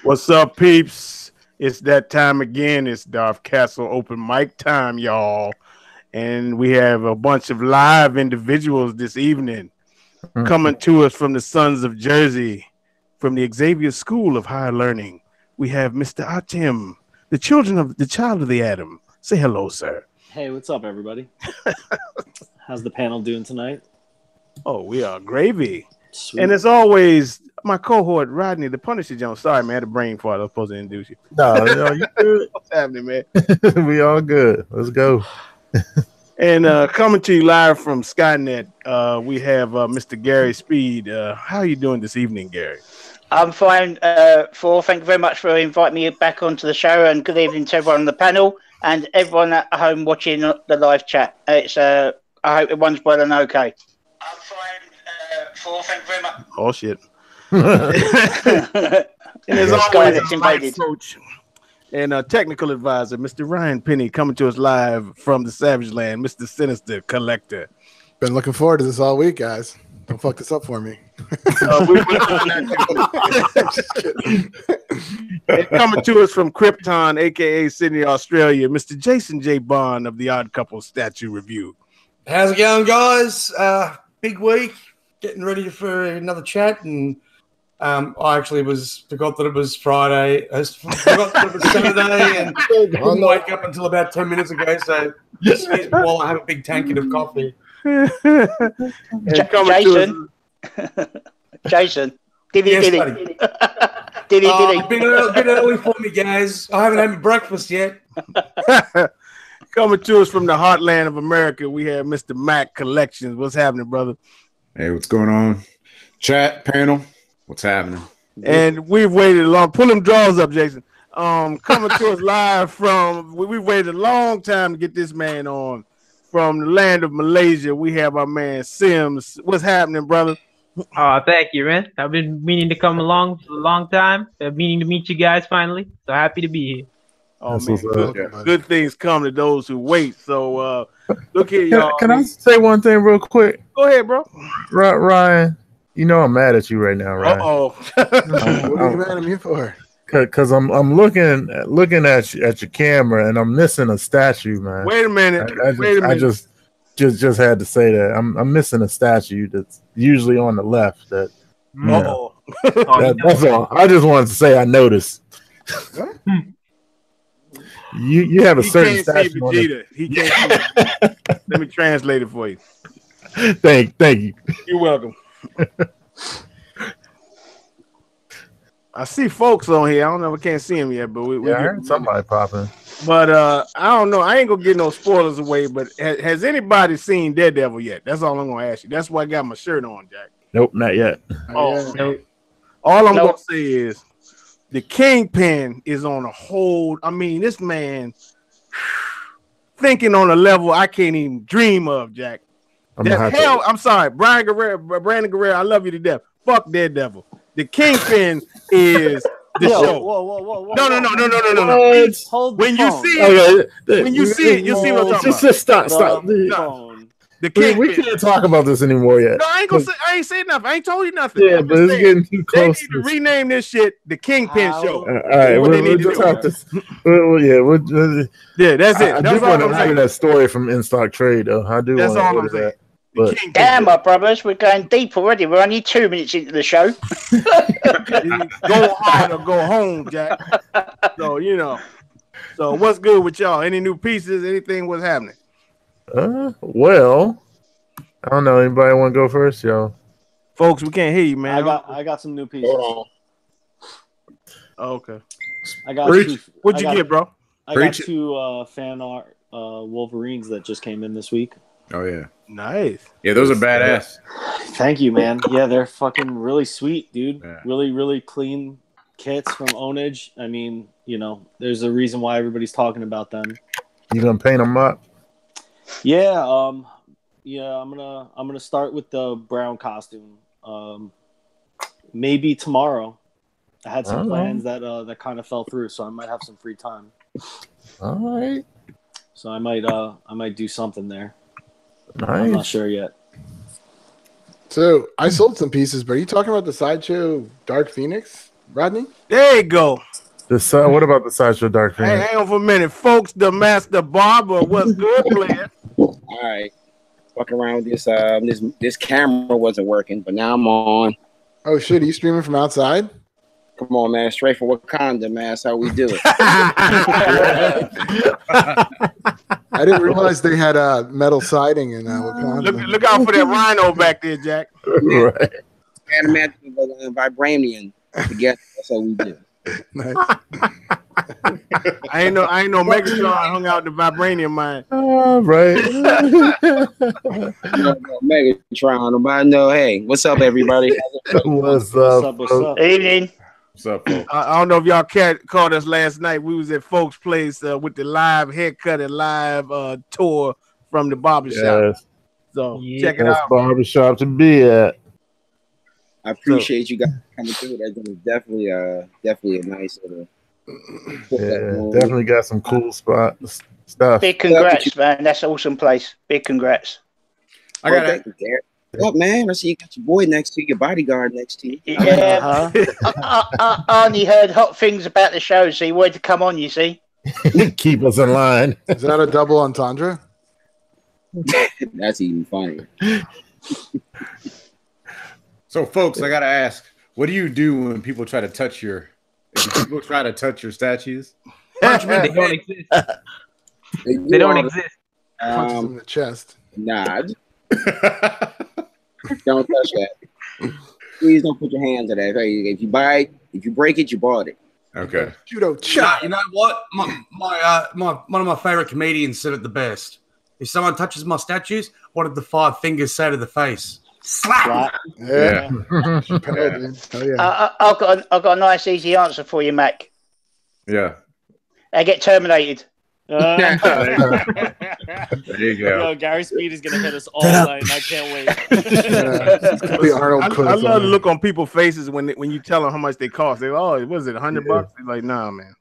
What's up, peeps? It's that time again. It's Darth Castle open mic time, y'all. And we have a bunch of live individuals this evening coming to us from the Sons of Jersey, from the Xavier School of Higher Learning. We have Mr. Atim, the child of the Atom. Say hello, sir. Hey, what's up, everybody? How's the panel doing tonight? Oh, we are gravy. Sweet. And as always, my cohort, Rodney, the Punisher Jones. Sorry, man, I had a brain fart. I was supposed to introduce you. No, you good. What's happening, man? We all good. Let's go. And coming to you live from Skynet, we have Mr. Gary Speed. How are you doing this evening, Gary? I'm fine, Thor. Thank you very much for inviting me back onto the show, and good evening to everyone on the panel and everyone at home watching the live chat. It's I hope everyone's well and okay. I'm fine, Thor. Thank you very much. Oh shit! And as always, invaded. Coach and technical advisor, Mr. Ryan Penny, coming to us live from the Savage Land, Mr. Sinister Collector. Been looking forward to this all week, guys. Don't fuck this up for me. And coming to us from Krypton, aka Sydney, Australia, Mr. Jason J. Bond of the Odd Couple Statue Review. How's it going, guys? Big week, getting ready for another chat, and I actually forgot that it was Friday. I forgot that it was Saturday, and didn't wake up until about 10 minutes ago. So excuse me while I have a big tankard of coffee. Jason, diddy. A bit early for me, guys. I haven't had my breakfast yet. Coming to us from the heartland of America, we have Mr. Mac Collections. What's happening, brother? Hey, what's going on? Chat panel, what's happening? And we've waited a long. Pull them drawers up, Jason. Coming to us live from. We've waited a long time to get this man on. From the land of Malaysia, we have our man Sims. What's happening, brother? Thank you, man. I've been meaning to come along for a long time. Meaning to meet you guys finally. So happy to be here. Oh, man. Good things come to those who wait. So, look here, y'all. Can I say one thing real quick? Go ahead, bro. Ryan, you know I'm mad at you right now, right? Uh-oh. What are you mad at me for? Because I'm looking at your camera and I'm missing a statue, man. Wait a minute. I just had to say that I'm missing a statue that's usually on the left. That's all. I just wanted to say I noticed. you have a certain statue. He can't see Vegeta. Let me translate it for you. Thank you. You're welcome. I see folks on here. I don't know if I can't see them yet, but we I heard somebody popping. But I don't know. I ain't gonna get no spoilers away. But has anybody seen Daredevil yet? That's all I'm gonna ask you. That's why I got my shirt on, Jack. Nope, not yet. Nope. All I'm gonna say is the Kingpin is on a hold. I mean, this man thinking on a level I can't even dream of, Jack. I'm sorry, Brandon Guerrero. I love you to death. Fuck Daredevil. The Kingpin is the show. Whoa. No. Hold when you phone. see it, you'll see what I'm talking about. Just stop. The Kingpin. We can't talk about this anymore yet. No, I ain't saying nothing. I ain't told you nothing. Yeah, but it's getting too close. They need to rename this shit the Kingpin Show. All right, we'll just have to. Yeah, that's it. I do want to hear that story from In Stock Trade, though. I do. That's all I'm saying. Damn, my brothers, we're going deep already. We're only 2 minutes into the show. Go hard or go home, Jack. So So what's good with y'all? Any new pieces? Anything? What's happening? Well, I don't know. Anybody want to go first, y'all? Folks, we can't hear you, man. I got some new pieces. Oh, okay. I got What'd you get, bro? I got two fan art Wolverines that just came in this week. Oh yeah, nice. Yeah, those are badass. Thank you, man. Yeah, they're fucking really sweet, dude. Yeah. Really, really clean kits from Ownage. I mean, there's a reason why everybody's talking about them. You gonna paint them up? Yeah, I'm gonna start with the brown costume. Maybe tomorrow. I had some plans that kind of fell through, so I might have some free time. All right. So I might do something there. Nice. I'm not sure yet. So I sold some pieces, but are you talking about the sideshow Dark Phoenix? Rodney? There you go. What about the Sideshow Dark Hey, Phoenix? hang on for a minute, folks. The Master Barber, what's good, player? All right. Fucking around with this camera wasn't working, but now I'm on. Oh shit, are you streaming from outside? Come on, man. Straight from Wakanda, man. That's how we do it. I didn't realize they had metal siding in Wakanda. Look out for that rhino back there, Jack. Right. Animatic vibranium together. That's how we do. Nice. I ain't know Megatron hung out the vibranium mine. Right. Megatron. Nobody know. Hey, what's up, everybody? What's up? What's up? Evening. What's up, folks? I don't know if y'all caught us last night. We was at folks' place with the live haircut and live tour from the barbershop. Yes. So check it Best out. barbershop to be at. I appreciate you guys coming through. That was definitely a nice little. Yeah, definitely got some cool stuff. Big congrats, man. That's an awesome place. Big congrats. I got it. What, man? I see you got your boy next to you, your bodyguard next to you. Yeah. Arnie heard hot things about the show, so he wanted to come on, you see. Keep us in line. Is that a double entendre? That's even funnier. So, folks, I gotta ask, what do you do when people try to touch your statues? Punch me, they don't exist. They don't exist. Punches in the chest. Nah. Don't touch that. Please don't put your hands on that. If you break it, you bought it. Okay. Judo Chop. You know what? My one of my favorite comedians said it the best. If someone touches my statues, what did the 5 fingers say to the face? Slap. Yeah. Yeah. Oh, yeah. I've got a nice, easy answer for you, Mac. Yeah. They get terminated. There you go. Yo, Gary Speed is gonna hit us all night, and I can't wait. It's gonna be Arnold I Quinn. love the look on people's faces when you tell them how much they cost. They what is it, $100? They're like, nah, man.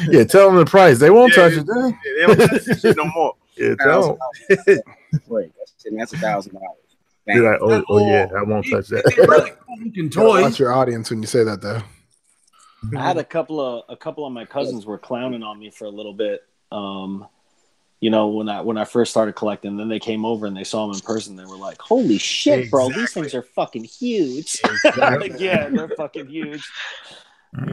Yeah, tell them the price. They won't touch it. Yeah, they don't touch this shit no more. Yeah, tell them. Wait, that's $1,000. You're like, oh yeah, I won't touch that. Watch your audience when you say that, though. I had a couple of my cousins were clowning on me for a little bit. You know, when I first started collecting, then they came over and they saw them in person. They were like, "Holy shit, bro! These things are fucking huge." Exactly. Like, yeah, they're fucking huge.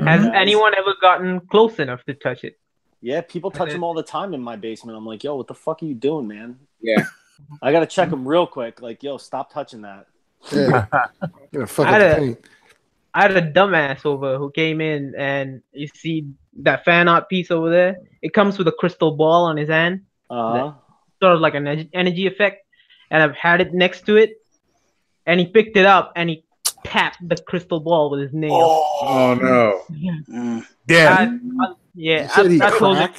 Has anyone ever gotten close enough to touch it? Yeah, people touch them all the time in my basement. I'm like, "Yo, what the fuck are you doing, man?" Yeah. I gotta check them real quick. Like, yo, stop touching that. Yeah. You're gonna fuck up the paint. I had a dumbass over who came in, and you see that fan art piece over there? It comes with a crystal ball on his hand. Sort of like an energy effect. And I've had it next to it. And he picked it up and he tapped the crystal ball with his nail. Oh no. Yeah. Yeah. He I told him.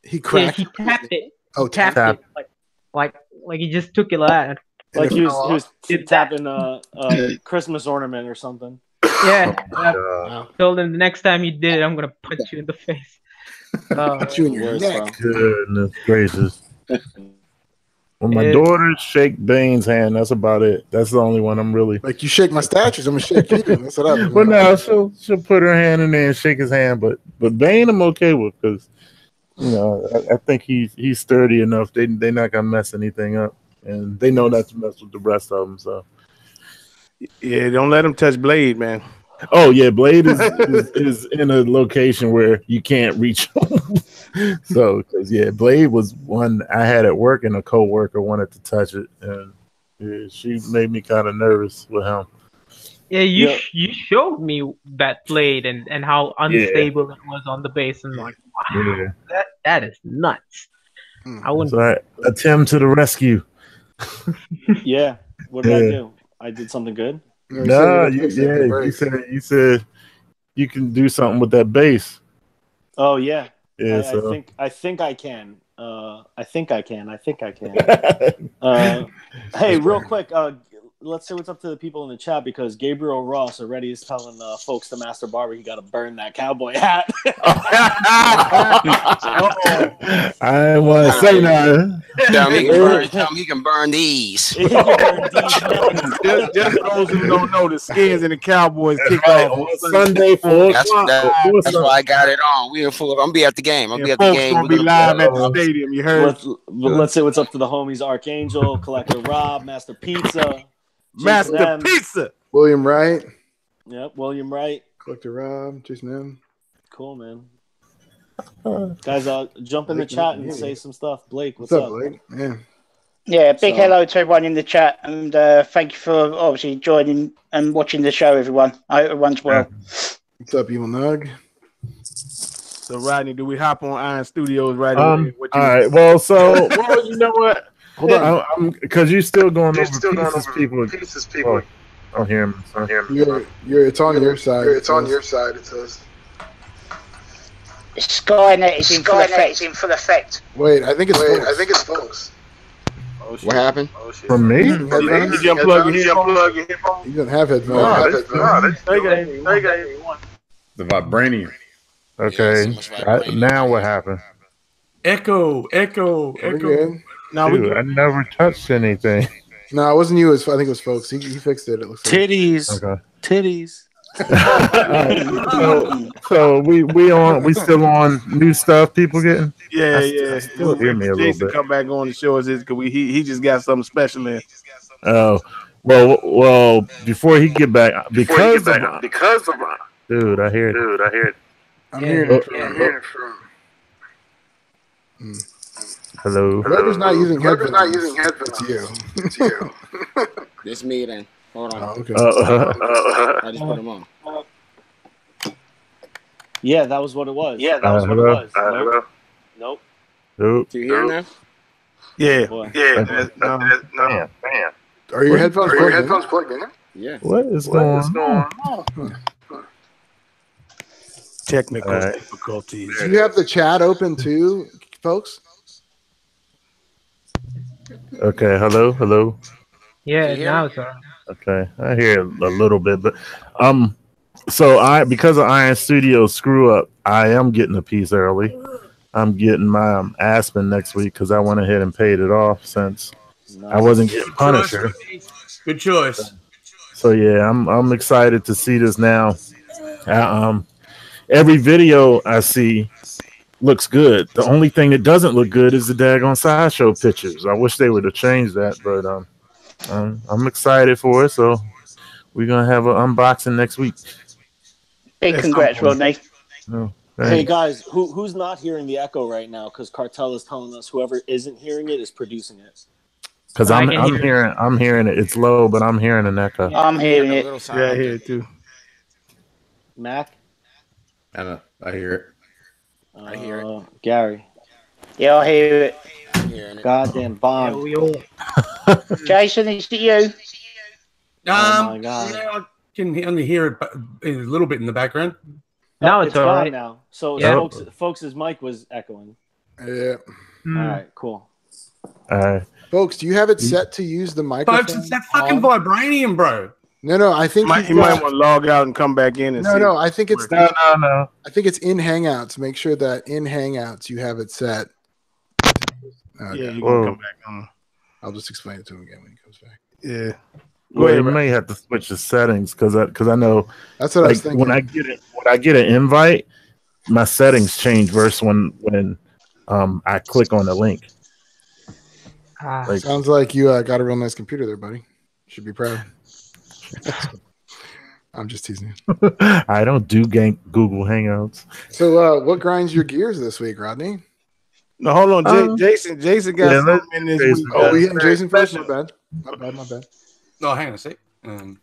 He cracked. Yeah, he tapped it. Oh, Tapped it. Like he just took it like that. Like he was tapping a Christmas ornament or something. Yeah. I told him the next time you did it, I'm gonna punch you in the face. Punch you in your neck. Goodness gracious. When my daughters shake Bane's hand, that's about it. That's the only one I'm really like. You shake my statues, I'm gonna shake you. That's what I'm. But no, she'll put her hand in there and shake his hand. But Bane, I'm okay with because you know I think he's sturdy enough. They're not gonna mess anything up, and they know not to mess with the rest of them. So. Yeah, don't let him touch Blade, man. Oh yeah, Blade is in a location where you can't reach him. So, because Blade was one I had at work, and a coworker wanted to touch it, and she made me kind of nervous with him. Yeah, you showed me that Blade and how unstable it was on the base, and like, wow, that is nuts. I wouldn't. So Tim to the rescue. Yeah, what did I do? I did something good. No, you said you can do something with that base. Oh yeah. Yeah, I think I can. I think I can. Hey, real quick, let's say what's up to the people in the chat because Gabriel Ross already is telling folks the Master Barber he got to burn that cowboy hat. I ain't want to say nothing. Tell him he can burn these. Just for those who don't know, the Skins and the Cowboys kick off on Sunday. That's why I got it on. We in full. I'm gonna be at the game. I'll be at the game. Gonna be live at the stadium. You heard? Let's say what's up to the homies: Archangel, Collector Rob, Master Pizza. Master Pizza. William Wright. Yep, William Wright. Collector Rob. Jason M. Cool, man. Guys, jump in the chat and say some stuff. Blake, what's up, up? Blake? Yeah, big hello to everyone in the chat, and thank you for obviously joining and watching the show, everyone. I hope everyone's well. What's up, Evil Nug? So, Rodney, do we hop on Iron Studios right away? All right. Well, you know what? Hold on, because you're still going over pieces, people. I don't hear him. It's on your side. It's on your side. It says. Skynet is in full effect. Wait, I think it's folks. What happened? From me? Did you unplug your headphones? You don't have headphones. The vibranium. Okay. Now what happened? Echo. No, I never touched anything. No, it wasn't you. I think it was folks. He fixed it. It looks like. Titties. Okay. Titties. So we still on new stuff. People getting still hear me a little Jason bit. come back on the show is because he just got something special in. Oh well. Before he get back, because of dude, I hear it. I'm hearing it from. Hello. Whoever's not using headphones. It's you. It's me then. Hold on. Okay. I just put them on. Yeah, that was what it was. Hello? Nope. Nope. Do you hear now? Yeah. Bam. Are your headphones plugged in? Yeah. What is going on? Technical difficulties. Do you have the chat open too, folks? Okay. Hello. Yeah, now it's on. Okay, I hear a little bit, but so because of Iron Studios screw up, I am getting a piece early. I'm getting my Aspen next week because I went ahead and paid it off since I wasn't getting Punisher. Good choice. So yeah, I'm excited to see this now. Every video I see looks good. The only thing that doesn't look good is the daggone sideshow pictures. I wish they would have changed that, but I'm excited for it. So we're gonna have an unboxing next week. Big congrats, Rodney. Oh, hey guys, who's not hearing the echo right now? Because Cartel is telling us whoever isn't hearing it is producing it. Because I'm hearing it. It's low, but I'm hearing an echo. I'm hearing it. Yeah, I hear it too. Mac? I hear it. I hear it. Gary? Yeah, I hear it. Goddamn bomb. Yeah, we all. Jason, is it you? Oh my God. Yeah, I can only hear it a little bit in the background. Now it's all gone right. now. So Yeah. folks' mic was echoing. Yeah. All right, cool. Folks, do you have it set to use the microphone? Folks, it's that fucking vibranium, bro. No. I think You might want to log out and come back in and see. No. I think it's No. I think it's in Hangouts. Make sure that in Hangouts you have it set. Okay. Yeah, you can come back on. I'll just explain it to him again when he comes back. Yeah. Well, you may have to switch the settings because I know that's what I was thinking. When I get an invite, my settings change versus when I click on the link. Sounds like you got a real nice computer there, buddy. Should be proud. I'm just teasing you. I don't do Google Hangouts. So, what grinds your gears this week, Rodney? No, hold on, Jason got something in this week. Oh, we hitting Jason first. My bad. No, hang on a sec. You're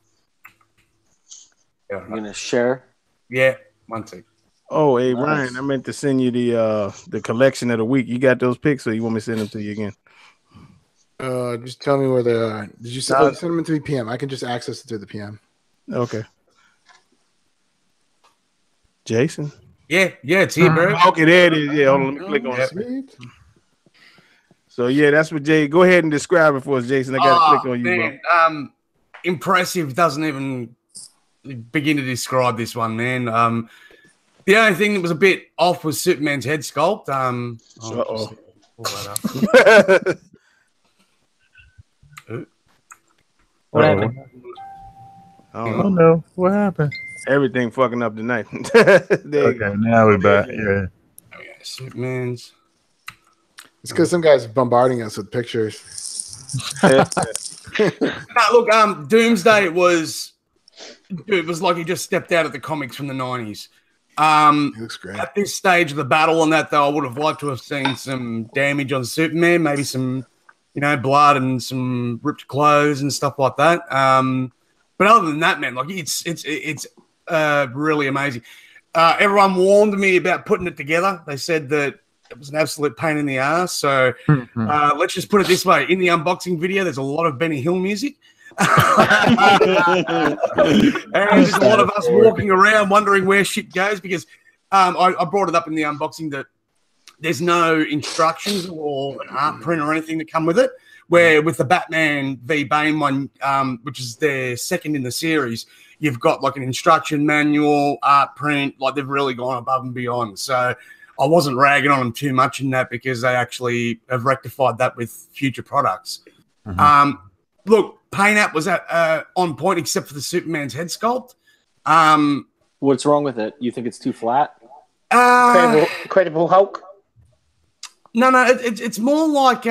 gonna share? Yeah, one sec. Oh, hey, Nice. Ryan, I meant to send you the collection of the week. You got those pics, or you want me to send them to you again? Just tell me where they are. Did you send them to me PM? I can just access it through the PM. Okay. Jason? Yeah, it's here, bro. Okay, there it is. Yeah, hold on, let me click on it. So yeah, that's what Jay. Go ahead and describe it for us, Jason. I got to click on you, man. impressive doesn't even begin to describe this one, man. The only thing that was a bit off was Superman's head sculpt. What happened? Oh no, what happened? Everything fucking up tonight. Okay, now we're back. Yeah. Superman's. It's because some guys are bombarding us with pictures. No, look, Doomsday was like he just stepped out of the comics from the 90s. He looks great. At this stage of the battle and that, though, I would have liked to have seen some damage on Superman, maybe some, blood and some ripped clothes and stuff like that. But other than that, man, like it's really amazing. Everyone warned me about putting it together. They said that it was an absolute pain in the ass. So let's just put it this way: in the unboxing video, there's a lot of Benny Hill music. And there's a lot of us walking around wondering where shit goes because I brought it up in the unboxing that there's no instructions or an art print or anything that come with it. Where with the Batman v Bane one, which is their second in the series, you've got like an instruction manual, art print, like they've really gone above and beyond. So I wasn't ragging on them too much in that because they actually have rectified that with future products. Look, Paint App was on point except for the Superman's head sculpt. What's wrong with it? You think it's too flat? Incredible Hulk? No, it's more like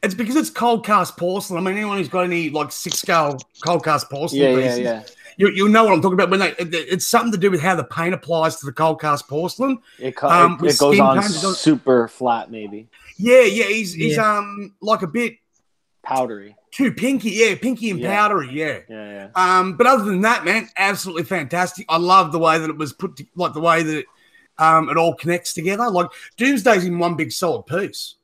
it's because it's cold cast porcelain. I mean, anyone who's got any like 6-scale cold cast porcelain pieces, you'll know what I'm talking about. When it's something to do with how the paint applies to the cold cast porcelain. It goes on super flat, maybe. Yeah, he's like a bit powdery, too pinky, pinky and powdery, yeah. But other than that, man, absolutely fantastic. I love the way that it was put, like the way that it all connects together. Like Doomsday's in one big solid piece.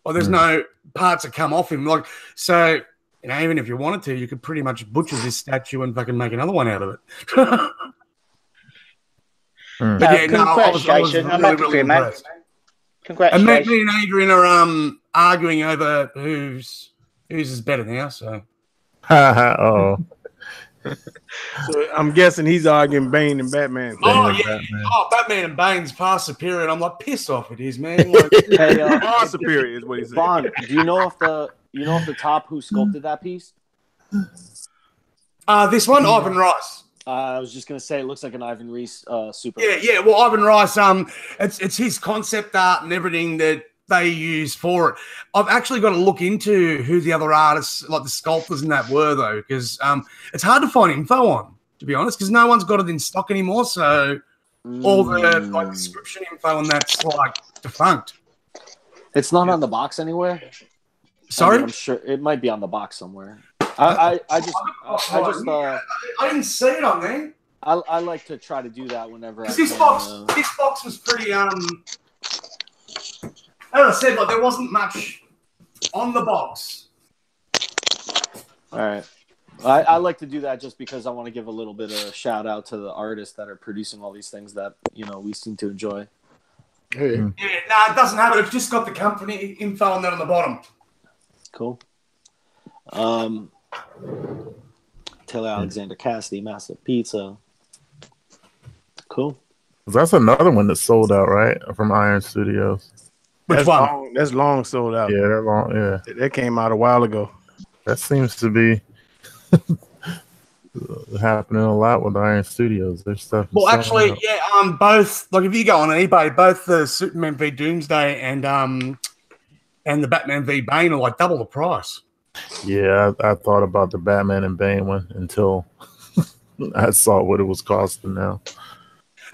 Well, there's no parts that come off him. Like, so, even if you wanted to, you could pretty much butcher this statue and fucking make another one out of it. But I was really impressed. Congratulations. And me and Adrian are arguing over whose is better now. So, So I'm guessing he's arguing Bane and Batman. Batman and Bane's far superior. And I'm like, piss off it is, man. Like, far superior is what he said. Bond, do you know if the top who sculpted that piece? This one, Ivan Rice. I was just gonna say it looks like an Ivan Reis super. Yeah. Well, Ivan Rice, it's his concept art and everything that they use for it. I've actually got to look into who the other artists, like the sculptors and that were, though, because it's hard to find info on, to be honest, because no one's got it in stock anymore. So all the description info and that's like defunct. It's not on the box anywhere. Sorry, I'm sure it might be on the box somewhere. I didn't see it on there. I like to try to do that whenever this box was pretty as I said, like there wasn't much on the box. All right. I like to do that just because I want to give a little bit of a shout out to the artists that are producing all these things that, we seem to enjoy. Hey. Yeah, it doesn't have it. It's just got the company info on that on the bottom. Cool. Taylor Alexander Cassidy, Massive Pizza. Cool. That's another one that sold out, right? From Iron Studios. That's long sold out. Yeah, that long. Yeah, that came out a while ago. That seems to be happening a lot with Iron Studios. Their stuff. Well, actually, both. Like, if you go on eBay, both the Superman v Doomsday and the Batman v Bane are like double the price. Yeah, I thought about the Batman and Bane one until I saw what it was costing now.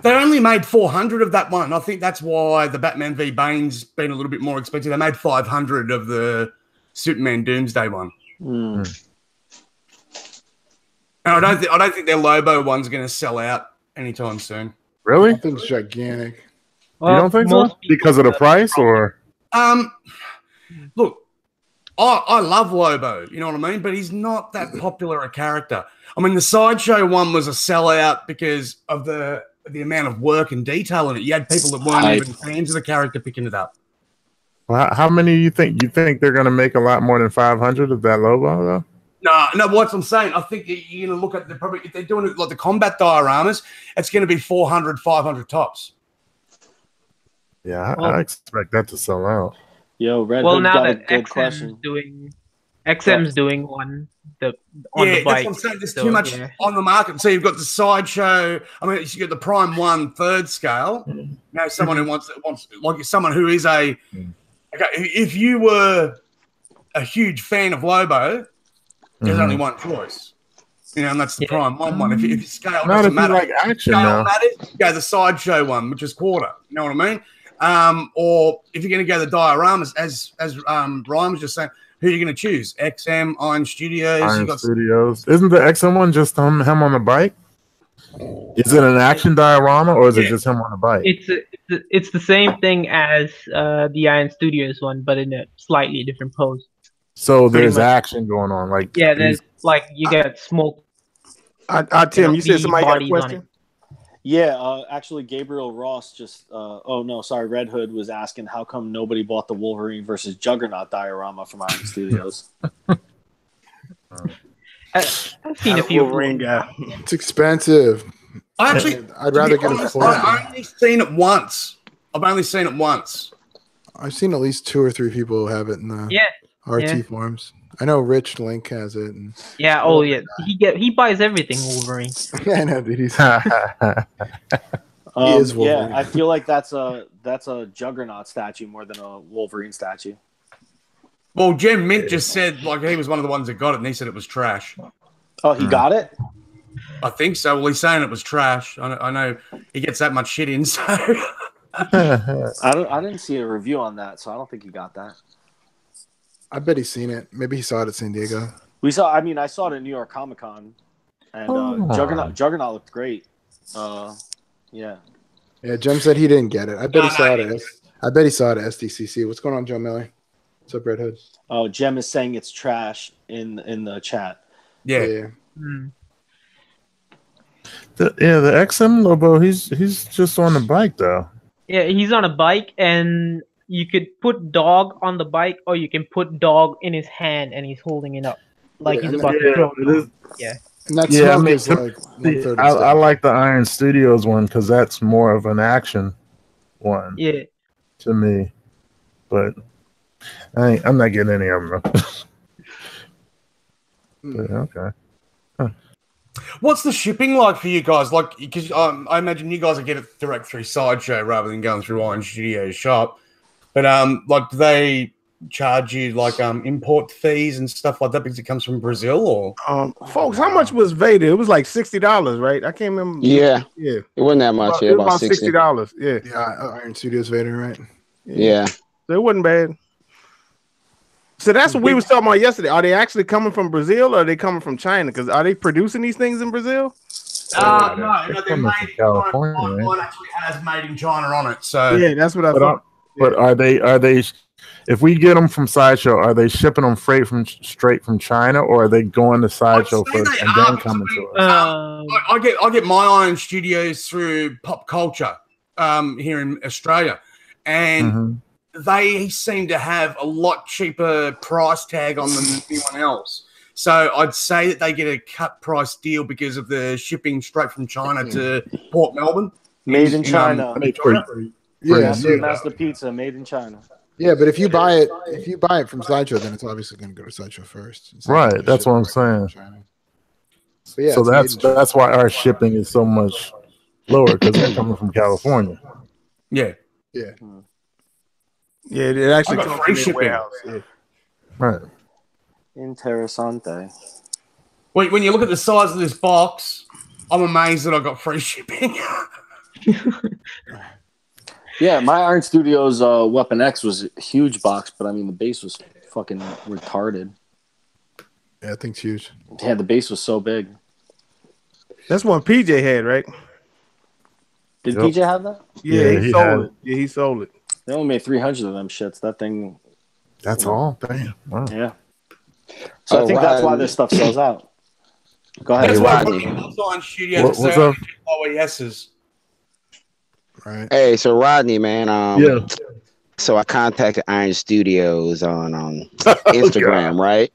They only made 400 of that one. I think that's why the Batman v Bane's been a little bit more expensive. They made 500 of the Superman Doomsday one. And I don't think their Lobo one's going to sell out anytime soon. Really? I think it's gigantic. You don't think so? Because of the price, or? Look, I love Lobo, you know what I mean? But he's not that popular a character. I mean, the Sideshow one was a sellout because of the amount of work and detail in it. You had people that weren't even fans of the character picking it up. Well, how many you think? You think they're going to make a lot more than 500 of that Lobo, though? No. What I'm saying, I think you're going to look at if they're doing it like the combat dioramas, it's going to be 400, 500 tops. Yeah, I expect that to sell out. Yo, Red Hood now got a that good XM's question. XM's doing one the bike. That's what I'm saying. There's too much on the market. So you've got the sideshow. I mean, you got the Prime 1 third scale. Now, someone who wants like someone who is okay. If you were a huge fan of Lobo, there's only one choice. And that's the Prime 1. If you scale, not doesn't if matter. you like action Scale now. matters, go the sideshow one, which is quarter. You know what I mean? Or if you're going to go the dioramas, as Ryan was just saying, who are you going to choose? XM, Iron Studios. Studios. Isn't the XM one just him on the bike? Is it an action diorama or is it just him on a bike? It's the same thing as the Iron Studios one, but in a slightly different pose. So there's action going on. Like there's you got smoke. Tim, you said somebody got a question? Yeah, actually, Gabriel Ross Red Hood was asking how come nobody bought the Wolverine versus Juggernaut diorama from Iron Studios. I've seen a few. Wolverine guy. It's expensive. I'd rather get a full. I've only seen it once. I've seen at least 2 or 3 people who have it in the RT forums. I know Rich Link has it. He buys everything Wolverine. I know, dude. He is Wolverine. Yeah, I feel like that's a Juggernaut statue more than a Wolverine statue. Well, Jim Mint just said like he was one of the ones that got it, and he said it was trash. Oh, he got it? I think so. Well, he's saying it was trash. I know he gets that much shit in, so I didn't see a review on that, so I don't think he got that. I bet he's seen it. Maybe he saw it at San Diego. I saw it at New York Comic Con, and Juggernaut looked great. Yeah, Jim said he didn't get it. I bet he saw it. I bet he saw it at SDCC. What's going on, Joe Millie? What's up, Red Hood? Oh, Jem is saying it's trash in the chat. Yeah. The XM Lobo, he's just on the bike though. Yeah, he's on a bike, and you could put dog on the bike, or you can put dog in his hand, and he's holding it up like he's about to throw it. Yeah. And that smoke is like I like the Iron Studios one because that's more of an action one. Yeah. To me, but I'm not getting any of them. But, okay. Huh. What's the shipping like for you guys? Like, because I imagine you guys get it direct through Sideshow rather than going through Iron Studios shop. But like, do they charge you like import fees and stuff like that because it comes from Brazil? Or folks, how much was Vader? It was like $60, right? I can't remember. Yeah, it wasn't that much. It was about $60. Yeah, Iron Studios Vader, right? Yeah. So it wasn't bad. So that's what we was talking about yesterday. Are they actually coming from Brazil or are they coming from China? Because are they producing these things in Brazil? No, they're made in California. One actually has made in China on it. So yeah, that's what I thought. But are they? If we get them from Sideshow, are they shipping them straight from China, or are they going to Sideshow first and then coming to us? I get my Iron Studios through Pop Culture here in Australia, and they seem to have a lot cheaper price tag on them than anyone else. So I'd say that they get a cut price deal because of the shipping straight from China to Port Melbourne. Made in China. Master Pizza, made in China. Yeah, but if you buy it from Sideshow, then it's obviously going to go to Sideshow first. Right, that's what I'm saying. So, yeah, so that's why our shipping is so much lower because they're coming from California. Yeah. Yeah. Yeah, it actually comes from the warehouse. Yeah. Right. Interessante. When you look at the size of this box, I'm amazed that I got free shipping. Yeah, my Iron Studios Weapon X was a huge box, but I mean the base was fucking retarded. Yeah, I think it's huge. Yeah, the base was so big. That's one PJ had, right? Did PJ have that? Yeah, he sold it. Yeah, he sold it. They only made 300 of them shits. That thing. That's all. Damn. Wow. Yeah. So I think that's why this stuff sells out. Go ahead. That's why Iron Studios what's up? OESs. Right. Hey, so Rodney, man. So I contacted Iron Studios on Instagram, right?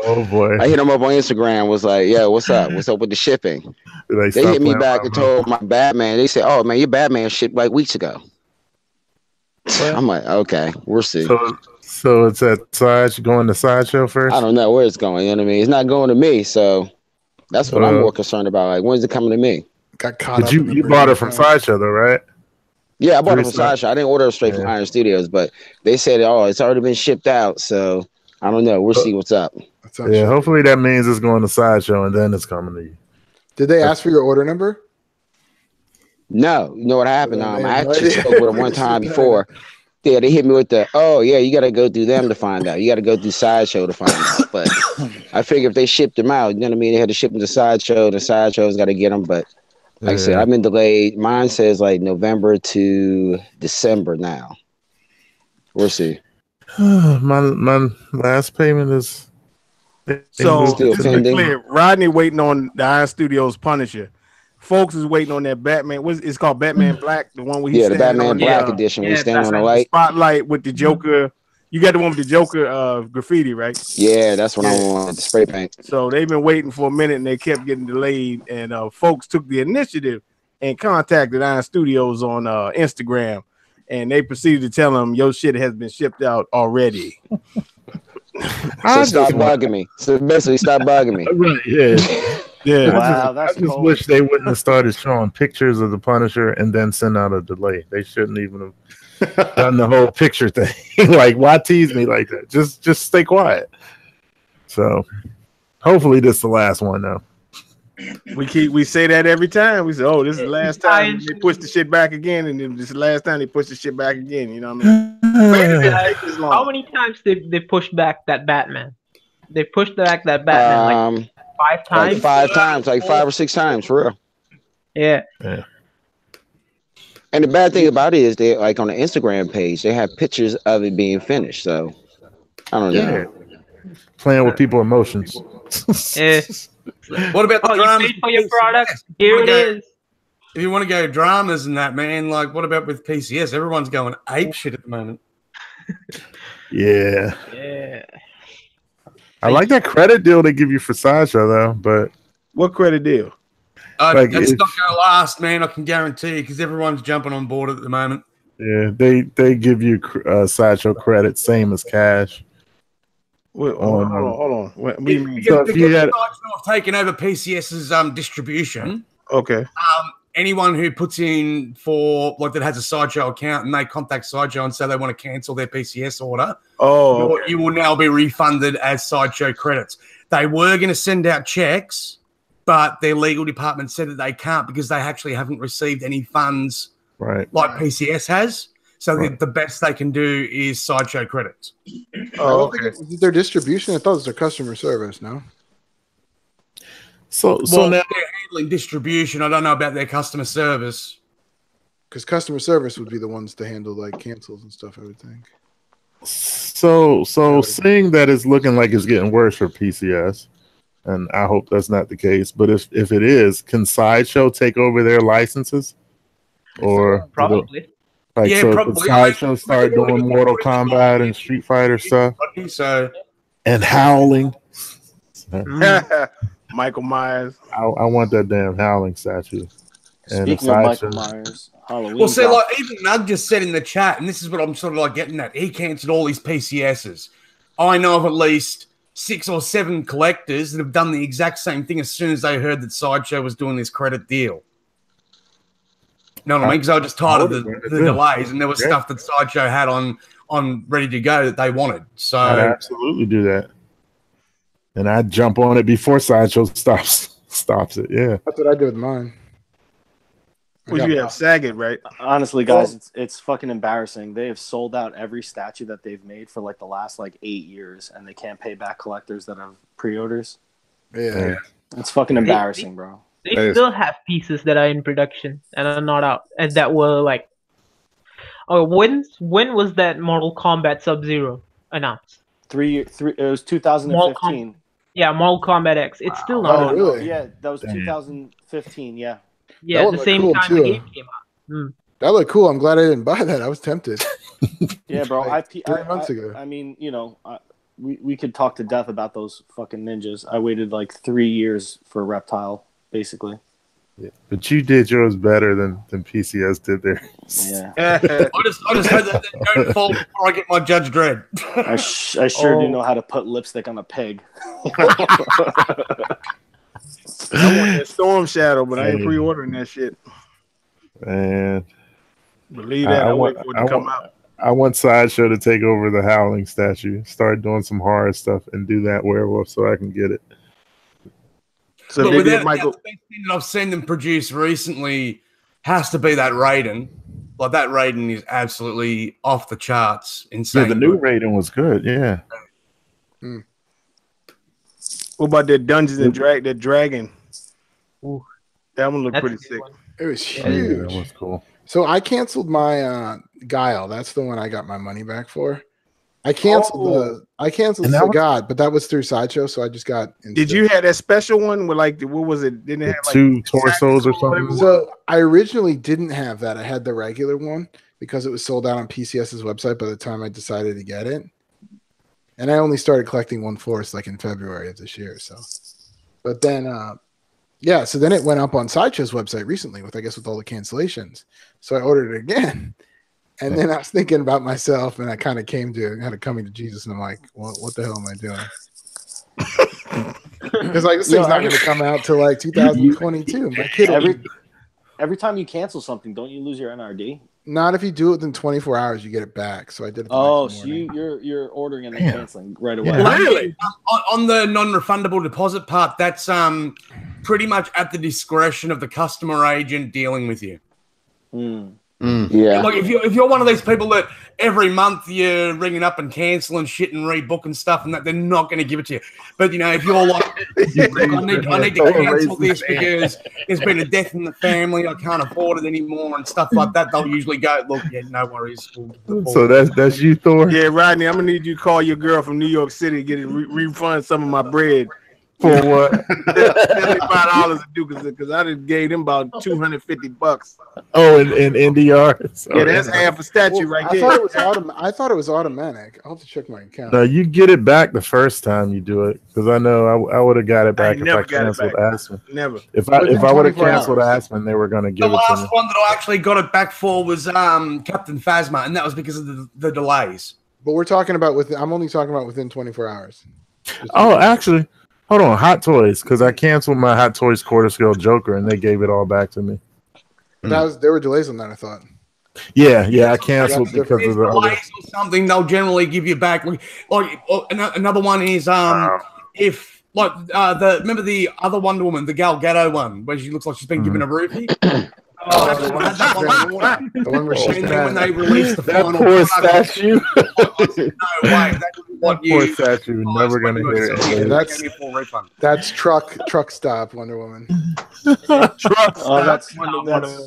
Oh boy! I hit them up on Instagram. Was like, "Yo, what's up? What's up with the shipping?" They hit me back and told my Batman. They said, "Oh man, your Batman shipped like weeks ago." I'm like, "Okay, we'll see." So it's at going to Sideshow first. I don't know where it's going. You know what I mean? It's not going to me, so that's what I'm more concerned about. Like, when's it coming to me? Got caught up. You bought it from Sideshow though, right? Yeah, I bought it from Sideshow. I didn't order it straight from Iron Studios, but they said, "Oh, it's already been shipped out." So I don't know. We'll see what's up. Yeah, hopefully that means it's going to Sideshow and then it's coming to you. Did they ask for your order number? No. You know what happened? I actually spoke with them one time before. Yeah, they hit me with the, "Oh yeah, you got to go through them to find out. You got to go through Sideshow to find out." But I figure if they shipped them out, you know what I mean? They had to ship them to Sideshow. The Sideshow's got to get them, but. Like I said, I've been delayed. Mine says like November to December now. We'll see. my last payment is so just to be clear, Rodney waiting on the Iron Studios Punisher. Folks is waiting on that Batman. It's called Batman Black, the one where he's the Batman Black edition. We stand on the light spotlight with the Joker. You got the one with the Joker graffiti, right? Yeah, that's what I want, the spray paint. So they've been waiting for a minute and they kept getting delayed. And folks took the initiative and contacted Iron Studios on Instagram. And they proceeded to tell them your shit has been shipped out already. So stop bugging me. So basically stop bugging me. Right, yeah. Yeah. Wow, I just wish they wouldn't have started showing pictures of the Punisher and then send out a delay. They shouldn't even have done the whole picture thing. Like, why tease me like that? Just stay quiet. So hopefully this is the last one though. We say that every time. We say, "Oh, this is the last time." They push the shit back again, and then this is the last time they push the shit back again. You know what I mean? How many times they pushed back that Batman? They pushed back that Batman like 5 times. Like 5 times, like 5 or 6 times, for real. Yeah. And the bad thing about it is they like on the Instagram page, they have pictures of it being finished. So I don't know. Playing with people's emotions. What about the dramas? You paid for your product? Here it is. If you want to go dramas and that, man, like what about with PCS? Everyone's going ape shit at the moment. Yeah. Yeah. I like that credit deal they give you for Sideshow though, but what credit deal? It's not going to last, man. I can guarantee, because everyone's jumping on board at the moment. Yeah, they give you Sideshow credit, same as cash. Wait, hold on. What do you mean? So if you had taken over PCS's distribution, okay. Anyone who puts in for like that has a Sideshow account and they contact Sideshow and say they want to cancel their PCS order, you will now be refunded as Sideshow credits. They were going to send out checks, but their legal department said that they can't because they actually haven't received any funds like PCS has. So the best they can do is Sideshow credits. Oh, okay. Is it their distribution? I thought it was their customer service, no? So now they're handling distribution. I don't know about their customer service. Because customer service would be the ones to handle like cancels and stuff, I would think. So seeing that it's looking like it's getting worse for PCS, and I hope that's not the case, but if it is, can Sideshow take over their licenses? Or probably. Probably. Sideshow start doing Mortal Kombat and Street Fighter stuff. I think so. And Howling. Michael Myers. I want that damn Howling statue. Speaking of Michael Myers, Halloween. Well, see, like even Nug just said in the chat, and this is what I'm sort of like getting at. He cancelled all his PCSs. I know of at least 6 or 7 collectors that have done the exact same thing as soon as they heard that Sideshow was doing this credit deal. You know what I mean? Because I was just tired of the delays, and there was stuff that Sideshow had on ready to go that they wanted. So I'd absolutely do that, and I'd jump on it before Sideshow stops it. Yeah, that's what I do with mine. Well, you have Saget, right? Honestly, guys, it's fucking embarrassing. They have sold out every statue that they've made for like the last 8 years, and they can't pay back collectors that have pre-orders. Yeah, it's fucking embarrassing, bro. They still have pieces that are in production and are not out, and that were like, when was that Mortal Kombat Sub-Zero announced? 3 years. It was 2015. Mortal Kombat X. It's still not out. Yeah, that was 2015. Yeah. Yeah, the same time the game came out. That looked cool. I'm glad I didn't buy that. I was tempted. Yeah, bro. Like 3 months ago. I mean, we could talk to death about those fucking ninjas. I waited like 3 years for a reptile, basically. Yeah, but you did yours better than PCS did theirs. Yeah. I just hope that they don't fall before I get my Judge Dredd. I sure do know how to put lipstick on a pig. I want that Storm Shadow, but I ain't pre-ordering that shit. Man, believe that. I wait for it to come out. I want Sideshow to take over the Howling statue, start doing some horror stuff, and do that werewolf so I can get it. So but maybe Michael, the best thing that I've seen them produce recently has to be that Raiden. Like that Raiden is absolutely off the charts. Insane. Yeah, the new Raiden was good. Yeah. What about that Dungeons and that Dragon? Ooh. That one looked pretty sick. It was huge. Yeah, that was cool. So I canceled my Guile. That's the one I got my money back for. I canceled the God, but that was through Sideshow, so I just got. Did you have that special one with like what was it? Didn't it have two torsos or something? So I originally didn't have that. I had the regular one because it was sold out on PCS's website by the time I decided to get it. And I only started collecting 1/4 like in February of this year. So, but then, so then it went up on Sideshow's website recently with all the cancellations. So I ordered it again. And then I was thinking about myself, and I kind of had a coming to Jesus, and I'm like, well, what the hell am I doing? Because like this thing's not going to come out till like 2022. My kid every time you cancel something, don't you lose your NRD? Not if you do it within 24 hours, you get it back. So I did it. So you're ordering and then canceling right away. Yeah. Really? On the non-refundable deposit part, that's pretty much at the discretion of the customer agent dealing with you. Yeah. Like if you're one of these people that every month you're ringing up and canceling shit and rebooking stuff and that, they're not going to give it to you. But if you're like, I need to cancel this because there's been a death in the family, I can't afford it anymore and stuff like that, they'll usually go, look, yeah, no worries. So that's you, Thor? Yeah, Rodney, I'm gonna need you to call your girl from New York City to get it refund some of my bread. For what? $75 to do because I just gave them about $250. Oh, in NDR. So, yeah, that's half a statue right there. I thought it was automatic. I'll have to check my account. No, you get it back the first time you do it because I know I would have got it back if I canceled Aspen. Never. If I would have canceled Aspen, they were going to give it to me. The last one that I actually got it back for was Captain Phasma, and that was because of the delays. But we're talking about I'm only talking about within 24 hours. Oh, actually. Hold on, Hot Toys, because I canceled my Hot Toys quarter scale Joker and they gave it all back to me. There were delays on that, I thought. Yeah, I canceled because of the delays or something. They'll generally give you back. Like another one is if remember the other Wonder Woman, the Gal Gadot one, where she looks like she's been given a roofie. The one where she's when they released the that final poor statue. No way. That poor statue. Never gonna hear it. That's truck stop Wonder Woman. Truck. Oh, that's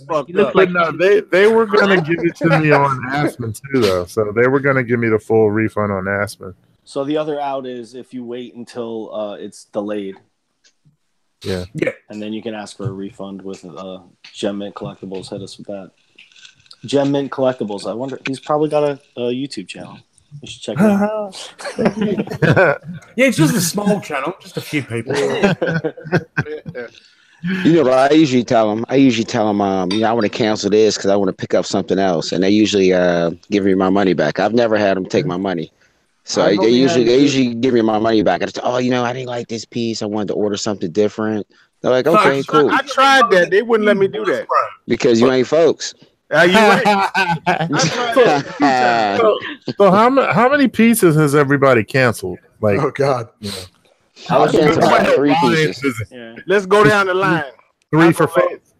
fucked up. But no, they were gonna give it to me on Aspen too, though. So they were gonna give me the full refund on Aspen. So the other out is if you wait until it's delayed. Yeah. And then you can ask for a refund with Gem Mint Collectibles. Hit us with that. Gem Mint Collectibles. I wonder, he's probably got a YouTube channel. You should check it out. Yeah, it's just a small channel, just a few people. You know what I usually tell them? I want to cancel this because I want to pick up something else, and they usually give me my money back. I've never had them take my money. So they usually give me my money back. I just, I didn't like this piece. I wanted to order something different. They're like, okay, cool. I tried that. They wouldn't let me do that. Because you ain't folks. You ain't. So how many pieces has everybody canceled? Like, oh God. I was canceled like 3 pieces. Yeah. Let's go down the line. 3 for folks.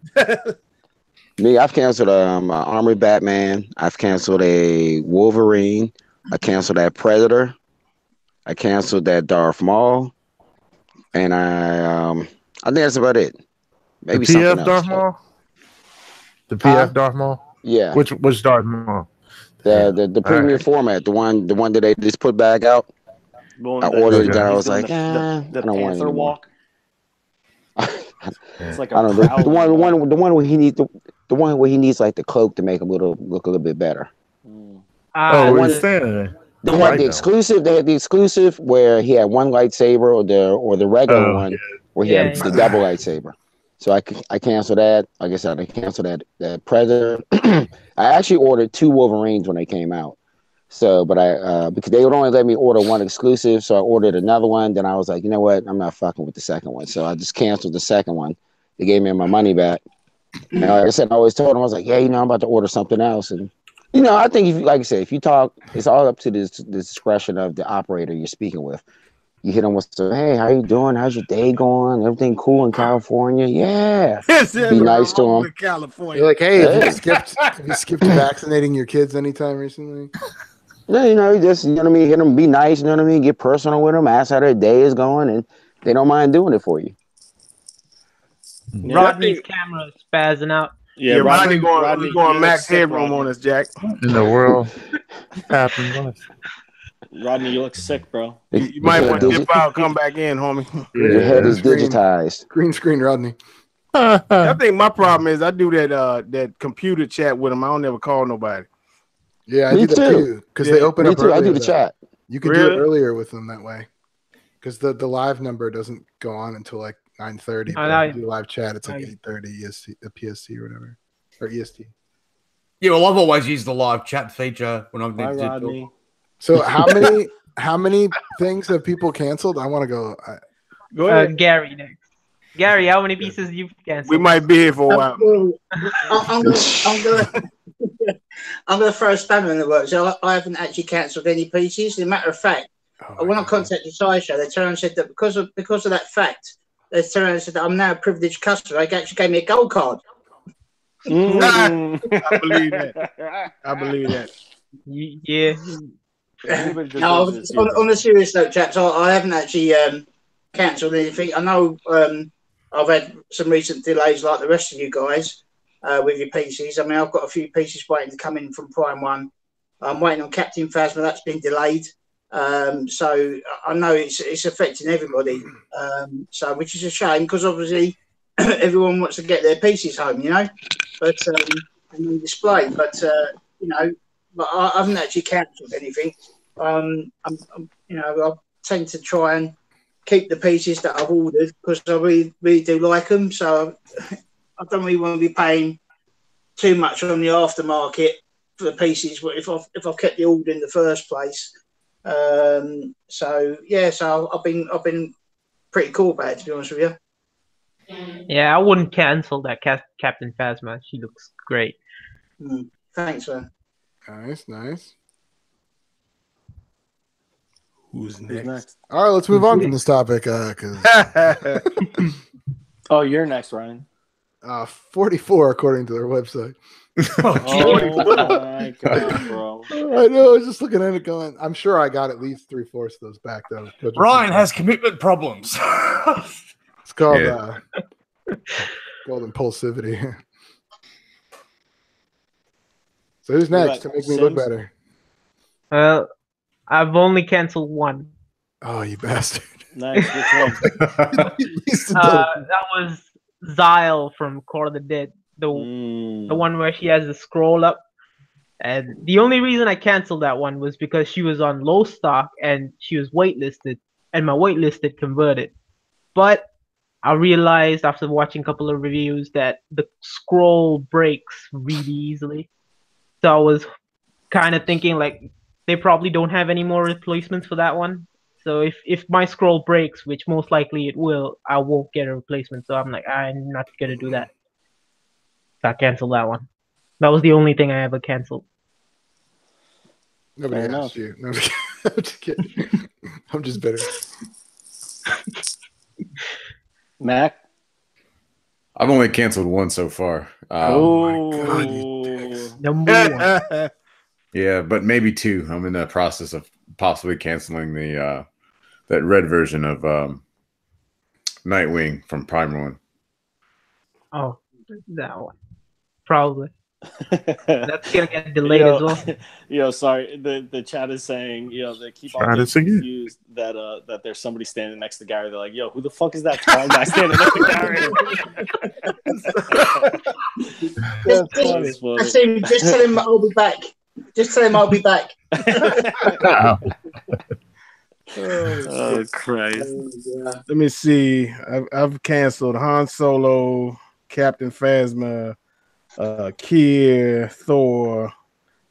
Me, I've canceled an Armored Batman. I've canceled a Wolverine. I canceled that Predator. I canceled that Darth Maul, and I think that's about it. Maybe the PF something Darth else. Maul. The PF Darth Maul. Yeah. Which Darth Maul? The premium format, the one that they just put back out. I ordered it. I was like, I don't want it. Walk. It's like I don't know. The one where he needs to. The one where he needs like the cloak to make him look a little bit better. Standing. The one, the exclusive. They had the exclusive where he had one lightsaber, or the regular one where he had the double lightsaber. So I canceled that. Like I said, I canceled that Predator. I actually ordered 2 Wolverines when they came out. So, but because they would only let me order one exclusive, so I ordered another one. Then I was like, you know what? I'm not fucking with the second one. So I just canceled the second one. They gave me my money back. And like I said, I always told them, I was like, yeah, I'm about to order something else. And I think like I said, if you talk, it's all up to the discretion of the operator you're speaking with. You hit them with, hey, how you doing? How's your day going? Everything cool in California? Yeah. Be nice to them. You're like, hey, have you skipped vaccinating your kids anytime recently? Yeah, just, what I mean? Hit them, be nice, what I mean? Get personal with them, ask how their day is going, and they don't mind doing it for you. Rodney's camera is spazzing out. Yeah, Rodney going max headroom on us, Jack. In the world happened. Rodney, you look sick, bro. You might want to dip out, come back in, homie. Your head is digitized. Green screen, Rodney. I think my problem is I do that computer chat with them. I don't ever call nobody. Yeah, I do that too. Because they open up earlier. I do the chat. You can do it earlier with them that way. Because the live number doesn't go on until like 9:30. But you do live chat, it's like 8:30 EST, PST or whatever, or EST. Yeah, well, I've always used the live chat feature when I've been digital. So how many things have people canceled? I want to go. Go ahead, Gary next. Gary, how many pieces you've canceled? We might be here for a while. I'm gonna throw a spanner in the works. So I haven't actually cancelled any pieces. As a matter of fact, when I contacted Sideshow, they turned and said that because of that fact, they turned and said that I'm now a privileged customer. They actually gave me a gold card. I believe that. I believe that. Yeah. No, on a serious note, chaps, I haven't actually cancelled anything. I know I've had some recent delays like the rest of you guys with your pieces. I mean, I've got a few pieces waiting to come in from Prime 1. I'm waiting on Captain Phasma. That's been delayed. So I know it's affecting everybody. So which is a shame because obviously everyone wants to get their pieces home, but and on display. But but I haven't actually cancelled anything. I tend to try and keep the pieces that I've ordered because I really do like them. So I don't really want to be paying too much on the aftermarket for the pieces if I've kept the order in the first place. So I've been pretty cool about it, to be honest with you. Yeah, I wouldn't cancel that Captain Phasma. She looks great. Thanks, man. Nice. Who's next? All right, let's move on from this topic. Oh, you're next, Ryan. 44 according to their website. Oh my god, bro! I know. I was just looking at it, going, I'm sure I got at least 3/4 of those back though. Ryan has commitment problems. It's called impulsivity. So who's next to make me look better? I've only canceled one. Oh, you bastard! Nice. Which one? That was Zyle from Court of the Dead. The one where she has the scroll up. And the only reason I canceled that one was because she was on low stock and she was waitlisted, and my waitlisted converted. But I realized after watching a couple of reviews that the scroll breaks really easily. So I was kind of thinking like they probably don't have any more replacements for that one. So if my scroll breaks, which most likely it will, I won't get a replacement. So I'm like, I'm not gonna do that. So I canceled that one. That was the only thing I ever canceled. Nobody asked you. No, I'm just kidding. I'm just bitter. Mac? I've only canceled one so far. Oh my god, you dicks. Number one. Yeah, but maybe 2. I'm in the process of possibly canceling the that red version of Nightwing from Prime 1. Oh, that one. Probably. That's gonna get delayed as well. Sorry. The chat is saying, they keep on getting confused that there's somebody standing next to Gary. They're like, yo, who the fuck is that tall guy standing next to Gary? Just tell him I'll be back. Just tell him I'll be back. Oh Christ. Let me see. I've canceled Han Solo, Captain Phasma, Kier, Thor.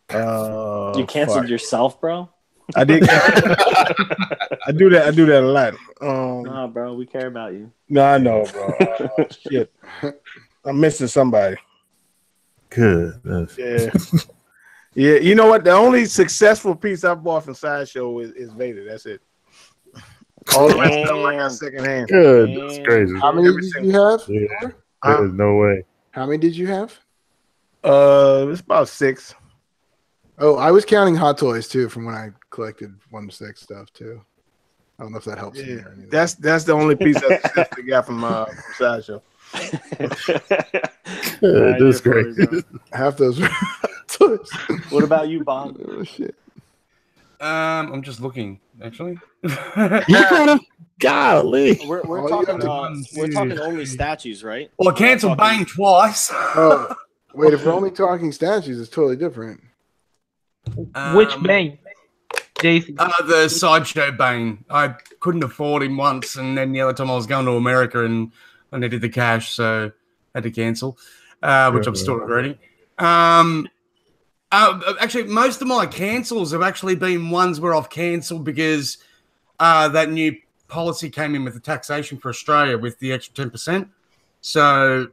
You canceled yourself, bro? I did. I do that a lot. Nah, bro, we care about you. No, I know, bro. Shit. I'm missing somebody. Good. Yeah. Yeah, you know what? The only successful piece I bought from Sideshow is Vader. That's it. All the rest of them I got secondhand. Good. That's crazy. How many did you have? Yeah. There's no way. How many did you have? It's about 6. Oh, I was counting Hot Toys too from when I collected 1 to 6 stuff too. I don't know if that helps. Yeah, that's the only piece I got from Sideshow. That's great. Half those toys. What about you, Bob? Oh shit. I'm just looking actually. Golly. We're talking only statues, right? Well, I canceled Bane twice. Oh, wait, if we're only talking statues, it's totally different. Which Bane? Jason. The Sideshow Bane. I couldn't afford him once, and then the other time I was going to America and I needed the cash, so I had to cancel, which I'm still regretting. Actually, most of my cancels have actually been ones where I've cancelled because that new policy came in with the taxation for Australia with the extra 10%. So,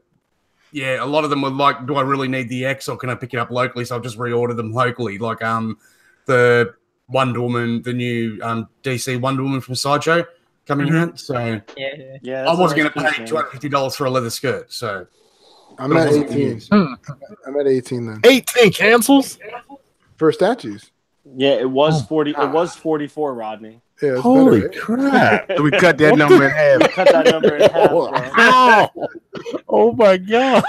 yeah, a lot of them were like, do I really need the X or can I pick it up locally? So I've just reordered them locally. Like the Wonder Woman, the new DC Wonder Woman from Sideshow coming out. So, yeah, I wasn't going to pay $250 for a leather skirt. So, I'm at 18. I'm at 18 then. 18 cancels for statues. Yeah, it was 40. It was 44, Rodney. Yeah, holy better, crap! We cut that number in half. We cut that number in half, bro. Oh my god!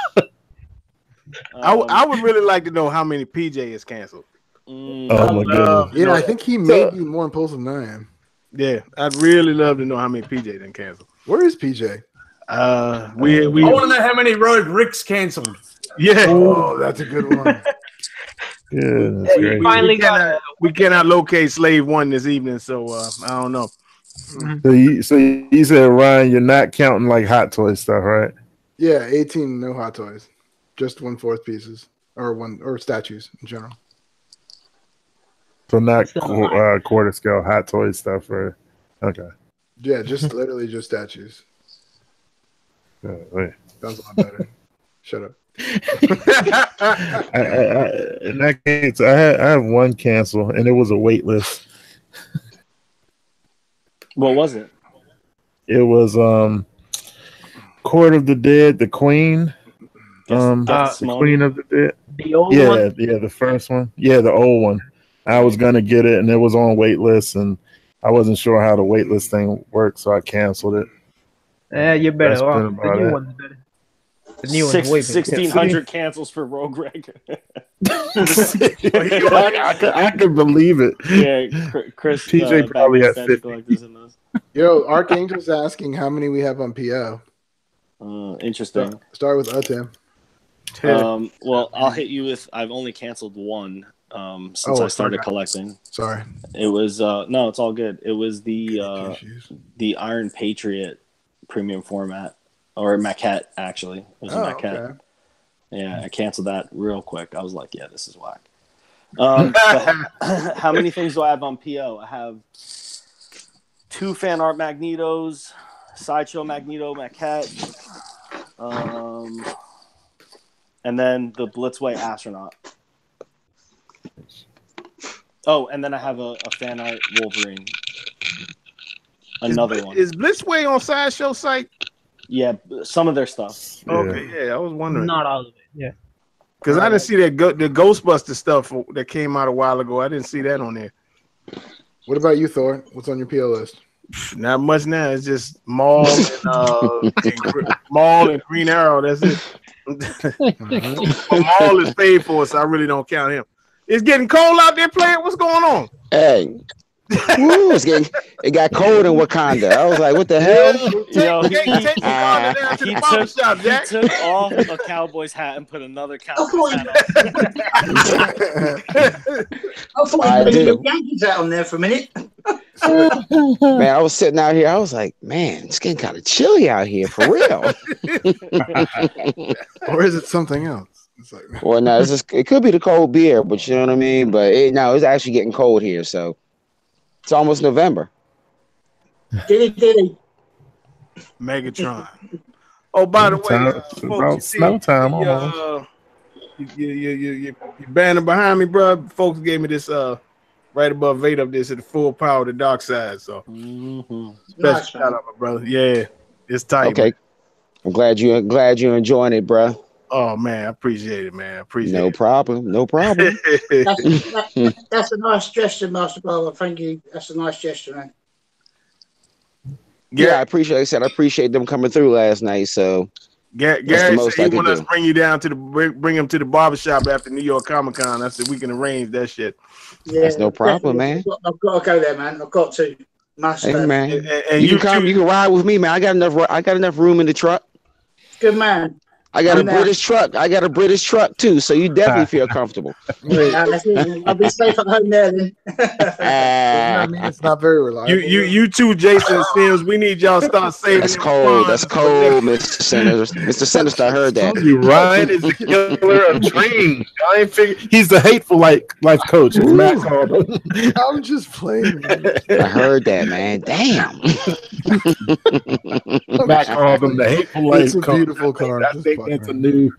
I would really like to know how many PJ is canceled. Oh my goodness! Yeah, I think he may be more impulsive than I am. Yeah, I'd really love to know how many PJ didn't cancel. Where is PJ? We I want to know how many Rogue Ricks canceled. Yeah. Oh, that's a good one. Yeah, we cannot locate Slave 1 this evening, so I don't know. So you said, Ryan, you're not counting like Hot Toy stuff, right? Yeah, 18 no Hot Toys, just 1/4 pieces or statues in general. So not quarter scale Hot Toy stuff, right? Okay. Yeah, just literally just statues. Wait. Sounds a lot better. Shut up. In that case, I have one cancel, and it was a wait list. What was it? It was Court of the Dead, the Queen. The Queen of the Dead. The old one? Yeah, the first one. Yeah, the old one. I was gonna get it, and it was on wait list, and I wasn't sure how the wait list thing worked, so I canceled it. Yeah, you're better off. The new one's better. The new one's way better. 1,600 cancels for Rogue Reg. I could believe it. Yeah, Chris. TJ probably had 50. Yo, Archangel's asking how many we have on PO. Interesting. Start with Tim. Well, I'll hit you with. I've only canceled one since I started collecting. Sorry. It was no, it's all good. It was the Iron Patriot premium format. Or maquette, actually. It was a maquette. Okay. Yeah, I canceled that real quick. I was like, yeah, this is whack. How many things do I have on PO? I have 2 fan art Magnetos, Sideshow Magneto maquette, and then the Blitzway astronaut. Oh, and then I have a fan art Wolverine. Another one. Is Blitzway on Sideshow site? Yeah, some of their stuff. Yeah. Okay, yeah, I was wondering. Not all of it, yeah. Because I didn't see that the Ghostbusters stuff that came out a while ago. I didn't see that on there. What about you, Thor? What's on your PO list? Not much now. It's just Maul and Maul and Green Arrow. That's it. All is paid for, so I really don't count him. It's getting cold out there playing. What's going on? Hey. Woo, it got cold in Wakanda. I was like, what the hell? Take Wakanda down to the barbershop, Jack. He took off a Cowboy's hat and put another Cowboy's hat on. I thought you put the Yankees out on there for a minute. Man, I was sitting out here. I was like, man, it's getting kind of chilly out here for real. Or is it something else? It's like, well, no, it could be the cold beer, but you know what I mean? But it's actually getting cold here, so it's almost November. Dilly. Megatron. Oh, by the way, it's about snow time almost. You banner behind me, bro. Folks gave me this right above Vader up this at the full power of the dark side. So special shout out, my brother. Yeah, it's tight. Okay, man. I'm glad you're enjoying it, bro. Oh man, I appreciate it, man. No problem. That's a nice gesture, Master Barber. Thank you. That's a nice gesture, man. Yeah, I appreciate them coming through last night. So Gary said he want us to bring you down to bring him to the barbershop after New York Comic Con. I said we can arrange that shit. Yeah, that's no problem, man. I've got to go there, man. I've got to. Hey, man. And you can ride with me, man. I got enough room in the truck. Good man. I got a British truck. I got a British truck too, so you definitely feel comfortable. I'll be safe at home there then. I mean, it's not very reliable. You too, Jason Sims. We need y'all to start saving. That's cold, Mr. Sinister. Mr. Sinister, I heard that. You Ryan is the killer of dreams. I ain't figured he's the hateful life coach. As Matt called him. I'm just playing. I heard that, man. Damn. Matt called him the hateful life It's a coach. beautiful car. That's a new.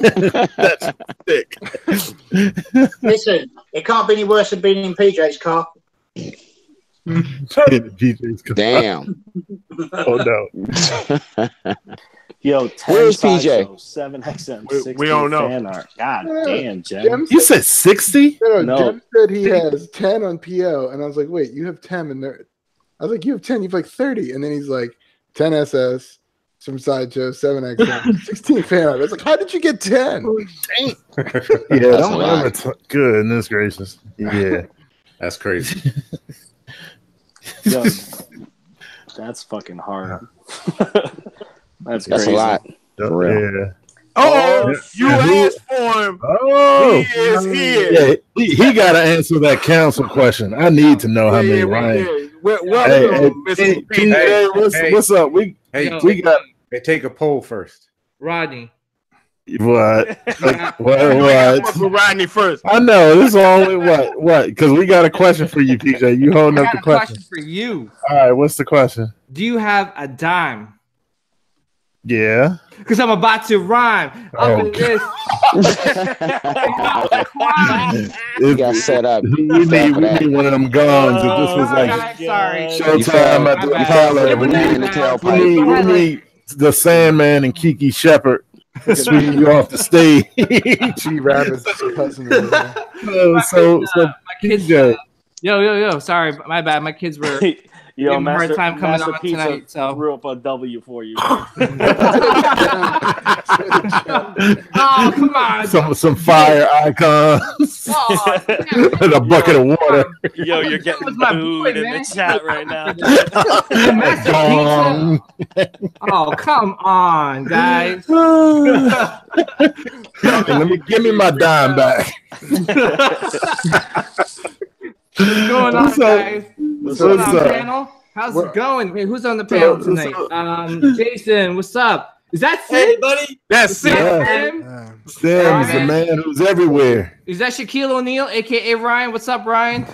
That's thick. Listen, it can't be any worse than being in PJ's car. Damn. Oh no. Yo, where's PJ? 7XM. We don't know. Fan art. God damn, Jem. You said 60? No. Jem said he has 10 on PO, and I was like, wait, you have 10 in there. I was like, you have 10, you've like 30, and then he's like 10 SS. Some Sideshow, 7X, 16 fan art. I was like, how did you get 10? Yeah, don't ever goodness gracious. Yeah. That's crazy. Yo, that's fucking hard. That's a lot. For real. Oh, you asked for him. Oh, he is here. Yeah, he got to answer that council question. I need to know how many Ryan. What's up? We got. Hey, take a poll first. Rodney. What? What? For Rodney first. I know. This is only what? Because we got a question for you, PJ. You holding up the question for you. All right. What's the question? Do you have a dime? Yeah. Because I'm about to rhyme. This. You got set up. We need one of them guns. If this was like Showtime at the Apollo. We need the Sandman and Kiki Shepard sweeping you off the stage. She Rabbit's cousin. So my kids. Yo. Sorry, my bad. My kids were. Yo, a hard time coming on Pizza tonight. So threw up a W for you. Oh, come on. Some fire icons. And a bucket of water. Yo, you're getting booed in the chat right now. Oh, come on, guys. Give me my dime back. What's going on, guys? What's up? Panel? How's it going? Wait, who's on the panel tonight? Jason, what's up? Is that Sim? Hey, buddy. That's Sim. Sim's the man who's everywhere. Is that Shaquille O'Neal, a.k.a. Ryan? What's up, Ryan?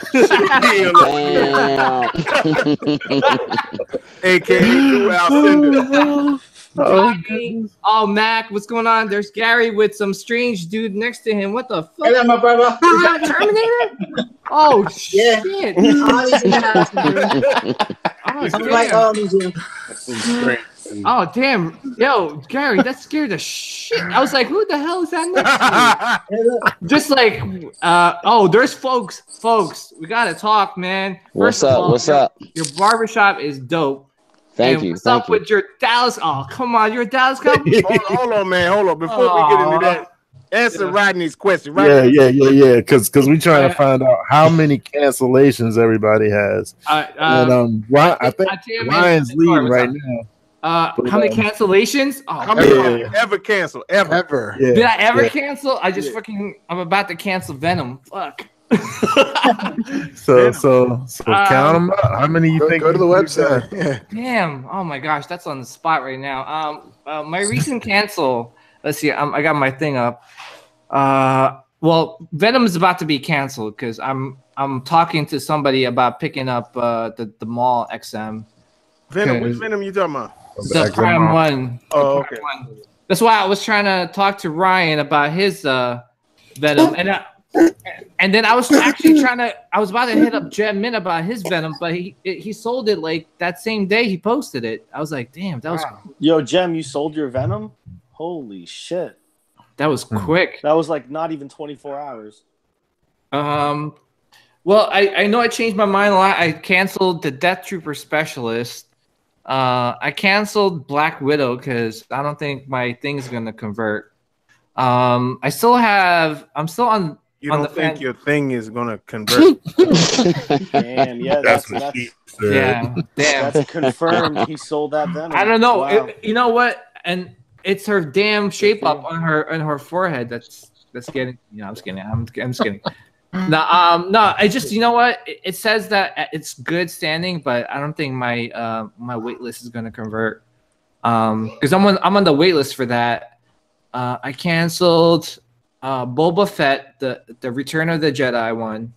a.k.a. Oh, Mac, what's going on? There's Gary with some strange dude next to him. What the fuck? Hello, my brother. Is that Terminator? Oh, shit. Oh, damn. Yo, Gary, that scared the shit. I was like, who the hell is that next to you? Just like, there's folks. Folks, we got to talk, man. What's up? Your barbershop is dope. Thank you. What's up with your Dallas? Oh, come on, you're a Dallas Cowboys. hold on, man. Hold on. Before we get into that, answer Rodney's question. Yeah. Because we trying to find out how many cancellations everybody has. And I think Ryan's leading right now. How many cancellations? Oh, how many ever cancel? Ever. Yeah. Did I ever cancel? I just I'm about to cancel Venom. Fuck. So count them up. How many you think? Go to the website. Yeah. Damn. Oh my gosh, that's on the spot right now. My recent cancel. Let's see. I got my thing up. Well, Venom is about to be canceled because I'm talking to somebody about picking up the mall XM. Venom. Which Venom you talking about? The Prime one. Oh, okay. That's why I was trying to talk to Ryan about his Venom, and then I was actually I was about to hit up Jem Min about his Venom, but he sold it like that same day he posted it. I was like, damn, that was cool. Yo, Jem, you sold your Venom? Holy shit. That was quick. That was like not even 24 hours. Well, I know I changed my mind a lot. I canceled the Death Trooper Specialist. I canceled Black Widow because I don't think my thing's gonna convert. I'm still on. You don't think your thing is gonna convert? Damn, yeah, that's damn. That's confirmed. He sold that Venom. I don't know. Wow. You know what? And it's her damn shape up on her forehead. That's getting. I'm just kidding. I'm just kidding. No. I just, you know what? It says that it's good standing, but I don't think my my wait list is gonna convert. Because I'm on the wait list for that. I canceled Boba Fett, the Return of the Jedi one,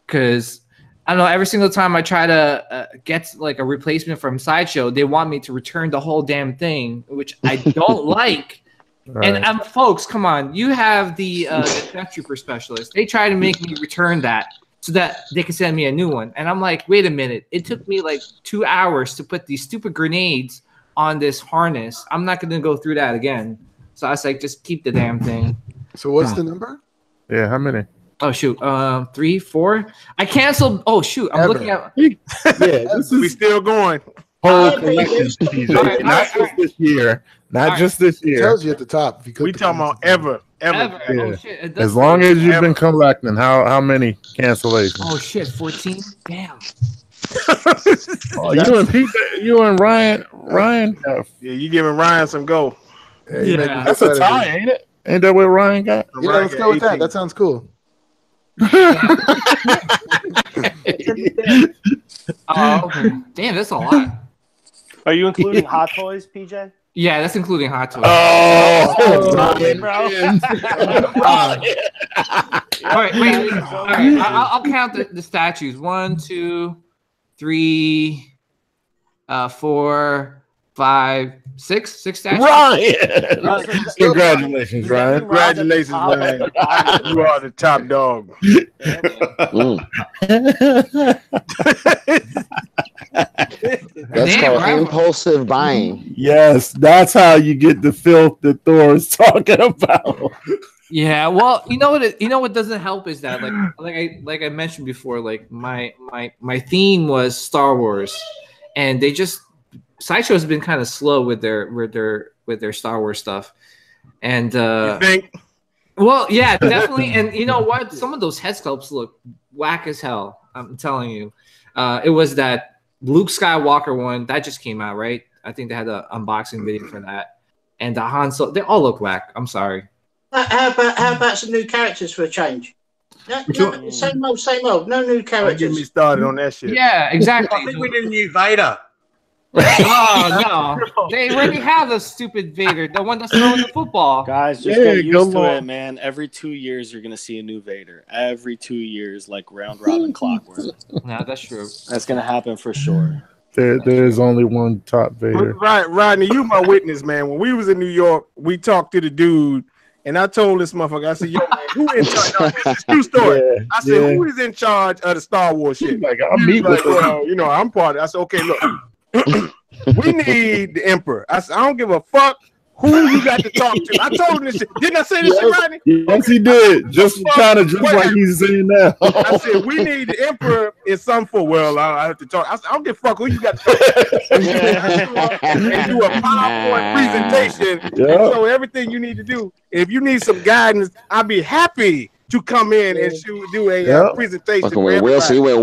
because I don't know. Every single time I try to get like a replacement from Sideshow, they want me to return the whole damn thing, which I don't like. Right. And folks, come on! You have the Death Trooper Specialist. They try to make me return that so that they can send me a new one. And I'm like, wait a minute! It took me like 2 hours to put these stupid grenades on this harness. I'm not going to go through that again. So I was like, just keep the damn thing. So what's the number? Yeah, how many? Oh shoot, 3, 4. I canceled. Oh shoot, I'm looking at. Yeah, we still going. Whole collection, PJ. Not just this year. Not just this year. It tells you at the top. If you we talking about ever. Yeah. Oh, shit, as long as you've been collecting, how many cancellations? Oh shit, 14. Damn. Oh, you and Ryan. Yeah, you giving Ryan some go. Yeah, that's a tie, ain't it? Ain't that what Ryan got? Yeah, let's go with that. That sounds cool. Oh, okay. Damn, that's a lot. Are you including Hot Toys, PJ? Yeah, that's including Hot Toys. Ryan, bro. All right, wait. All right, I'll count the statues. 1, 2, 3, 4, 5, 6 statues. Ryan! Congratulations, Ryan. Congratulations, Ryan. You are the top dog. That's called impulsive buying. Yes, that's how you get the filth that Thor is talking about. Yeah, well, you know what doesn't help is that like I mentioned before, like my theme was Star Wars, and they just Sideshow has been kind of slow with their Star Wars stuff, and you think? Well, yeah, definitely. And you know what? Some of those head sculpts look whack as hell. I'm telling you. It was that Luke Skywalker one that just came out, right? I think they had an unboxing video for that, and the Han Solo. They all look whack. I'm sorry. How about some new characters for a change? No, same old. No new characters. Don't get me started on that shit. Yeah, exactly. I think we need a new Vader. Oh no! They already have a stupid Vader, the one that's throwing the football. Guys, just get used to it, man. Every 2 years, you're gonna see a new Vader. Every 2 years, like round robin clockwork. No, that's true. That's gonna happen for sure. There's only one top Vader. Right, Rodney, you my witness, man. When we was in New York, we talked to the dude, and I told this motherfucker, I said, "Yo, man, who in charge?" No, it's a true story. Yeah, I said, "Who is in charge of the Star Wars shit?" Like, I'll meet with well, you know, I'm part of it. I said, "Okay, look." We need the Emperor. I said, I don't give a fuck who you got to talk to. I told him this shit. Didn't I say this shit, Rodney? Yes, he did. Just kind of just like he's saying now. I said, we need the Emperor in some form. Well, I have to talk. I don't give a fuck who you got to talk to. And do a PowerPoint presentation and show everything you need to do. If you need some guidance, I'll be happy to come in and do a presentation. Fucking went Wilson. He went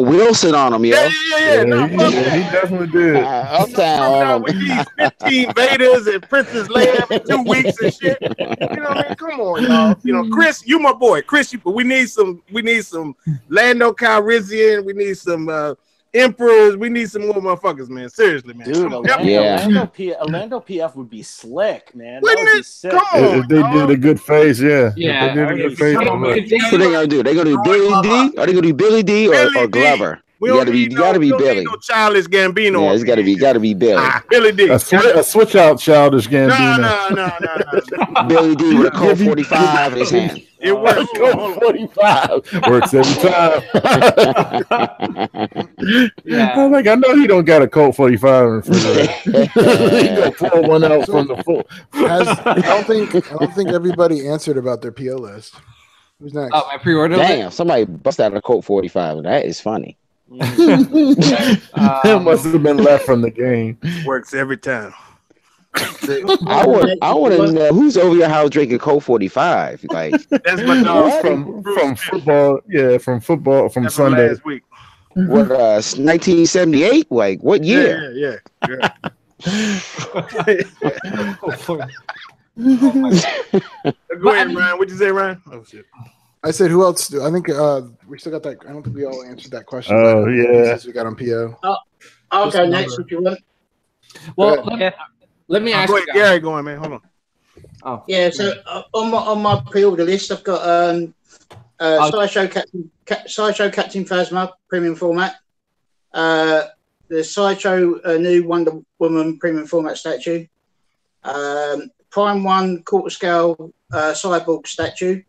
Wilson on him, yo. Yeah. No, he definitely did. Uptown. With these 15 Vadas and Princess Leia every 2 weeks and shit. You know what I mean? Come on, y'all. You know, Chris, you my boy. Chris, we need some Lando Calrissian. We need some Emperors. We need some more motherfuckers, man. Seriously, man. Dude, Orlando PF would be slick, man. Wouldn't it? Sick. Come on, if they did a good face, Yeah. If they did a good face. What they gonna do? They gonna do Billy D? Are they gonna do Billy D or Glover? You gotta be Billy. No Childish Gambino. Yeah, it's gotta be Billy. Billy D. A switch out Childish Gambino. No. Billy D with a Colt 45 in his hand. It works. Colt 45 works every time. I'm like, I know he don't got a Colt 45 in front of him. He gonna pull one out from the full. I don't think everybody answered about their PO list. Who's next? Oh, my pre-order. Damn, somebody bust out a Colt 45. That is funny. That must have been left from the game. Works every time. I want to know who's over your house drinking Colt 45. Like that's my dog from football. Yeah, from football from that's Sunday. Last week. What 1978? Like what year? Yeah. Go ahead, Ryan. What'd you say, Ryan? Oh shit. I said, who else? I think we still got that. I don't think we all answered that question. Oh yeah. We got on PO. I'll go next if you want. Well, let me ask Go you ahead, guys. Gary, go on, man. Hold on. Oh. Yeah, so on my pre-order list, I've got Sideshow Captain Phasma premium format, the Sideshow new Wonder Woman premium format statue, Prime 1 quarter scale Cyborg statue,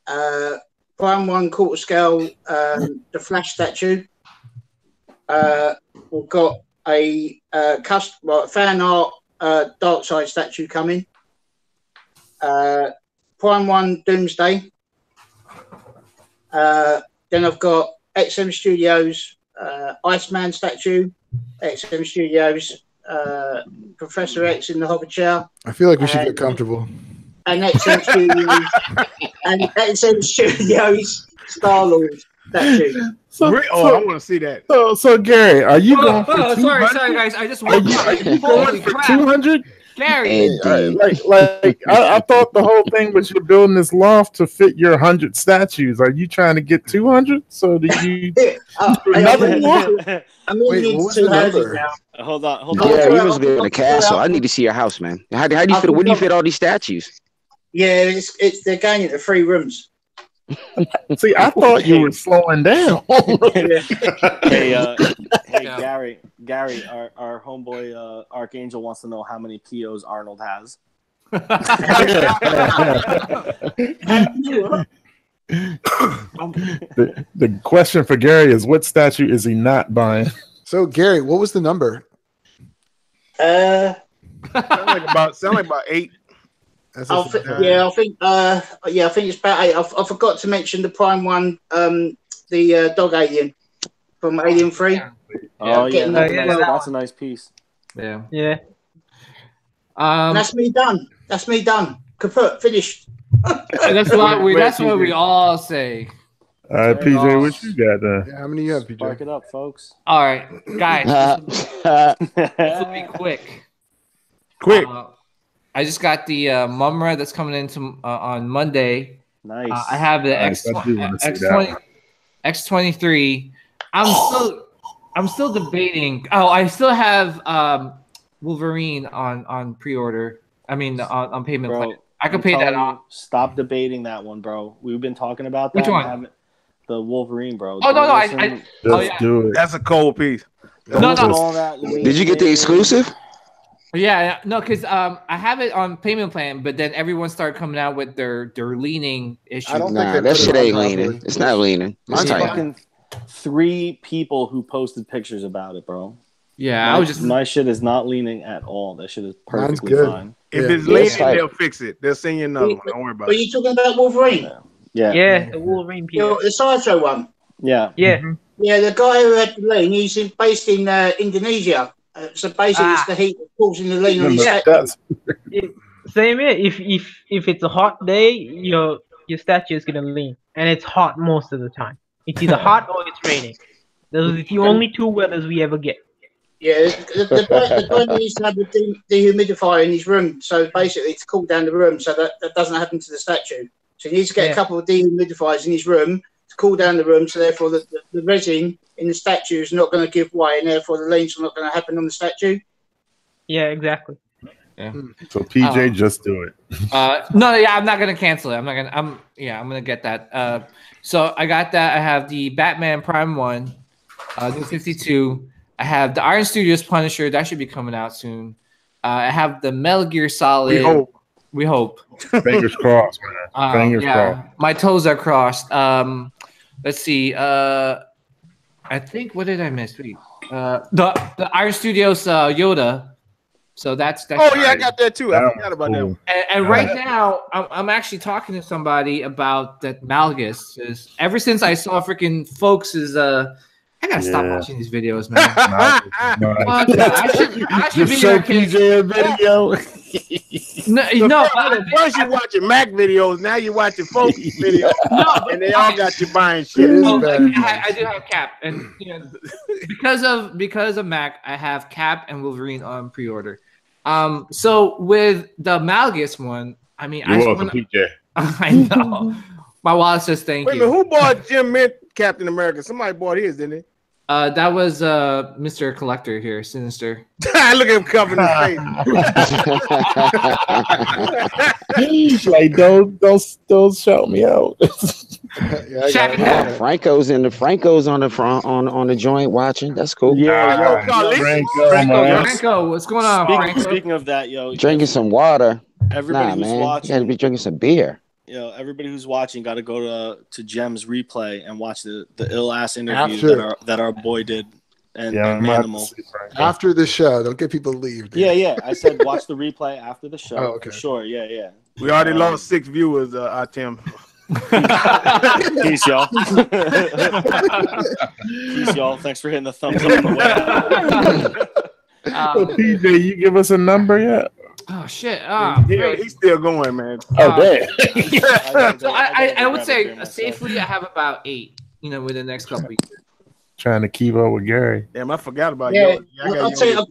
Prime 1 quarter scale the Flash statue. We've got a fan art Darkseid statue coming. Prime 1 Doomsday. Then I've got XM Studios Iceman statue, XM Studios Professor X in the Hobbit chair. I feel like we should get comfortable. And XM Studios Star-Lord statue. I want to see that. So Gary, are you going for 200? Sorry, guys. I just want you going for 200? Gary. I thought the whole thing was you're building this loft to fit your 100 statues. Are you trying to get 200? So do you another one? Wait, what was the number? Hold on. Yeah, you must be in a castle. I need to see your house, man. How do you fit? Where do you fit all these statues? Yeah, they're going into 3 rooms. See, I thought you were slowing down. Hey, Gary, our homeboy Archangel wants to know how many POs Arnold has. The question for Gary is, what statue is he not buying? So Gary, what was the number? Sound like about 8. I think it's about 8. I forgot to mention the Prime 1, the dog alien from Alien 3. Oh yeah, that's a nice piece. Yeah. That's me done. Kaput, finished. That's what we all say. All right, PJ, what you got there? Yeah, how many you have, PJ? Spark it up, folks. All right, guys. This will be quick. I just got the Mumra that's coming into on Monday. Nice. I have the X23. I'm still debating. Oh, I still have Wolverine on pre-order. I mean on payment plan. I could pay that off. Stop debating that one, bro. We've been talking about that. Which one? The Wolverine, bro. Oh, no. Do it. That's a cold piece. No. Did you get the exclusive? Yeah, no, because I have it on payment plan, but then everyone started coming out with their leaning issue. Nah, that shit ain't leaning. It's not leaning. It's fucking 3 people who posted pictures about it, bro. Yeah, my shit is not leaning at all. That shit is perfectly fine. If it's Yeah, leaning, it's tight. they'll fix it. They'll send you another one. Don't worry about Are it. you talking about Wolverine? Yeah, the Wolverine Peter. The Sideshow one? Yeah. Yeah. Yeah, the guy who had the lean, based in Indonesia. So basically, it's the heat that's causing the lean on his statue. Same here. If it's a hot day, your statue is gonna lean, and it's hot most of the time. It's either hot or it's raining. Those are the only two weathers we ever get. Yeah, the guy needs to have a dehumidifier in his room, so basically to cool down the room, so that doesn't happen to the statue. So he needs to get a couple of dehumidifiers in his room to cool down the room, so therefore the resin in the statue is not going to give way, and therefore the leans are not going to happen on the statue. Yeah, exactly. Yeah. So PJ, just do it. No, yeah, I'm not gonna cancel it. I'm gonna get that. So I got that. I have the Batman Prime 1, New 52. I have the Iron Studios Punisher. That should be coming out soon. I have the Metal Gear Solid. We hope. Fingers crossed, man. Fingers crossed. My toes are crossed. Let's see. I think, what did I miss? Wait. The Iron Studios Yoda. So that's oh yeah, I got that too. I forgot about that one. And right now, I'm actually talking to somebody about that Malgus. Is ever since I saw freaking folks I gotta stop watching these videos, man. I should be show PJ a video. First you're watching Mac videos, now you're watching folks videos. And they all got you buying shit. I do have Cap, and because of Mac, I have Cap and Wolverine on pre-order. So with the Malgus one, I mean, you're welcome, PJ. I know. My wallet says thank you. Wait a minute, who bought Jim Mint Captain America? Somebody bought his, didn't they? That was Mr. Collector here, Sinister. Look at him covering his face. Like, don't shout me out. Franco's on the front on the joint watching. That's cool. Yeah, Franco, what's going on, Franco? Speaking of that, drinking some water. Everybody who's watching, you gotta be drinking some beer. Everybody who's watching got to go to Jem's replay and watch the ill ass interview that our boy did and Manimal. After the show, don't get people to leave. Dude. Yeah. I said watch the replay after the show. Oh, okay. For sure. Yeah. We already lost 6 viewers, Tim. Peace, y'all. Peace, y'all. Thanks for hitting the thumbs up on the way. PJ, you give us a number yet? Oh shit! He's still going, man. Damn. So I would say safely I have about 8. Within the next couple weeks. Trying to keep up with Gary. Damn, I forgot about you. I'll tell you,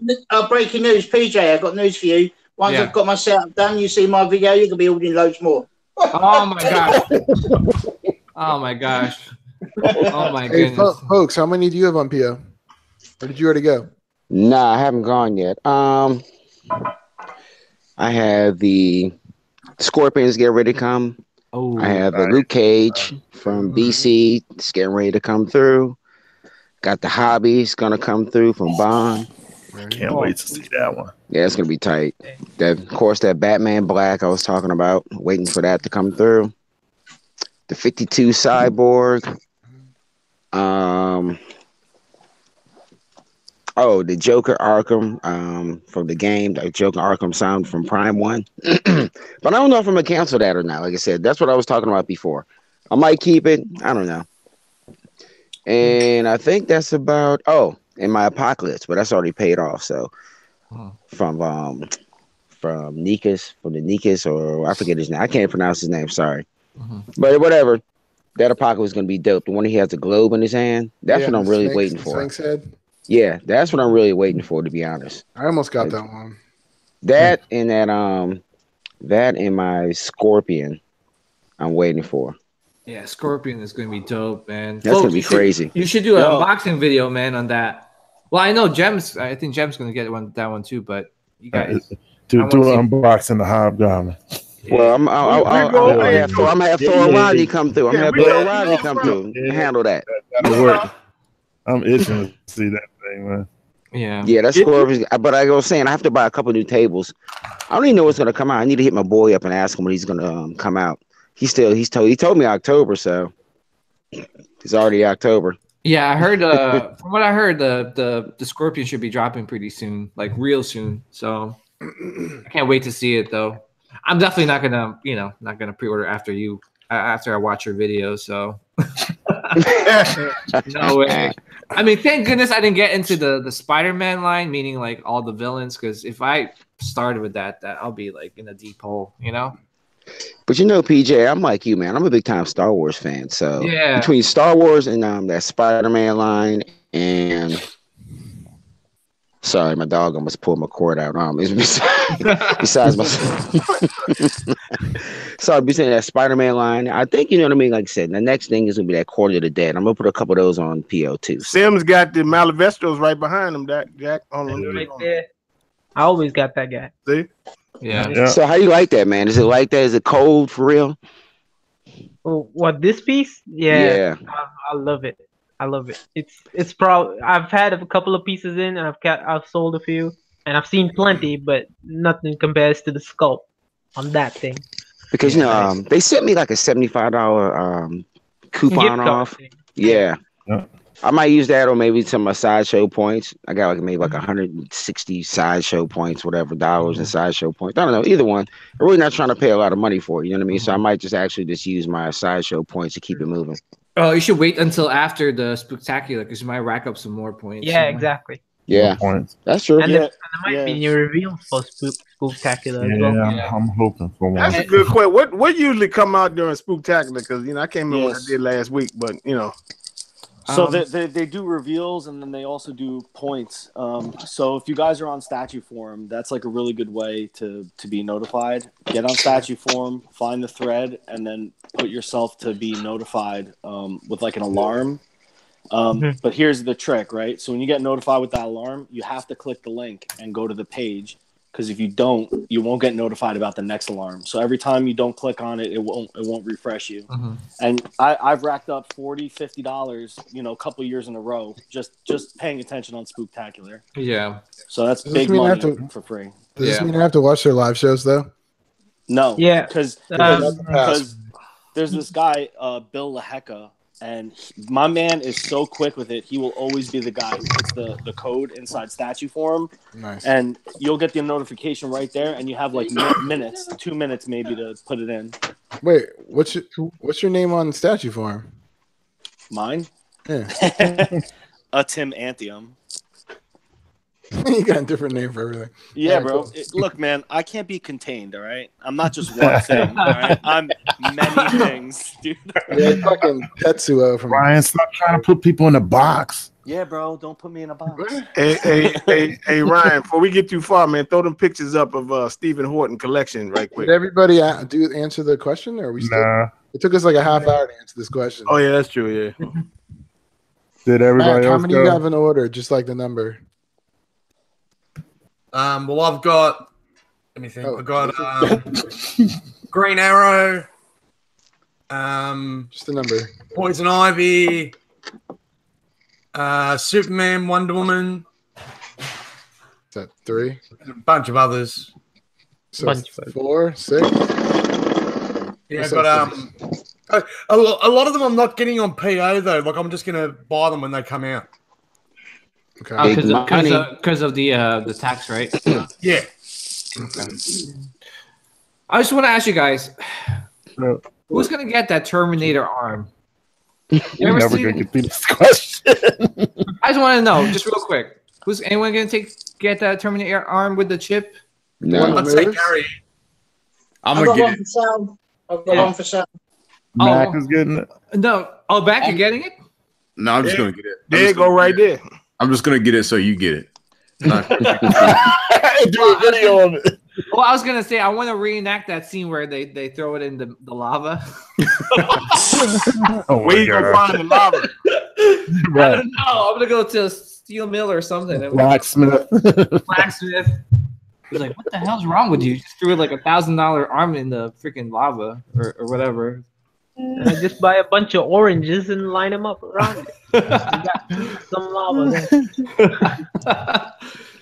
breaking news, PJ. I've got news for you. Once I've got my setup done, you see my video, you're gonna be ordering loads more. Oh my gosh! Oh my gosh! Oh my goodness! Hey, folks, how many do you have on PO? Or did you already go? Nah, I haven't gone yet. I have the Scorpions getting ready to come. Oh, I have the Luke Cage from BC. It's getting ready to come through. Got the Hobbies gonna come through from Bond. Can't wait to see that one. Yeah, it's gonna be tight. That, of course, that Batman Black I was talking about. Waiting for that to come through. The 52 Cyborg. Oh, the Joker Arkham from the game, the Joker Arkham sound from Prime 1. But I don't know if I'm going to cancel that or not. Like I said, that's what I was talking about before. I might keep it. I don't know. And I think that's about, and my Apocalypse, but that's already paid off. So from Nikas, or I forget his name. I can't pronounce his name. Sorry. But whatever. That Apocalypse is going to be dope. The one he has the globe in his hand. That's what I'm really waiting for. Sphinx head. Yeah, that's what I'm really waiting for, to be honest. I almost got that one. That and that and my Scorpion, I'm waiting for. Yeah, Scorpion is gonna be dope, man. That's gonna be crazy. You should do an unboxing video, man, on that. Well, I know Jem's. I think Jem's gonna get that one too. But you guys do an unboxing the Hobgoblin. Well, I'm gonna have Thor Rodney come through. I'm gonna have Thor Rodney come through and handle that. That'll work. I'm itching to see that thing, man. Yeah, that's Scorpion. But I was saying I have to buy a couple new tables. I don't even know what's gonna come out. I need to hit my boy up and ask him when he's gonna come out. He told me October, so it's already October. Yeah, I heard. From what I heard, the Scorpion should be dropping pretty soon, like real soon. So I can't wait to see it though. I'm definitely not gonna pre-order after I watch your video. So no way. I mean, thank goodness I didn't get into the Spider-Man line, meaning like all the villains, because if I started with that I'll be like in a deep hole, you know. But you know, PJ, I'm like you, man. I'm a big time Star Wars fan. So yeah, between Star Wars and that Spider-Man line, and sorry, my dog almost pulled my cord out. Besides my sorry, between that Spider-Man line, I think you know what I mean. Like I said, the next thing is gonna be that Quarter of the Dead. I'm gonna put a couple of those on PO too. Sims got the Malavestros right behind him. Jack on them. Right there. I always got that guy. See? Yeah. So how you like that, man? Is it like that? Is it cold for real? Oh, what, this piece? Yeah. I love it. I love it. It's probably, I've had a couple of pieces in, and I've sold a few, and I've seen plenty, but nothing compares to the sculpt on that thing. Because you know, they sent me like a $75 coupon off. Yeah. I might use that, or maybe some of my sideshow points. I got like maybe like 160 sideshow points, whatever, dollars in sideshow points. I don't know, either one. I'm really not trying to pay a lot of money for it, you know what I mean? So I might just use my sideshow points to keep it moving. Oh, you should wait until after the Spooktacular, because you might rack up some more points. Yeah, exactly. Yeah, that's true. And there might be new reveals for Spooktacular as well. Yeah, I'm hoping for one. That's a good question. What usually come out during Spooktacular? Because you know I came in what I did last week, but you know. So they do reveals, and then they also do points. So if you guys are on Statue Forum, that's like a really good way to be notified. Get on Statue Forum, find the thread, and then put yourself to be notified with like an alarm. But here's the trick, right? So when you get notified with that alarm, you have to click the link and go to the page. Because if you don't, you won't get notified about the next alarm. So every time you don't click on it, it won't refresh you. And I've racked up $40, $50, you know, a couple years in a row, just paying attention on Spooktacular. Yeah. So that's big money for free. Does this mean I have to watch their live shows though? No. Yeah. Because there's this guy, Bill LaHecca, and my man is so quick with it. He will always be the guy who puts the code inside Statue Forum. Nice. And you'll get the notification right there, and you have like minutes, 2 minutes maybe to put it in. Wait, what's your name on Statue Forum? Mine? Yeah. Tim Antium. You got a different name for everything. Yeah, right, bro. cool. Look, man, I can't be contained, all right? I'm not just one thing, all right? I'm many things, dude. Yeah, fucking Tetsuo from Ryan, stop trying to put people in a box. Yeah, bro, don't put me in a box. Hey, Ryan, before we get too far, man, throw them pictures up of Stephen Horton collection right quick. Did everybody answer the question, or are we still? Nah. It took us like a half hour to answer this question. Oh yeah, that's true. Yeah. Did everybody Mac, else how many go? you have in order? Just like the number. Well, I've got. Let me think. Oh, I've got Green Arrow. Just the number. Poison Ivy. Superman, Wonder Woman. Is that 3? And a bunch of others. So 4, 6. Yeah, I've got a lot of them I'm not getting on PO though. Like I'm just gonna buy them when they come out. Okay. Because of the tax, right? Yeah. Okay. I just want to ask you guys, who's gonna get that Terminator arm? You're never gonna get through this question. I just want to know, just real quick, who's anyone gonna get that Terminator arm with the chip? No, I'd say Gary. I'm gonna get it. I've got one for sale. Mac is getting it. No, back, you're getting it? No, I'm just gonna get it. There you go, right there. I'm just gonna get it so you get it. Do a video of it. Well, I was gonna say I want to reenact that scene where they throw it in the lava. Where you gonna find the lava? I don't know. I'm gonna go to a steel mill or something. Blacksmith. He's like, "What the hell's wrong with you? You just threw like $1,000 arm in the freaking lava or whatever." Just buy a bunch of oranges and line them up around it. Some lava there.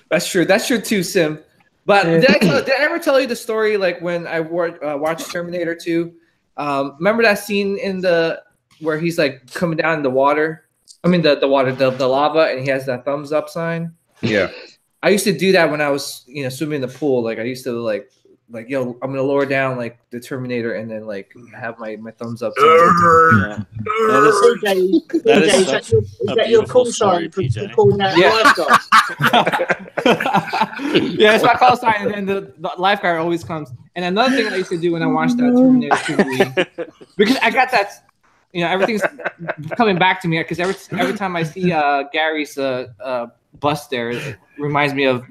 That's true. That's true too, Sim. But did I ever tell you the story like when I watched Terminator 2? Remember that scene where he's like coming down in the water? I mean the water, the lava, and he has that thumbs up sign. Yeah. I used to do that when I was, swimming in the pool. Like I used to like, yo, I'm gonna lower down like the Terminator and then like have my thumbs up. Yeah. That is such your call story, sign for PJ. calling out lifeguard? Yeah, it's my call sign, and then the lifeguard always comes. And another thing I used to do when I watched that Terminator 2 movie, because I got that, everything's coming back to me because every time I see Gary's bust there, it reminds me of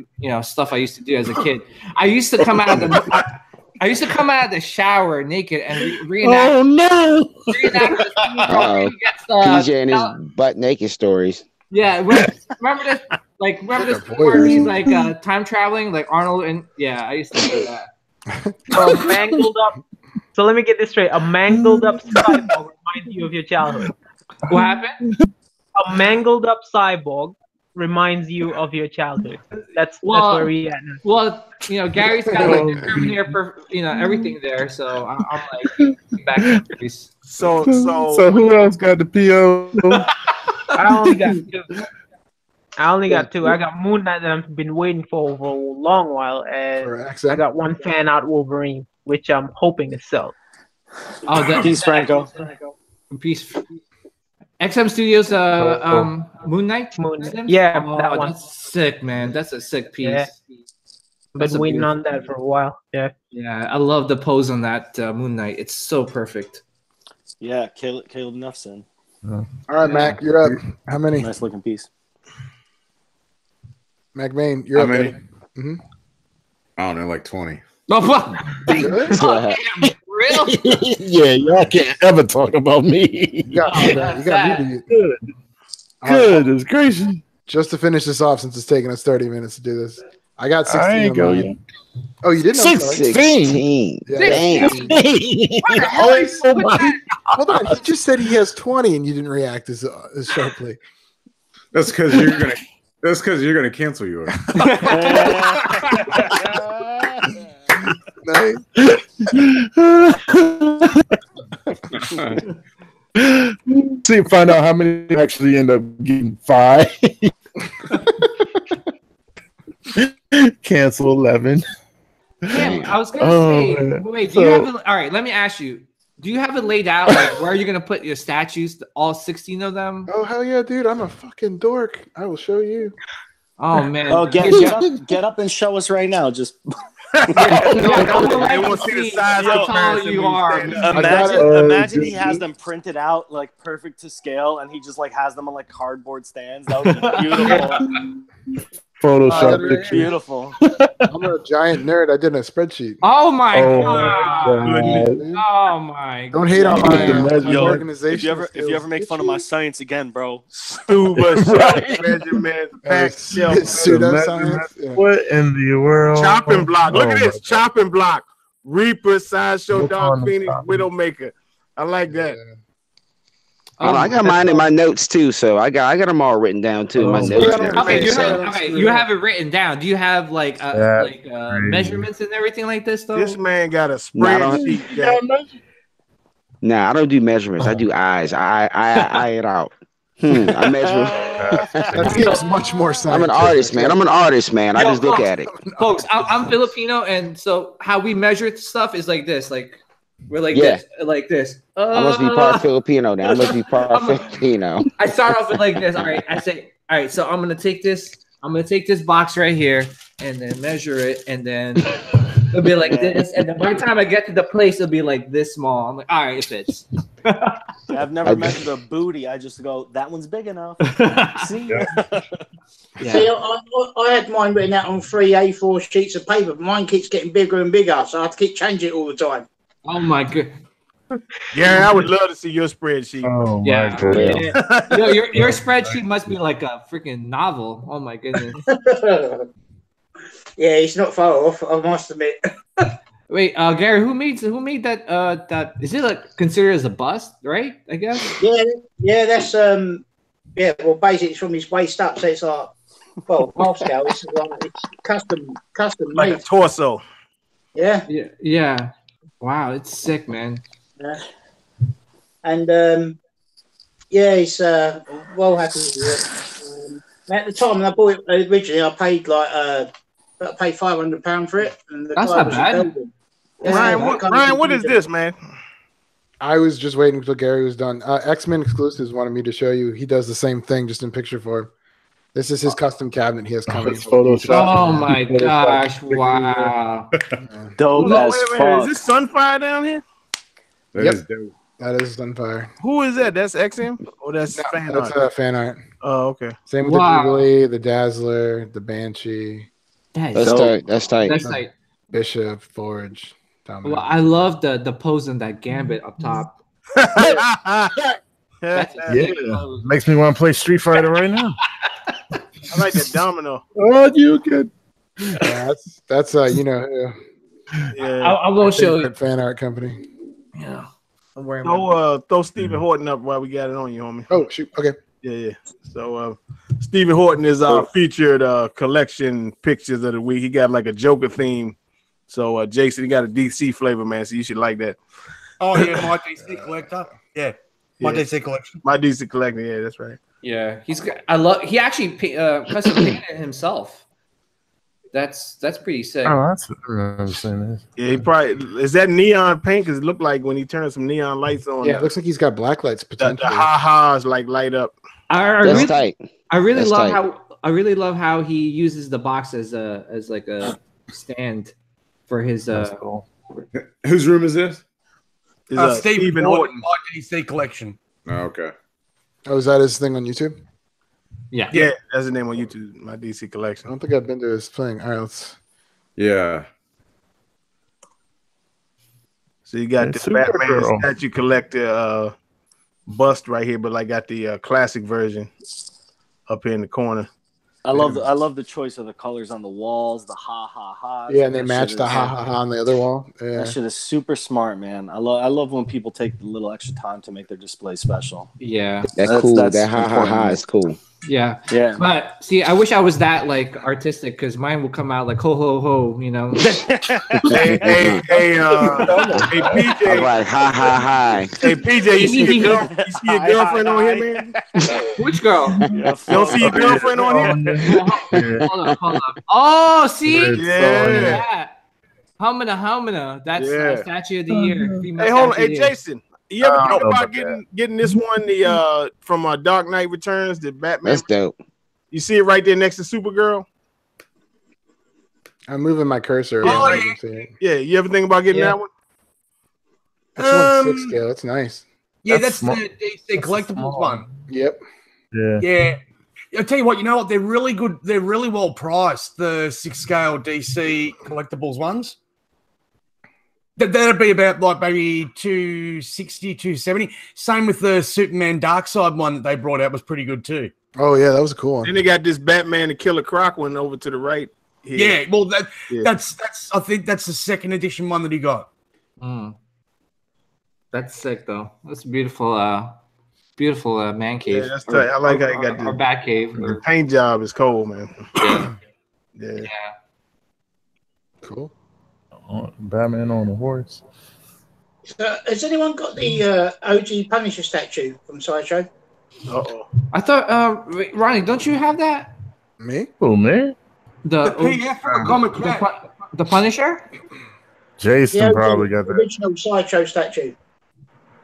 stuff I used to do as a kid. I used to come out of the shower naked and reenact. Oh no! Reenact the scene where he gets, PJ and his butt naked stories. Yeah, remember this? Like, remember this where he's like time traveling, like Arnold, and I used to do that. A mangled up. So let me get this straight. A mangled up cyborg reminds you of your childhood. What happened? A mangled up cyborg reminds you of your childhood. That's where we at now. Well, Gary's got like the Terminator, everything there. So I'm like back in the days. So who else got the PO? I only got two. I got Moon Knight that I've been waiting for a long while, and I got one fan out Wolverine, which I'm hoping to sell. Oh, peace, Franco. Peace. XM Studios, Moon Knight. Yeah, oh, that one. That's sick, man. That's a sick piece. Yeah. Been waiting on that for a while. Yeah. Yeah, I love the pose on that Moon Knight. It's so perfect. Yeah, Caleb Nuffson. All right, Mac, you're up. How many? Nice looking piece. Mac Main, you're up. many? Mm-hmm. I don't know, like 20. Oh, fuck. Real? Yeah, y'all can't ever talk about me. You got me good. Goodness gracious. Just to finish this off, since it's taking us 30 minutes to do this, I got 16. I ain't go yet. Oh, you didn't? 16. Yeah. Damn. Hold on. He just said he has 20, and you didn't react as sharply. That's because you're gonna cancel yours. Nice. See, find out how many actually end up getting 5. Cancel 11. Damn, I was gonna say, wait, do you have it? All right, let me ask you. Do you have it laid out, like where are you gonna put your statues? All 16 of them? Oh hell yeah, dude! I'm a fucking dork. I will show you. Oh man! Oh, get up and show us right now. Just They want to see the size how tall you are. Imagine he has them printed out like perfect to scale, and he just like has them on like cardboard stands. That would be beautiful. Photoshop picture. Beautiful. I'm a giant nerd. I did a spreadsheet. Oh my god! Oh my! Don't hate on my organization. If you ever make fun of my science again, bro. Measurements, pseudoscience. What in the world? Chopping block. Look at this chopping block. Reaper, Sideshow, Dog Phoenix, Widowmaker. I like that. I got mine in my notes too, so I got them all written down too. In my notes. You have it written down. Do you have like measurements and everything like this though? This man got a spreadsheet. Nah, I don't do measurements. I do eyes. I eye it out. I measure. That seems much more scientific. I'm an artist, man. I just look at it. Folks, I'm Filipino, and so how we measure stuff is like this. Like we're like this, like this. I must be part Filipino now. I must be part Filipino. I start off with like this. All right, I say, all right. So I'm gonna take this box right here and then measure it, and then it'll be like this. And then by the time I get to the place, it'll be like this small. I'm like, all right, it fits. I've never measured a booty. I just go, that one's big enough. See? Yeah. See, I had mine written out on 3 A4 sheets of paper, but mine keeps getting bigger and bigger, so I have to keep changing it all the time. Oh my god. Yeah, I would love to see your spreadsheet. Oh yeah. my god. Yo, your spreadsheet must be like a freaking novel. Oh my goodness. Yeah, it's not far off, I must admit. Wait, Gary, who made that that is it like considered as a bust, right? I guess. Yeah, that's well basically it's from his waist up, so it's like half scale, it's custom like made. a torso. Yeah. Wow, it's sick, man. Yeah. And he's well happy with it. At the time when I bought it originally, I paid like £500 for it, and the That's guy not was bad. in Belgium. Ryan, what is this, man? I was just waiting until Gary was done. X-Men Exclusives wanted me to show you. He does the same thing, just in picture form. This is his custom cabinet he has coming. It's Photoshop. Oh my gosh! Wow. Dope Wait, as fuck. is this Sunfire down here? That is dope. That is Sunfire. Who is that? That's XM? Or that's fan art? That's fan art. Oh, okay. Same with the Jubilee, the Dazzler, the Banshee. That's tight. That's tight. That's tight. Bishop, Forge. Well, I love the pose in that gambit up top. That's Makes me want to play Street Fighter right now. I like the domino. Oh, you good? Yeah, that's you know. Yeah. I will show you. Fan art company. Yeah. Throw Stephen Horton up while we got it on you, homie. Oh shoot. Okay. Yeah. So Stephen Horton is our featured collection pictures of the week. He got like a Joker theme. So Jason, he got a DC flavor, man. So you should like that. Oh yeah, my DC collector. Yeah, my DC collection. My DC collector. Yeah, that's right. Yeah, he actually custom painted it himself. That's pretty sick. Oh, that's I remember saying this. Yeah, he probably is that neon paint because it looked like when he turned some neon lights on. Yeah, it looks like he's got black lights potentially. The ha-has like light up. That's tight. I really That's love tight. I really love how he uses the box as like a stand for his Cool. Whose room is this? Stephen Horton, my DC collection. Oh, okay. Oh, is that his thing on YouTube? Yeah, that's the name on YouTube. My DC I collection. don't think I've been to his thing. All right, let's. Yeah. So you got It's the Batman Supergirl. statue collector bust right here, but I got the classic version up here in the corner. I love the choice of the colors on the walls, the ha. Yeah, and they match the ha on the other wall. Yeah. That shit is super smart, man. I love when people take the little extra time to make their display special. yeah, That's cool. That ha is cool. yeah. Yeah. But see, I wish I was that like artistic because mine will come out like ho ho ho, you know. hey, PJ. I'm like hi. Hey, PJ, you see your girlfriend on here, man? Which girl? You don't see your girlfriend on here? Hold up. Oh, see? Yeah. Hamina. That's statue of the year. Hey, hold on. Hey, Jason, you ever think about getting this one from Dark Knight Returns, the Batman? That's dope. You see it right there next to Supergirl? I'm moving my cursor. Oh, I can see it. Yeah, you ever think about getting that one? That's 1/6 scale. That's nice. Yeah, that's the DC Collectibles one. Yep. Yeah. I'll tell you what, you know what? They're really good. They're really well priced, the 6 scale DC Collectibles ones. That'd be about like maybe 260, 270. Same with the Superman Darkseid one that they brought out was pretty good too. Oh yeah, that was a cool one. Then they got this Batman the Killer Croc one over to the right here. Yeah, well that's I think that's the second edition one that he got. That's sick though. That's beautiful. Beautiful man cave. Yeah, that's tight. I like how you got our bat cave. The paint job is cold, man. Yeah. Cool. Batman on a horse. Has anyone got the OG Punisher statue from Sideshow? I thought, Ronnie, don't you have that? Me? Oh man. The PF for the comic cat. The Punisher? Jason probably got that. Original Sideshow statue.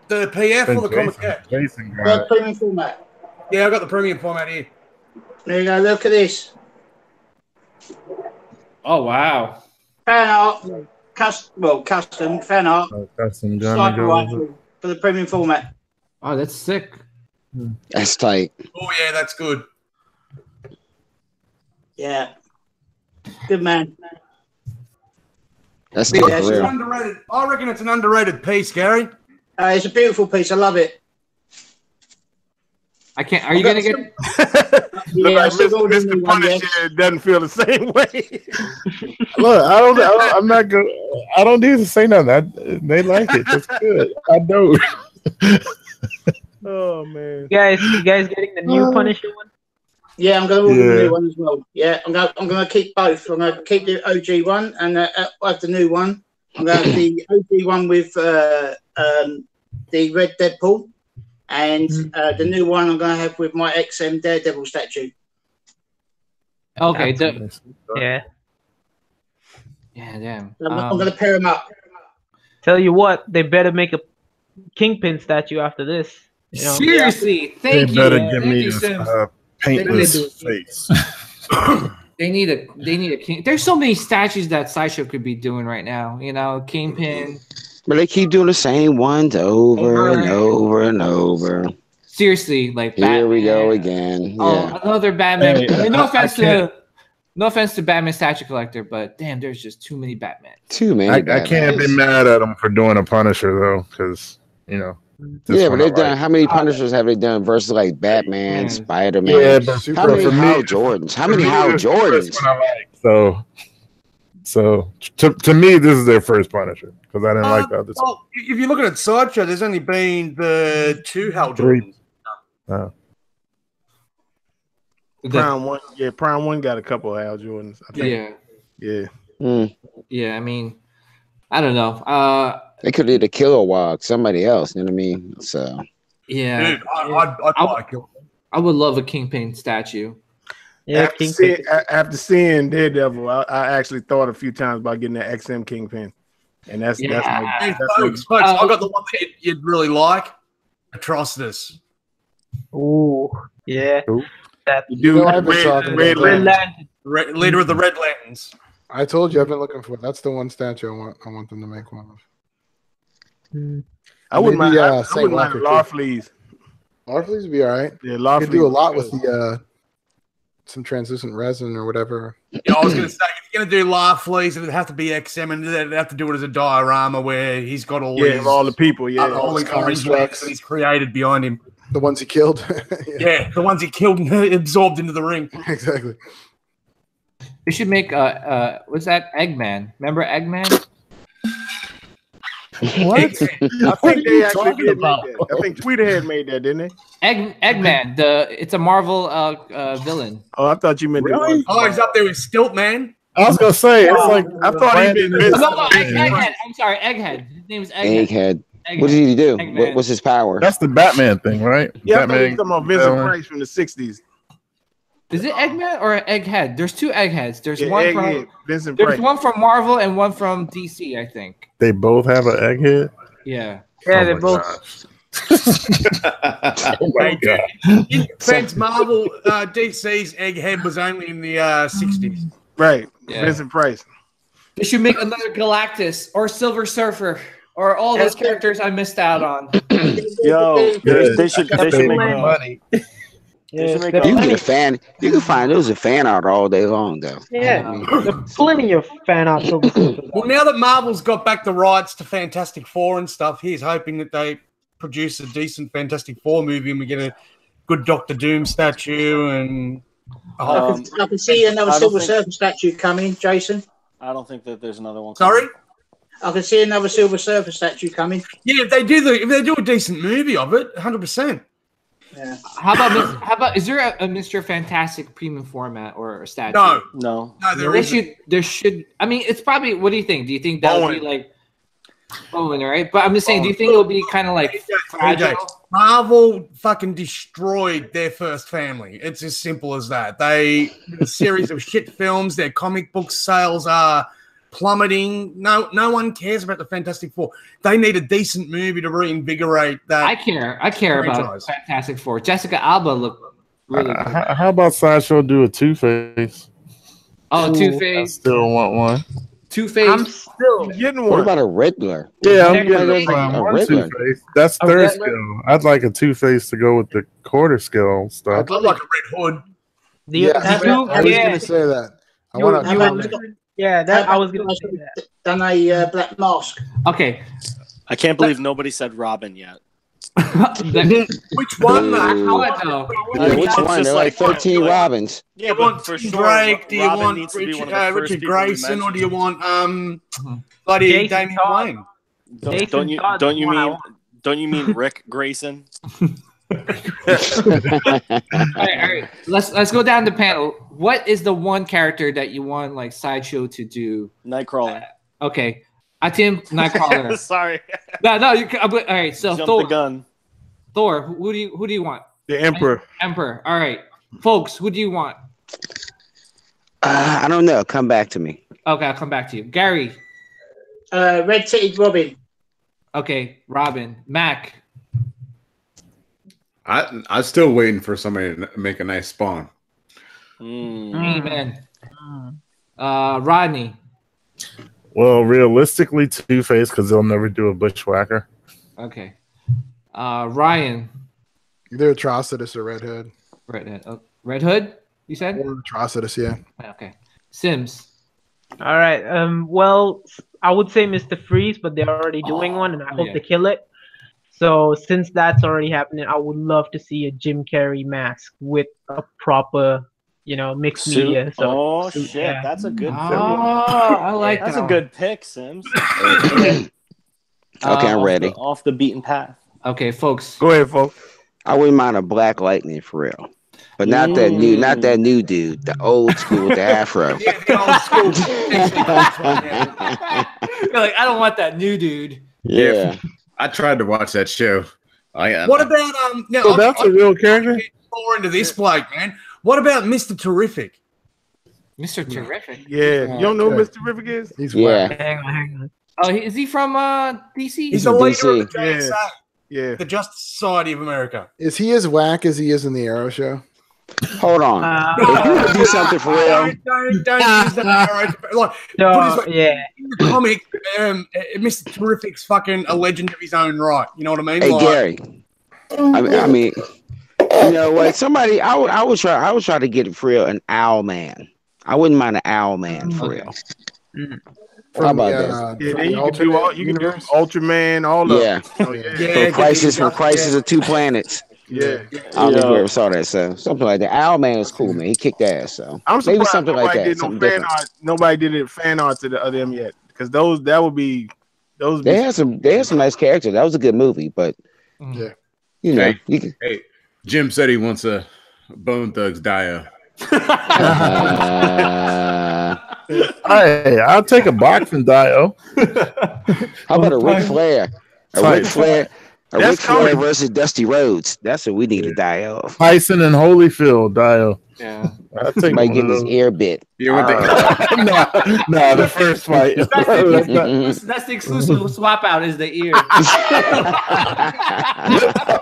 The PF for the comic cat. Jason got it. Premium format. Yeah, I got the premium format here. There you go. Look at this. Oh wow. Fan art, custom fan art. Custom Sniper gun. rifle for the premium format. Oh, that's sick. That's tight. Oh yeah, that's good. Yeah. Good man. That's Yeah, tight it's for an real. underrated. I reckon it's an underrated piece, Gary. It's a beautiful piece. I love it. I can't. Are you gonna get? Look like Mr. Punisher doesn't feel the same way. Look, I'm not good. I don't need to say nothing. They like it. That's good. I know. Oh man. You guys getting the new Punisher one? Yeah, I'm going to order the new one as well. Yeah, I'm going to keep both. I'm going to keep the OG one and I have the new one. I'm going to have the OG one with the red Deadpool, and the new one I'm going to have with my XM Daredevil statue. Okay. Yeah. Yeah, damn. I'm going to pair them up. Tell you what, they better make a Kingpin statue after this. You know? Seriously, They thank better you. give Thank me you, a Sims. paintless face. They need a king. There's so many statues that Sideshow could be doing right now. You know, Kingpin. But they keep doing the same ones over and over and over. Seriously, like here Batman. we go again. Yeah. Another Batman. Hey, I mean, no offense to Batman statue collector, but damn, there's just too many Batman. Too many. I can't be mad at them for doing a Punisher though, because you know. Yeah, but they've done. How many Punishers have they done versus like Batman, Spider-Man? Yeah, but how many Hal Jordans? How many Hal Jordans? So to me, this is their first Punisher because I didn't like the other. Well, if you're looking at Sideshow, there's only been the 2 Hal Jordans. Prime One, Prime One got a couple of Hal Jordans. I think. Yeah. I mean, I don't know. They could have did a Kilowog, somebody else. You know what I mean? So yeah, dude, I'd like it. I would love a Kingpin statue. Yeah, after seeing Daredevil, I actually thought a few times about getting that XM Kingpin, and that's folks, I got the one that you'd really like, Atrocitus. Ooh, yeah. That leader of the Red Lanterns. I told you I've been looking for it. That's the one statue I want them to make one of. I wouldn't mind. I wouldn't mind Larfleeze. Larfleeze would be all right. Yeah, Larfleeze could do a lot with the some translucent resin or whatever. Yeah, I was going to say, if you're going to do Larfleeze, it'd have to be XM, and they'd have to do it as a diorama where he's got all all the people, all the constructs that he's created behind him. The ones he killed. yeah, the ones he killed and absorbed into the ring. Exactly. They should make what's that? Eggman. Remember Eggman? What? I think they actually did make that. I think Tweeterhead made that, didn't they? Eggman. It's a Marvel villain. Oh, I thought you meant really? Oh, he's up there with Stilt Man. I was gonna say it's like I thought he did. No, Egghead. I'm sorry, Egghead. His name is Egghead. What did he do? What's his power? That's the Batman thing, right? Yeah, Batman, I thought he was talking about Vincent Price from the '60s. Is it Eggman or Egghead? There's 2 Eggheads. There's one Egghead, from Vincent There's Price. one from Marvel and one from DC, I think. They both have an egghead. Yeah. Yeah, they both. Oh my god! In defense, Marvel, DC's Egghead was only in the '60s. Right. Yeah. Vincent Price. They should make another Galactus or Silver Surfer or all those characters I missed out on. Yo, they should make money. You can get a fan. You can find those a fan art all day long, though. Yeah, there's plenty of fan art. Well, now that Marvel's got back the rights to Fantastic Four and stuff, he's hoping that they produce a decent Fantastic Four movie and we get a good Doctor Doom statue and. I can see another Silver Surfer statue coming, Jason. I don't think that there's another one. Sorry. I can see another Silver Surfer statue coming. Yeah, if they do a decent movie of it, 100%. Yeah. How about is there a Mr. Fantastic premium format or a statue? No. There should. I mean, it's probably. What do you think? Do you think that would be like Owen, right? But I'm just saying, do you think it'll be kind of like fragile? Marvel fucking destroyed their first family. It's as simple as that. A series of shit films. Their comic book sales are plummeting. No one cares about the Fantastic Four. They need a decent movie to reinvigorate that. I care about Fantastic Four. Jessica Alba looked really good. How about Sideshow do a Two-Face? Oh, Two-Face. I still want one. Two-Face. I'm still getting one. What about a Riddler? Yeah, I'm getting a one Riddler. Two-Face. That's third skill. I'd like a Two-Face to go with the quarter skill stuff. I'd like a Red Hood. I was going to say that. I want to. Yeah, that I was going to say that. Done a Black Mask. Okay. I can't believe nobody said Robin yet. Which one? Which one? There are like 13 Robins. Yeah, do you want for sure, Drake? Do you Robin want needs to be one of the first Richard people we Grayson, or do you mentioned. want bloody Damian Wayne? Don't you mean Rick Grayson? All right. Let's go down the panel. What is the one character that you want like Sideshow to do? Nightcrawler. Okay, I think Nightcrawler. Sorry. No. All right. So Jump Thor. the gun. Thor. Who do you want? The Emperor. Emperor. All right, folks. Who do you want? I don't know. Come back to me. Okay, I'll come back to you. Gary. Red-titted Robin. Okay, Robin. Mac. I'm still waiting for somebody to make a nice Spawn. Amen. Rodney. Well, realistically, Two-Face, because they'll never do a Bushwhacker. Okay. Ryan. Either Atrocitus or Red Hood. Red Hood, you said? Or Atrocitus, yeah. Okay. Sims. All right. Well, I would say Mr. Freeze, but they're already doing one, and I hope they kill it. So since that's already happening, I would love to see a Jim Carrey mask with a proper, mixed media. So, shit, yeah. That's a good. I like that's that. a good pick, Sims. Okay, I'm ready. Off the beaten path. Okay, folks. Go ahead, folks. I wouldn't mind a Black Lightning for real, but not that new dude, the old school with the afro. Yeah, the old school. You're like, I don't want that new dude. Yeah. I tried to watch that show. What about So that's a real character? More into this bloke, man. What about Mr. Terrific? Mr. Terrific. Yeah, you don't know who Mr. Terrific is? He's Yeah. Hang on. Oh, is he from DC? He's the leader of the DC. JSA, Yeah. the Justice Society of America. Is he as whack as he is in the Arrow show? Hold on. If you would do something for real. Don't use that arrow. Like, No, yeah. in the comic, Mr. Terrific's fucking a legend of his own right. You know what I mean? Hey, Like, Gary. I mean, you know what? Somebody, I would try to get for real an Owl Man. I wouldn't mind an Owl Man for real. How about that? Yeah, then you can do Ultraman, all of Yeah. them. Crisis of Two Planets. Yeah. I don't think we ever saw that. So something like that. Owl Man was cool, man. He kicked ass. So I'm maybe surprised something like that. Something different. Nobody did it fan art to them yet, because that would be those. They had some nice characters. That was a good movie, but Yeah. you know, Hey, Jim said he wants a Bone Thugs Dio. Hey, I'll take a boxing Dio. How about a Ric Flair? Ric Flair versus Dusty Rhodes. That's what we need to die of. Tyson and Holyfield Dio. Yeah. I think Might get his ear bit. No, the first fight. That's the exclusive swap out is the ear.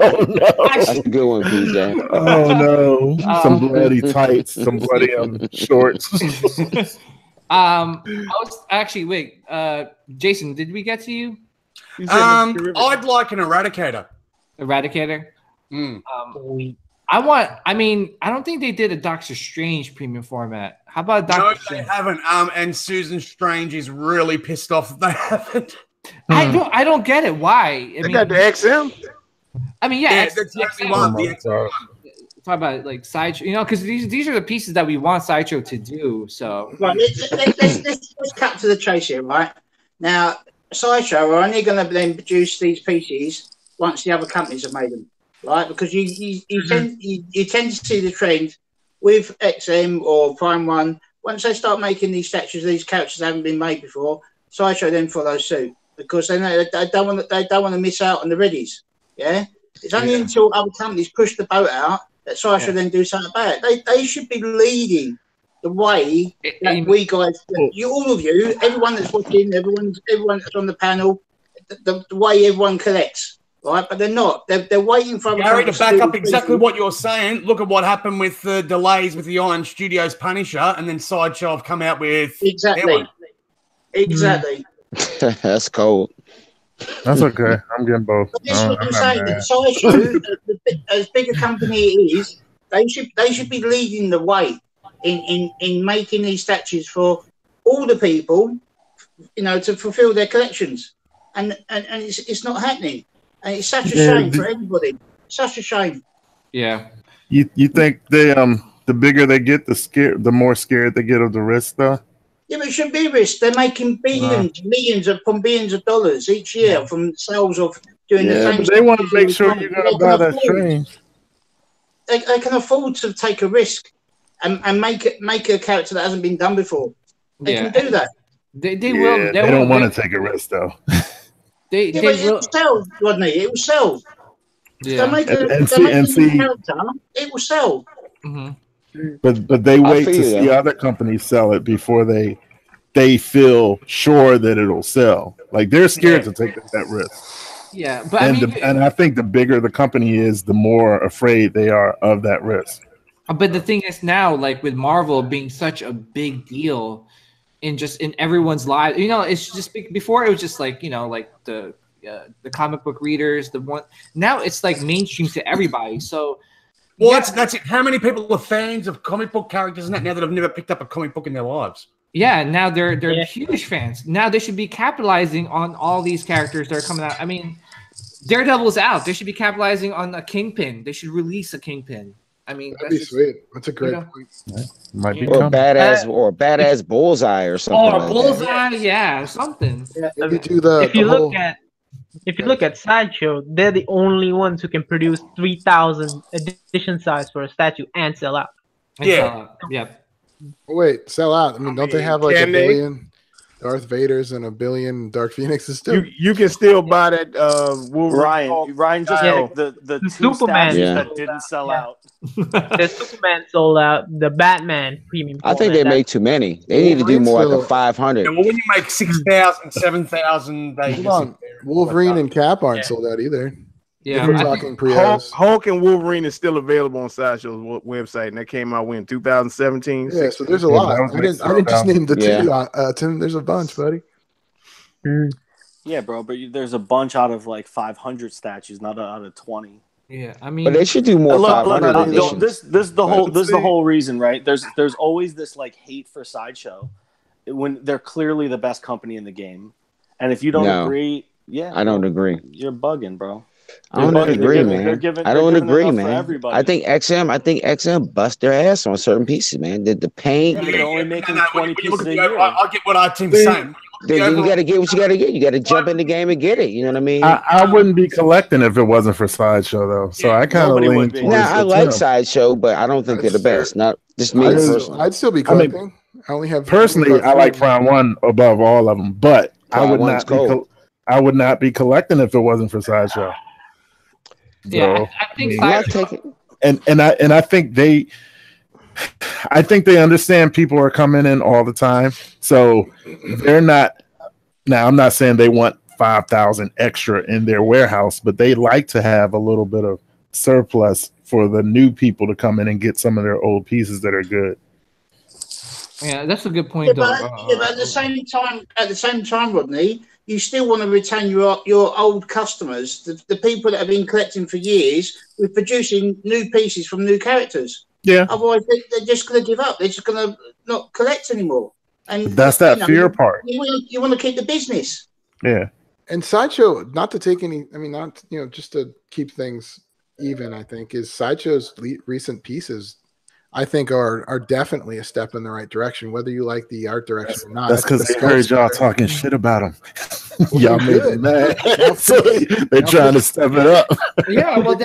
Oh no. That's a good one, PJ. Oh no. Some bloody tights, some bloody shorts. I was actually Jason, did we get to you? I'd like an Eradicator. Eradicator? I don't think they did a Doctor Strange premium format. How about Doctor Strange? They haven't. And Susan Strange is really pissed off that they haven't. I don't get it. Why? They got the XM. I mean, that's the XM1. The XM1. Talk about like Sideshow, because these are the pieces that we want Sideshow to do. So right, let's cut to the chase here, right? Now, Sideshow are only going to then produce these pieces once the other companies have made them, right? Because you tend to see the trend with XM or Prime One. Once they start making these statues, these characters that haven't been made before, Sideshow then follows suit because they know they don't want to miss out on the readies. Yeah, it's only until other companies push the boat out that Sideshow then do something about it. They should be leading the way that we guys, all of you, everyone that's watching, everyone that's on the panel, the way everyone collects, right? But they're not. They're waiting for Gary, to back up exactly what you're saying. Look at what happened with the delays with the Iron Studios Punisher, and then Sideshow have come out with exactly. That's cold. That's okay. I'm getting both. But this is what I'm saying. Sideshow, as big a company it is, they should be leading the way in making these statues for all the people, to fulfill their collections, and it's not happening, and it's such a shame for everybody. Such a shame. Yeah. You think they the bigger they get, the more scared they get of the risk, though? Yeah, but it shouldn't be risk. They're making billions upon billions of dollars each year from sales of doing the same. But they want to make sure you're going to buy that Strange. They can afford to take a risk and make a character that hasn't been done before. They can do that. They will. They don't want to take a risk, though. It will sell, Rodney. It will sell. Yeah. They make a character, it will sell. Mm-hmm. But they wait to see other companies sell it before they feel sure that it'll sell. Like they're scared to take that risk. Yeah, but and I think the bigger the company is, the more afraid they are of that risk. But the thing is now, like with Marvel being such a big deal in everyone's lives, it's just before it was just like like the comic book readers, the one. Now it's like mainstream to everybody. So, that's it. How many people are fans of comic book characters and that now that have never picked up a comic book in their lives? Yeah, now they're huge fans. Now they should be capitalizing on all these characters that are coming out. I mean, Daredevil's out. They should be capitalizing on a Kingpin. They should release a Kingpin. I mean, that'd be sweet. That's a great point. Might be or badass bullseye or something. Oh, like bullseye, yeah, something. Yeah, if you look at Sideshow, they're the only ones who can produce 3,000 edition size for a statue and sell out. Yeah. Oh, wait, sell out. I mean, don't they have like a billion Darth Vaders and a billion Dark Phoenixes too? You can still buy that Ryan just picked the two Superman statues that didn't sell out. The Superman sold out. The Batman premium. I think they made too many. They need to do more like a 500. Yeah, well, when you make 6,000, 7,000, hold on. Wolverine and Cap aren't sold out either. Yeah, we're talking pre-orders. Hulk and Wolverine is still available on Sideshow's website, and that came out when 2017. Yeah, so there's a lot. I didn't just name the two. Tim, there's a bunch, buddy. Yeah, bro, but there's a bunch out of like 500 statues, not out of 20. Yeah, I mean, but they should do more. Look, this is the whole reason, right? There's always this like hate for Sideshow when they're clearly the best company in the game, and if you don't agree, I don't agree. You're bugging, bro. I don't agree, man. I don't agree, man. I think XM bust their ass on certain pieces, man. The paint. They're only making 20 pieces a year. I'll get what our team's saying. Then you got to get what you got to get. You got to jump in the game and get it. You know what I mean? I wouldn't be collecting if it wasn't for Sideshow, though. So I kind of lean towards I like Sideshow, but I don't think they're the best. Not just me personally. I'd still be collecting. I only have personally. I like Round One above all of them, but I would not be collecting if it wasn't for Sideshow. Yeah, I think I think they understand people are coming in all the time, so they're not. Now, I'm not saying they want 5,000 extra in their warehouse, but they like to have a little bit of surplus for the new people to come in and get some of their old pieces that are good. Yeah, that's a good point. But at the same time, Rodney, you still want to retain your old customers, the people that have been collecting for years, with producing new pieces from new characters. Yeah. Otherwise, they're just going to give up. They're just going to not collect anymore. And that's that fear part. You want to keep the business. Yeah. And Sideshow, not to take any, just to keep things even, I think, is Sideshow's recent pieces, I think, are definitely a step in the right direction, whether you like the art direction or not. That's because they heard y'all talking shit about them. Y'all made them mad. So they're trying to step it up. Yeah, well,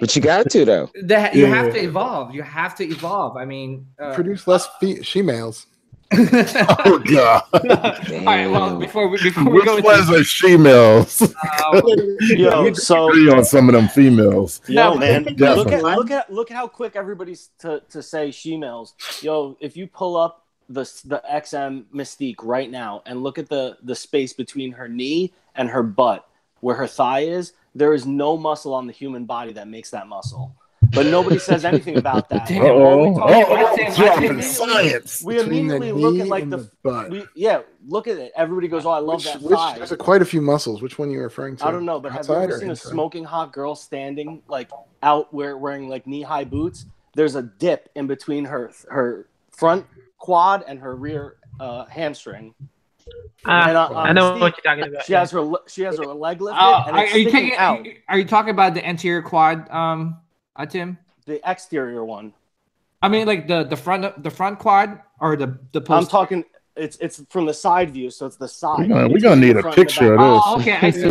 but you got to, though. You have to evolve. You have to evolve. I mean, produce less she-males. Oh God! All right. Well, before we go, which ones are she-males? So on some of them females. Yo, man, look at how quick everybody's to say she-males. Yo, if you pull up the XM Mystique right now and look at the space between her knee and her butt, where her thigh is, there is no muscle on the human body that makes that muscle. But nobody says anything about that. Science. We immediately look at like the butt. Look at it. Everybody goes, "Oh, I love that thigh." There's quite a few muscles. Which one are you referring to? I don't know, but have you ever seen a smoking hot girl standing like out wearing like knee-high boots? There's a dip in between her front quad and her rear hamstring. I know what you're talking about. She has her leg lifted. And are you talking about the anterior quad? Tim, the exterior one. I mean, like the front quad or the post. I'm talking. It's from the side view, so it's the side. We're gonna need a picture of this. Oh, okay. I see.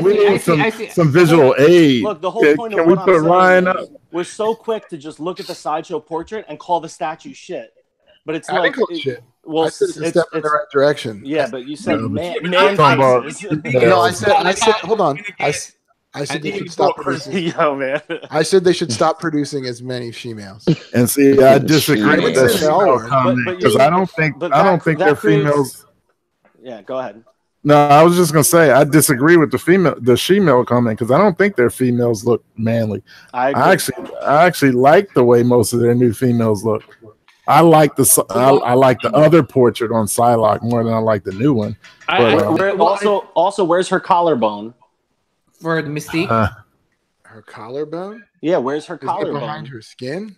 We need some visual aid. Look, the whole point of what I'm saying was so quick to just look at the Sideshow portrait and call the statue shit. But it's like shit. Well, I said it's a step in the right direction. Yeah, but you said man. No, I said. Hold on. I said they should stop producing. Yo, man. I said they should stop producing as many females. And see, I disagree with that female comment because I don't think they're females. Yeah, go ahead. No, I was just gonna say I disagree with the she-male comment because I don't think their females look manly. I actually like the way most of their new females look. I like the other portrait on Psylocke more than I like the new one. Also, where's her collarbone? For the Mystique? Her collarbone? Yeah, where's her collarbone? Behind her skin?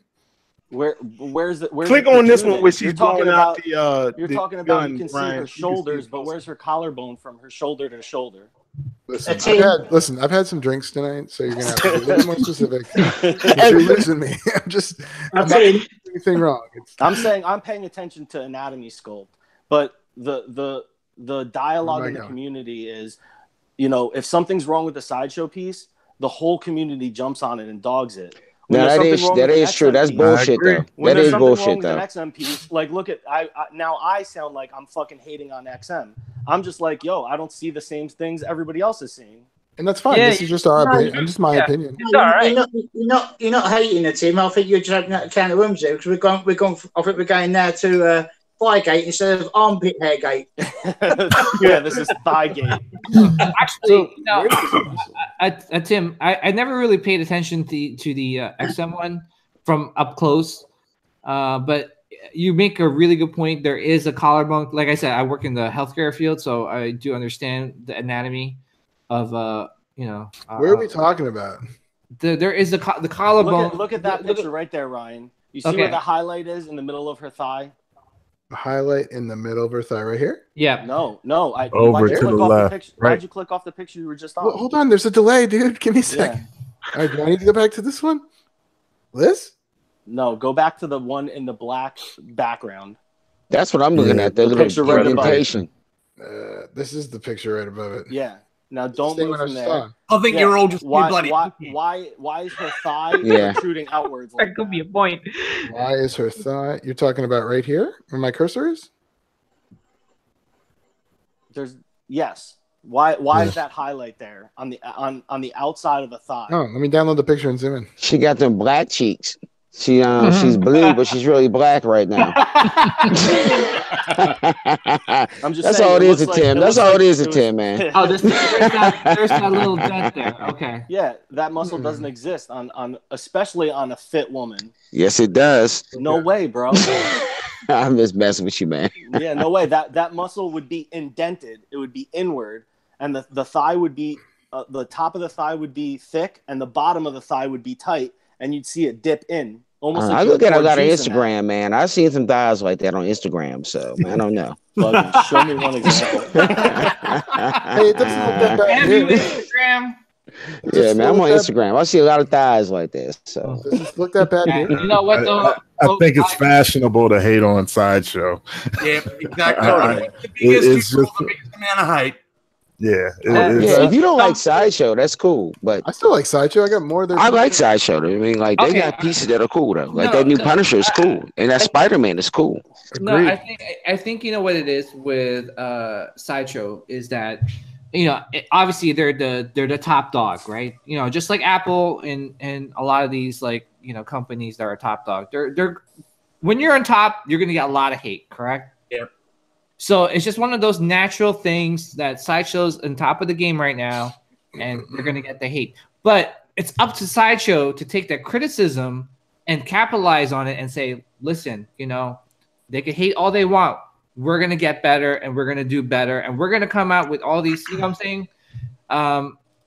Where's click on this one where she's talking about you're talking about you can see her shoulders, but where's her collarbone from her shoulder to shoulder? Listen, I've had some drinks tonight, so you're gonna have to be a little more specific. You're losing me. I'm not doing anything wrong. I'm saying I'm paying attention to anatomy sculpt, but the dialogue in the community is, if something's wrong with the sideshow piece, the whole community jumps on it and dogs it. No, that is true. That's bullshit, though. That is bullshit, though. An XM piece, like, look at now. I sound like I'm fucking hating on XM. I'm just like, yo, I don't see the same things everybody else is seeing, and that's fine. This is just our opinion. Just my opinion. You're not hating the team. I think you're just having a can of worms there because we're going. I think we're going now to Thigh-gate instead of armpit hair gate. Yeah, this is Thigh-gate. Actually, Tim, I never really paid attention to the XM one from up close, but you make a really good point. There is a collarbone. Like I said, I work in the healthcare field, so I do understand the anatomy of where are we talking about? There is the collarbone. Look at that picture right there, Ryan. You see where the highlight is in the middle of her thigh? A highlight in the middle of her thigh right here? Yeah. No. Over to the left. Why'd you click off the picture you were just on? Well, hold on. There's a delay, dude. Give me a second. All right. Do I need to go back to this one? This? No. Go back to the one in the black background. That's what I'm looking at. The little right indentation. This is the picture right above it. Yeah. Now don't move from there. I think you're all just bloody. Why is her thigh protruding outwards? That could be a point. Why is her thigh? You're talking about right here, where my cursor is? Yes. Why is that highlight there on the outside of the thigh? Oh, let me download the picture and zoom in. She got them black cheeks. She's blue, but she's really black right now. That's all it is to Tim. That's all it is to Tim, man. Oh, there's that little dent there. Okay. Yeah, that muscle doesn't exist on especially on a fit woman. Yes, it does. No way, bro. I'm just messing with you, man. Yeah, no way. That muscle would be indented. It would be inward, and the thigh would be the top of the thigh would be thick, and the bottom of the thigh would be tight. And you'd see it dip in. Almost like I look at a lot of Instagram, man. I've seen some thighs like that on Instagram, so I don't know. Show me one example. Hey, it doesn't look that bad. Instagram. Yeah, man, I'm on Instagram. I see a lot of thighs like this. So does this look that bad here? You know what though? I think it's fashionable to hate on Sideshow. Yeah, exactly. It's just the biggest amount of hate. Yeah, if you don't like Sideshow, that's cool. But I still like Sideshow. I got more than I like Sideshow. I mean, like they got pieces that are cool though. Like that new Punisher is cool, and that Spider-Man is cool. No, I think you know what it is with Sideshow is that obviously they're the top dog, right? Just like Apple and a lot of these companies that are top dog. They're when you're on top, you're gonna get a lot of hate, correct? Yeah. So it's just one of those natural things that Sideshow's on top of the game right now, and they're going to get the hate. But it's up to Sideshow to take that criticism and capitalize on it and say, listen, they can hate all they want. We're going to get better, and we're going to do better, and we're going to come out with all these, what I'm saying?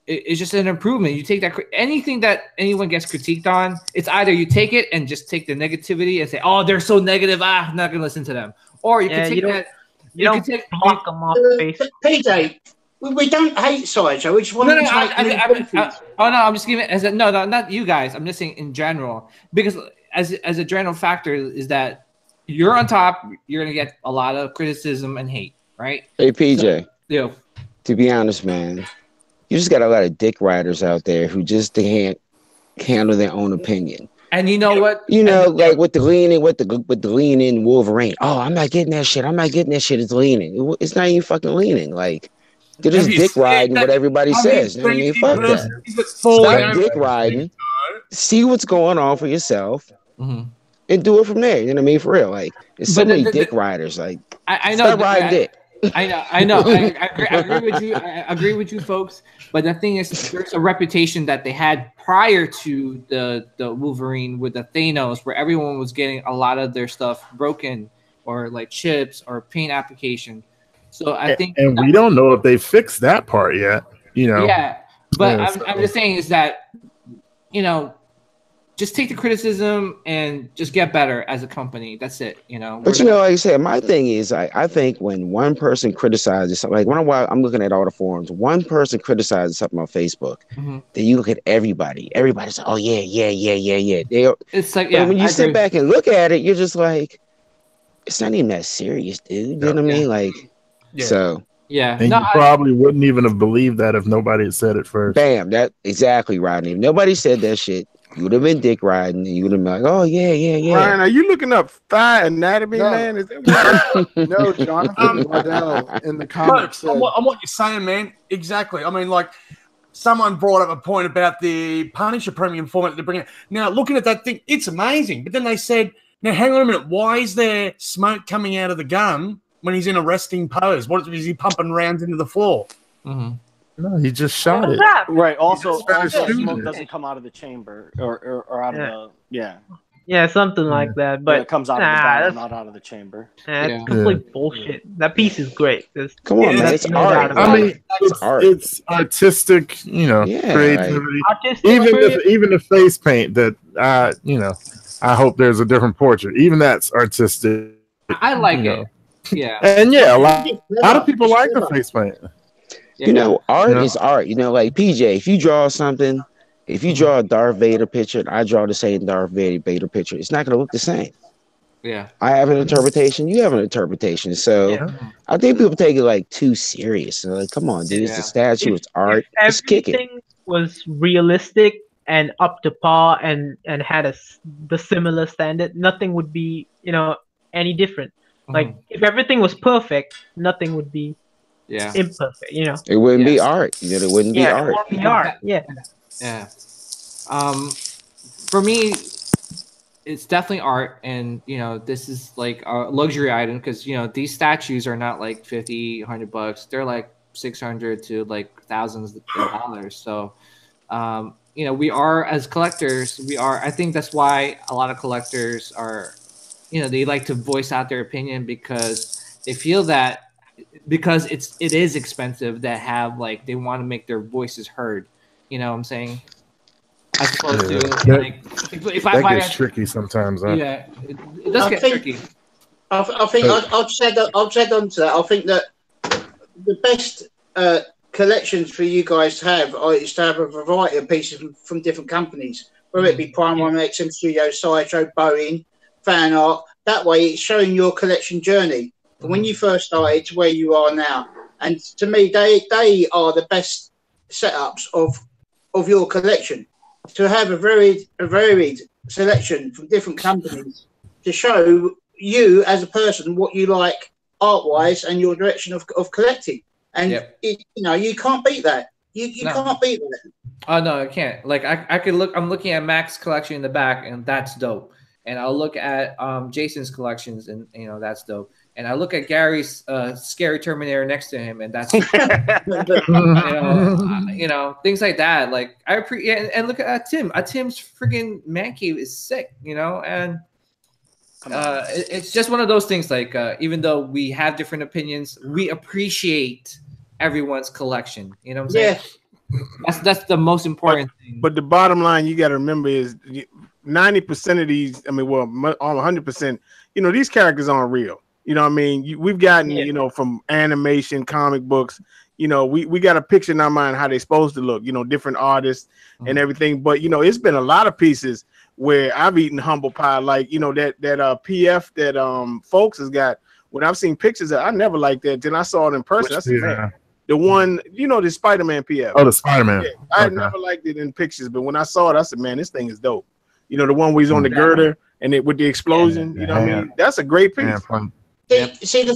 It's just an improvement. You take that anything that anyone gets critiqued on, it's either you take it and just take the negativity and say, oh, they're so negative, I'm not going to listen to them. Or you can take that. You don't block them off face. PJ, we don't hate Sideshow. We just want to I'm just giving it no, not you guys. I'm just saying in general, because as a general factor is that you're on top, you're gonna get a lot of criticism and hate, right? Hey PJ, so, to be honest, man, you just got a lot of dick riders out there who just can't handle their own opinion. And you know what? Like with the leaning Wolverine. Oh, I'm not getting that shit. It's leaning. It's not even fucking leaning. Like, They're just dick riding what everybody says. You know what I mean? Fuck that. Stop dick riding. See what's going on for yourself, and do it from there. You know what I mean? For real, like there's so many dick riders. Like I know. Stop riding dick. I know. I agree with you. I agree with you, folks. But the thing is, there's a reputation that they had prior to the Wolverine with the Thanos, where everyone was getting a lot of their stuff broken or like chips or paint application. So I think, and we don't know if they fixed that part yet. You know. Yeah, but I'm just saying is that, you know, just take the criticism and just get better as a company. That's it, you know. But you know, like I said, my thing is, I think when one person criticizes something, like I'm looking at all the forums, one person criticizes something on Facebook, then you look at everybody. Everybody's like, oh yeah. It's like, but when you sit back and look at it, you're just like, it's not even that serious, dude. You know what I mean? Like, so. Yeah. And you probably wouldn't even have believed that if nobody had said it first. Bam, that exactly, Rodney. If nobody said that shit, you would have been dick riding, and you would have been like, "Oh yeah." Ryan, are you looking up thigh anatomy, man? Is that no, Jonathan Waddell in the comics. On what you're saying, man. Exactly. I mean, like someone brought up a point about the Punisher premium format that they're bringing. Now, looking at that thing, it's amazing. But then they said, "Now, hang on a minute. Why is there smoke coming out of the gun when he's in a resting pose? What is he pumping rounds into the floor?" No, he just shot it. Right. Also smoke doesn't come out of the chamber or out of the Yeah, something like that. But it comes out of the barrel, not out of the chamber. That's complete bullshit. That piece is great. Come on, man. It's art. I mean, it's artistic, you know, creativity. Even the face paint that I hope there's a different portrait. Even that's artistic. I like it. Yeah. And a lot of people like the face paint. You know, art is art. You know, like PJ, if you draw something, if you draw a Darth Vader picture and I draw the same Darth Vader picture, it's not going to look the same. Yeah. I have an interpretation. You have an interpretation. So I think people take it like too serious. They're like, come on, dude, it's a statue, it's art. Just kick it. Everything was realistic and up to par and had the similar standard, nothing would be, any different. Like if everything was perfect, nothing would be imperfect, It wouldn't be art. It wouldn't be art. It wouldn't be art. Yeah. For me, it's definitely art, and this is like a luxury item because these statues are not like $50, $100. They're like $600 to like thousands of dollars. So, we are, as collectors, I think that's why a lot of collectors are, they like to voice out their opinion because they feel that because it is expensive that have like they want to make their voices heard. You know what I'm saying? As opposed to like if I buy gets tricky sometimes. Huh? Yeah, it does get tricky. I think I'll add on to that. I think that the best collections for you guys to have is to have a variety of pieces from different companies, whether it be Prime One, XM Studios, Sideshow, Boeing, fan art. That way, it's showing your collection journey from when you first started to where you are now. And to me, they are the best setups of your collection. To have a varied selection from different companies to show you as a person what you like art-wise and your direction of collecting. And you can't beat that. You can't beat that. Oh no, I can't. Like I could look. I'm looking at Mac's collection in the back, and that's dope. And I'll look at Jason's collections, and that's dope. And I look at Gary's scary Terminator next to him, and that's things like that. Like and look at Tim. Tim's freaking man cave is sick, and it's just one of those things. Like even though we have different opinions, we appreciate everyone's collection. You know what I'm saying? That's the most important thing. But the bottom line you got to remember is 90% of these, all 100%, these characters aren't real. You know what I mean? We've gotten, from animation, comic books, we got a picture in our mind how they're supposed to look, different artists and everything. But, it's been a lot of pieces where I've eaten humble pie, like, that PF that folks has got. When I've seen pictures of, I never liked that. Then I saw it in person. I said, man, the one, the Spider-Man PF. Oh, the Spider-Man. Yeah, I never liked it in pictures, but when I saw it, I said, man, this thing is dope. The one where he's on the girder and it with the explosion. You know what I mean? That's a great piece. See, the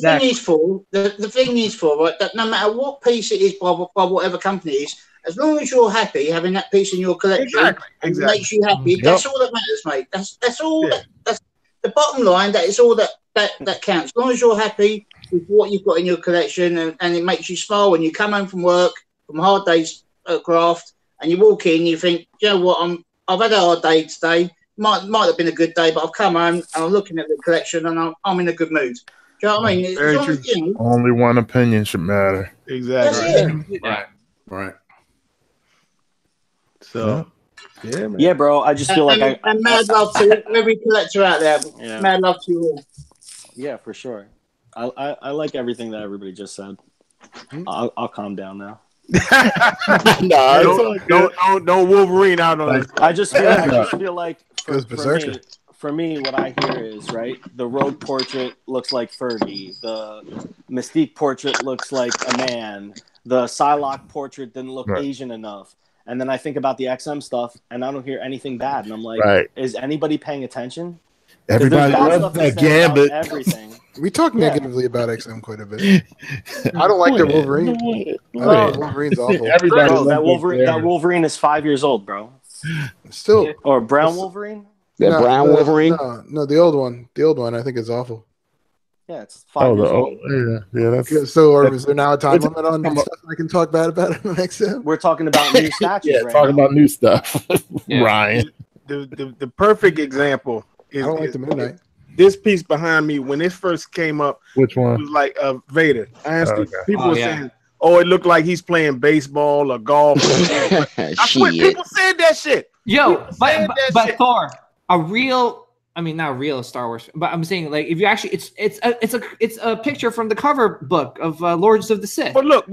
thing is for right, that no matter what piece it is by whatever company it is, as long as you're happy having that piece in your collection, and it makes you happy, that's all that matters, mate. That's all. That's the bottom line. That is all that counts. As long as you're happy with what you've got in your collection, and it makes you smile when you come home from work, from a hard day's craft, and you walk in, you think, you know what, I've had a hard day today. Might have been a good day, but I've come home and I'm looking at the collection and I'm in a good mood. Do you know what I mean? Very true. Only one opinion should matter. Exactly. Right. So, yeah, man. Yeah, bro. I just feel like and mad love to every collector out there. Yeah. Mad love to you all. Yeah, for sure. I like everything that everybody just said. I'll calm down now. No Wolverine out on this. I just feel like for me, what I hear is, right, the Rogue portrait looks like Fergie. The Mystique portrait looks like a man. The Psylocke portrait didn't look Asian enough. And then I think about the XM stuff, and I don't hear anything bad. And I'm like, is anybody paying attention? Everybody loves that Gambit. Everything. We talk negatively about XM quite a bit. I don't like the Wolverine. Wolverine's awful. That Wolverine is 5 years old, bro. Still, or brown Wolverine. Brown Wolverine. No, the old one. The old one, I think, is awful. Yeah, it's 5 years old. Yeah, that's so. Is there now a time limit on stuff I can talk bad about it on XM? We're talking about new statues. Talking about new stuff. Ryan, the perfect example is. I don't like the Midnight. This piece behind me, when this first came up, which one? It was like Vader. I asked people were saying, "Oh, it looked like he's playing baseball or golf." I swear, people said that shit. Yo, but Thor, not real Star Wars, but I'm saying, like, if you actually, it's a picture from the cover book of Lords of the Sith. But look,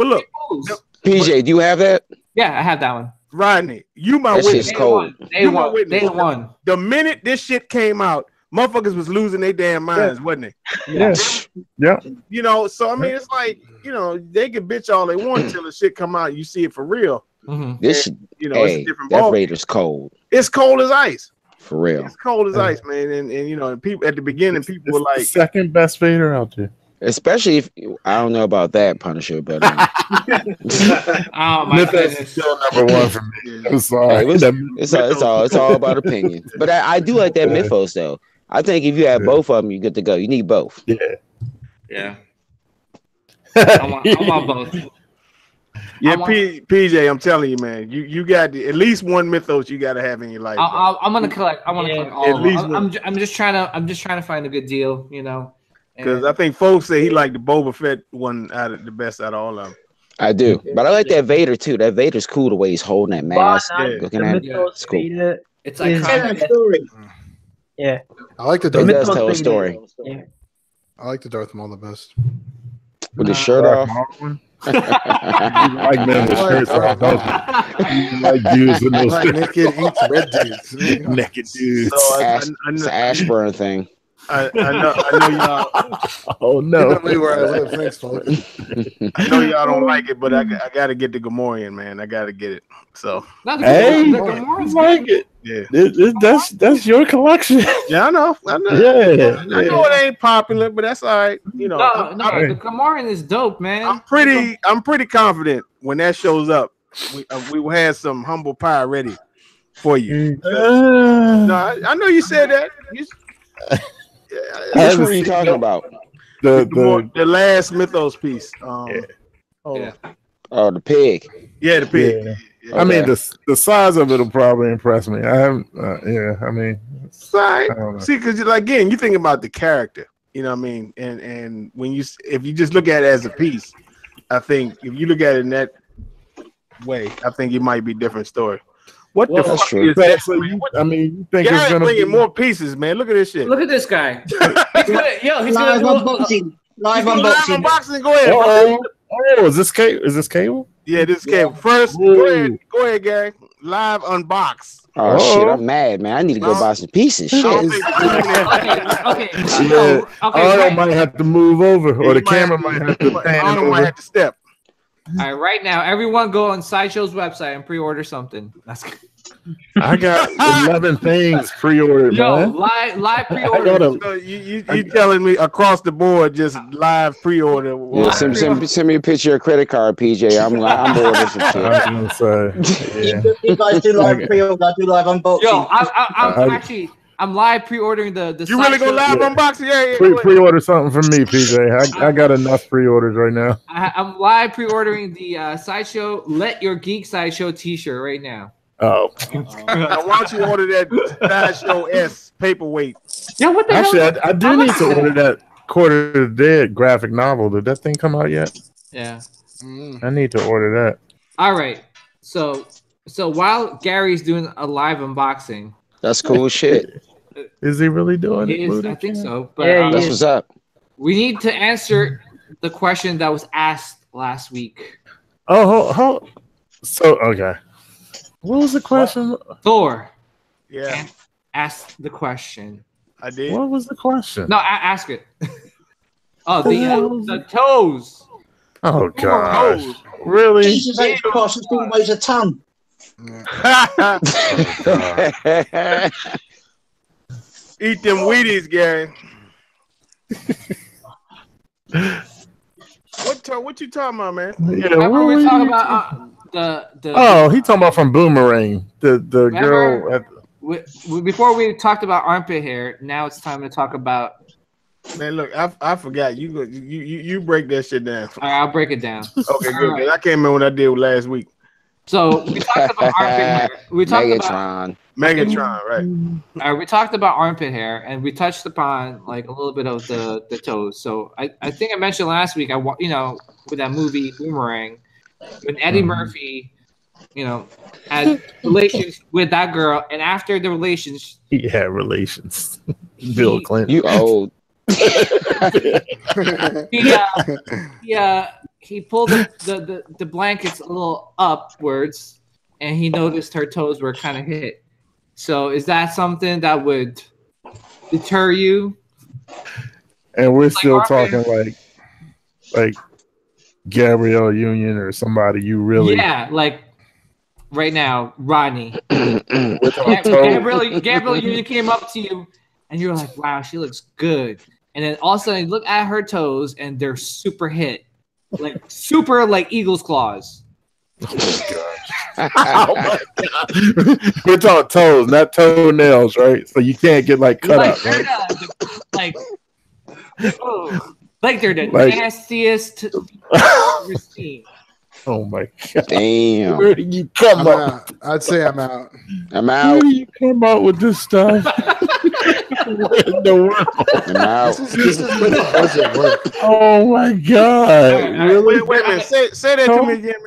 PJ, do you have that? Yeah, I have that one. Rodney, you my witness. That shit's cold. They won. The minute this shit came out, motherfuckers was losing their damn minds, wasn't it? Yes. Yeah. You know, so I mean, it's like, you know, they can bitch all they want until the shit come out. You see it for real. Mm-hmm. This, and, you know, it's a different that ball. Raider's cold. It's cold as ice. For real. It's cold as ice, man. And you know, people at the beginning, people were like, the second best Vader out there. Especially if I don't know about that Punisher, but oh my goodness, is still number one for me. I'm sorry. It's all about opinion. But I do like that Mythos though. I think if you have both of them, you're good to go. You need both. Yeah. I want both. Yeah, PJ, I'm telling you, man, you got at least one Mythos you got to have in your life. I'm gonna collect. I want to collect all of them. I'm just trying to find a good deal, you know. Because I think folks say he liked the Boba Fett one the best out of all of them. I do, but I like that Vader too. That Vader's cool the way he's holding that mask, looking at it. It's cool. It's like a story. Yeah, I like the Darth. It does tell a story. Yeah, I like the Darth Maul the best. With his shirt off. You like men with shirts off, don't you? You like dudes with those naked eats red dudes. Naked dudes. So it's an Ashburn thing. I know y'all. Oh no! Where I live. Thanks, folks. I know y'all don't like it, but I got to get the Gamorrean, man. I got to get it. So hey, Gamorrean's like it. Yeah, that's your collection. Yeah, I know. Yeah, I know it ain't popular, but that's all right. You know, the Gamorrean is dope, man. I'm pretty confident when that shows up. We will have some humble pie ready for you. No, I know you said that. That's what are you talking about? The last Mythos piece. Oh, the pig. Yeah, the pig. Yeah. I mean, the size of it will probably impress me. I haven't. I mean, right. See, because again, you think about the character. You know what I mean? And when if you just look at it as a piece, I think if you look at it in that way, I think it might be a different story. What the fuck is that? I mean, you think it's gonna be more pieces, man? Look at this shit. Look at this guy. He's live unboxing. Live unboxing. Go ahead. Oh, is this cable? Is this cable? Yeah, this cable. First, go ahead, Gary. Live unbox. Oh shit, I'm mad, man. I need to go buy some pieces. Shit. Okay. I might have to move over, or the camera might have to pan over. Might have to step. All right, right now, everyone go on Sideshow's website and pre-order something. That's I got 11 things pre-ordered, Yo, man. live pre-order. So you telling me across the board just live pre-order? Yeah, send me a picture of your credit card, PJ. I'm ordering some shit. I was gonna say, yeah. You guys do live pre-order. I do live unboxing. Yo, I'm live pre-ordering the. You really go live unboxing? Yeah. Pre-order something from me, PJ. I got enough pre-orders right now. I'm live pre-ordering the Sideshow Let Your Geek Sideshow T-shirt right now. Oh. Now, why don't you order that Sideshow S paperweight? Yeah, what the Actually, hell? I do need to order that Quarter to Dead graphic novel. Did that thing come out yet? Yeah. I need to order that. All right. So while Gary's doing a live unboxing, that's cool shit. Is he really doing it? I think so. But that's what's up. We need to answer the question that was asked last week. Oh, so okay. What was the question? Thor. Yeah. Ask the question. I did. What was the question? No, ask it. Oh, the toes. Oh gosh. Really? Jesus H. Cross is always a ton. Eat them Wheaties, Gary. What you talking about, man? Yeah, what were we talking about? Oh, he talking about from Boomerang, the girl. Before we talked about armpit hair, now it's time to talk about. Man, look, I forgot. You break that shit down. All right, I'll break it down. Okay, good. Right. I can't remember what I did last week. So we talked about armpit hair. We talked Megatron, right? All right, we talked about armpit hair, and we touched upon like a little bit of the toes. So I think I mentioned last week. With that movie Boomerang, when Eddie Murphy, had relations with that girl, and after the relations, he had relations. Bill Clinton, you old. He pulled the blankets a little upwards, and he noticed her toes were kind of hit. So is that something that would deter you? And we're still talking like Gabrielle Union or somebody you really like right now, Rodney. Gabrielle Union came up to you, and you're like, "Wow, she looks good." And then all of a sudden, you look at her toes, and they're super hit, like super like eagle's claws. Oh my god! We're talking toes, not toenails, right? So you can't get like cut up, right? Like they're the nastiest I've ever seen. Oh my god! Damn! Where did you come out? I'd say I'm out. I'm out. Where do you come out with this stuff? What in the world? I'm out. This is where the budget work. Oh my god! Really? Wait a minute. Say that to me again, man.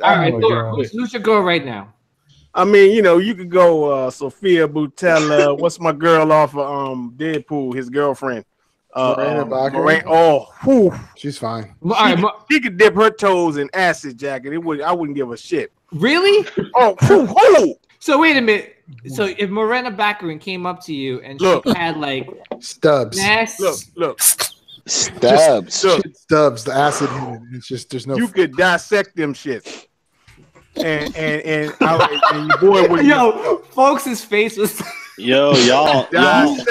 All right, who should go right now? I mean, you could go Sophia Boutella. What's my girl off of Deadpool? His girlfriend. She's fine. She could dip her toes in acid jacket. I wouldn't give a shit. Really? Oh. So wait a minute. So if Morena Baccarin came up to you and she had like stubs, look, stubs, the acid in it. It's just there's no. You could dissect them shits. And your boy would. Yo, folks' face was. Yo, y'all. I was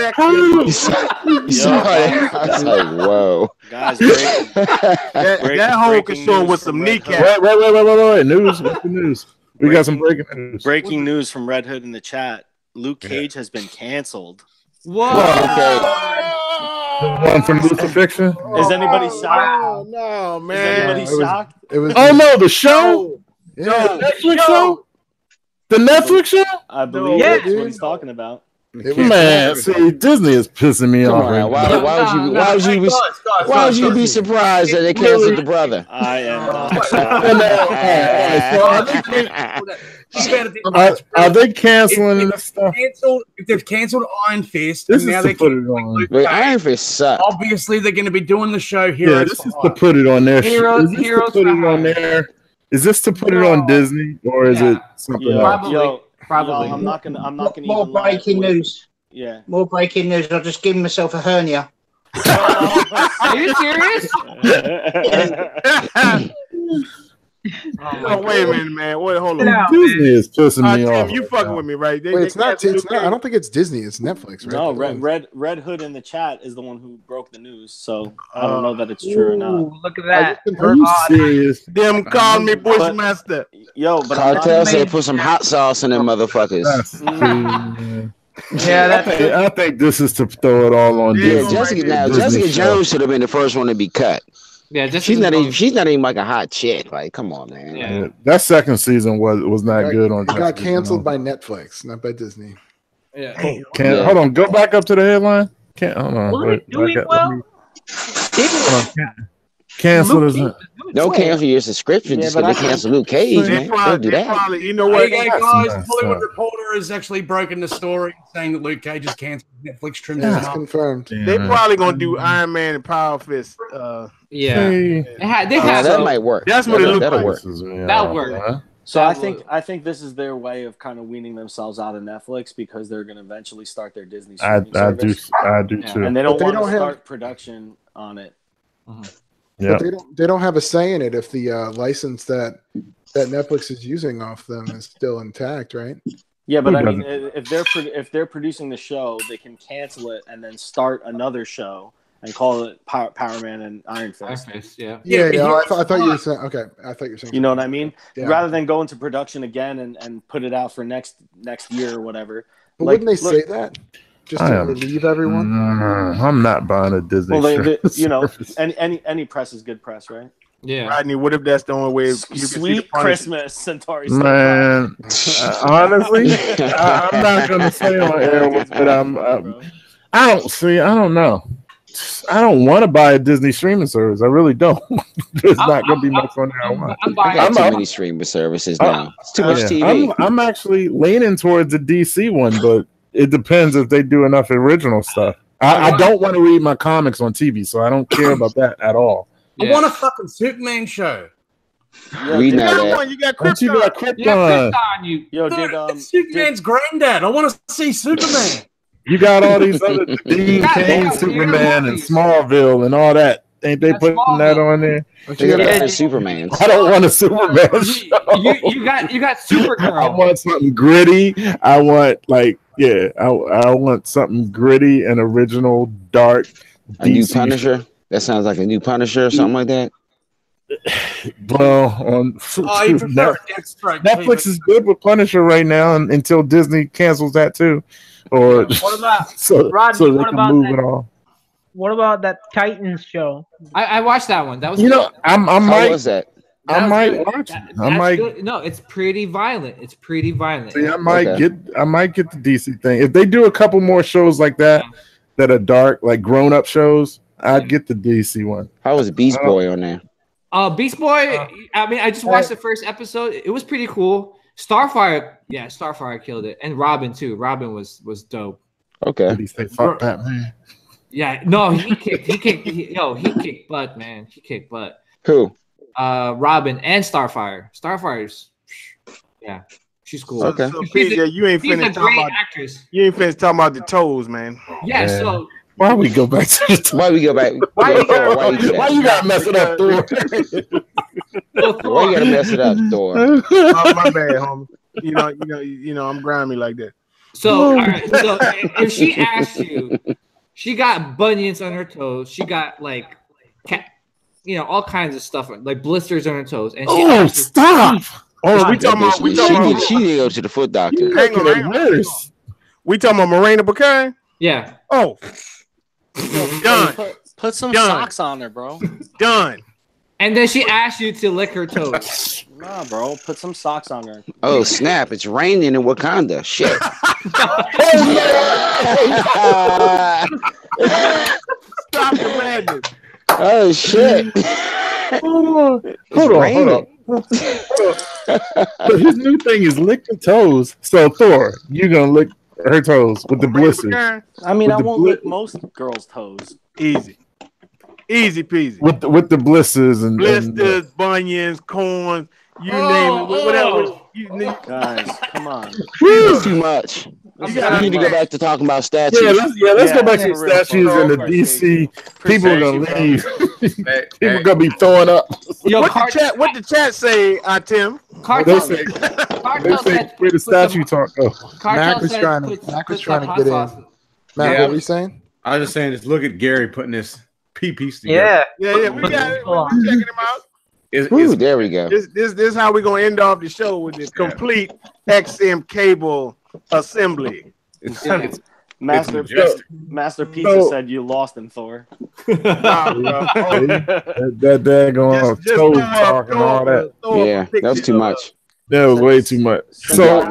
like, whoa. Guys, that hole could show with some kneecap. Wait. News. What's the news? We got some breaking news. Breaking news from Red Hood in the chat. Luke Cage has been canceled. Whoa. The one from Lucifixion? Is anybody shocked? No, man. Is anybody shocked? The show? Yeah. The Netflix show? The Netflix show? I believe that's what he's talking about. Man, see, Disney is pissing me off. Right Why would you be surprised that they canceled the brother? I am not. Are they canceling this stuff? If they've canceled Iron Fist, this and now is they to put it on. Wait, Iron Fist sucks. Obviously, they're going to be doing the show here. Yeah, this is to put it on there. Is this to put it on Disney, or is it something else? Probably. I'm not gonna more breaking news. Yeah. More breaking news. I'll just give myself a hernia. Are you serious? Oh, wait a minute, man. Wait, hold on. Yeah, Disney is pissing me Tim, off. you fucking with me, right? Wait, it's not. I don't think it's Disney. It's Netflix, right? No, Red Hood in the chat is the one who broke the news. So I don't know that it's true or not. Ooh, look at that. Are you serious? Them call me Bushmaster. But Cartel said put some hot sauce in them motherfuckers. Yeah, I think this is to throw it all on Yeah, Disney. Jessica Jones should have been the first one to be cut. Yeah, she's not even like a hot chick. Like, come on, man. Yeah. That second season was not good on. It got canceled by Netflix, not by Disney. Yeah. Hold on, go back up to the headline. Hold on. Was it doing well? Cancel isn't. Don't cancel your subscription just because they cancel Luke Cage, man. Don't do that. You know what? Hey, guys, Hollywood Reporter has actually broken the story saying that Luke Cage is canceled. Netflix trimmed it It's up. confirmed. They probably gonna do Iron Man and Power Fist. Yeah, that might work. That's what it looks like. That'll work. So I think this is their way of kind of weaning themselves out of Netflix because they're going to eventually start their Disney streaming service. I do too. And they don't want to start production on it. But they don't have a say in it if the license that Netflix is using off them is still intact, right? Yeah, but I mean, if they're producing the show, they can cancel it and then start another show and call it Power Man and Iron Fist. Yeah. I thought you were saying. Okay, I thought you were saying. You know what I mean? Yeah. Rather than go into production again and put it out for next year or whatever. But wouldn't they say that just to relieve everyone? I'm not buying a Disney. Well, you know, any press is good press, right? Yeah. Rodney, what if that's the only way? Sweet Christmas, Centauri. Man, honestly, I'm not gonna say on air, but I don't know. I don't want to buy a Disney streaming service. I really don't. There's not going to be much on there. I got too many streaming services now. It's too much TV. I'm actually leaning towards the DC one, but it depends if they do enough original stuff. I don't want to read my comics on TV, so I don't care about that at all. I want a fucking Superman show. We know that. You got Krypton. You got Krypton. Superman's granddad. I want to see Superman. You got all these other Dean Cain Superman and Smallville and all that. Ain't they putting that on there? Superman. I don't want a Superman show. You got Supergirl. I want something gritty. I want I want something gritty and original, dark. A new Punisher. That sounds like a new Punisher or something like that. Well, on Netflix is good with Punisher right now until Disney cancels that too. Or what about Rodney? So they can move it all. What about that Titans show? I watched that one. That was I might. How was that? I might watch it. I might. Good. No, it's pretty violent. See, I might get the DC thing. If they do a couple more shows like that are dark, like grown up shows, I'd get the DC one. How was Beast Boy on there? Beast Boy. I mean, I just watched the first episode. It was pretty cool. Starfire killed it, and Robin too. Robin was dope. Okay. Did he say fuck Batman? Yeah, no, he kicked butt, man. He kicked butt. Who? Robin and Starfire. Starfire's, she's cool. Okay. So PJ, you ain't finished talking about actress. You ain't finished talking about the toes, man. Yeah. So why we go back to the toes? Why you gotta mess it up, Thor? Why you gotta mess it up, Thor? Oh, my bad, homie. You know, I'm grimy like that. So, all right, so if she asks you, she got bunions on her toes. She got all kinds of stuff like blisters on her toes. And she stop! We talking about she didn't go to the foot doctor. Hang on. We talking about Morena Baccarin? Yeah. Oh, done. Put some socks on her, bro. Done. And then she asked you to lick her toes. Nah, bro. Put some socks on her. Oh, snap. It's raining in Wakanda. Shit. Stop the madness. Oh, shit. Hold on. So his new thing is lick the toes. So, Thor, you're going to lick her toes with the blisters. I mean, I won't lick most girls' toes. Easy peasy. With the blisters and bunions, corns, you name it, whatever. Guys, come on. That's too much. We need to go back to talking about statues. Let's go back to the statues and the DC. People are gonna leave. People are gonna be throwing up. Yo, what the chat say, Tim? Cartel They said where the statue talk go. Mac was trying to get in. Mac, what were you saying? I was just saying, just look at Gary putting this piece together. Yeah. We got it. We're checking him out. Ooh, there we go. This is how we're gonna end off the show with this complete XM cable assembly. Master Pizza said you lost him, Thor. that daggone toe talk and all that. Yeah, that was too much. That was way too much. So,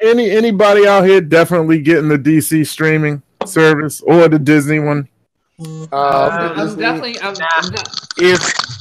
anybody out here definitely getting the DC streaming service or the Disney one? I'm definitely.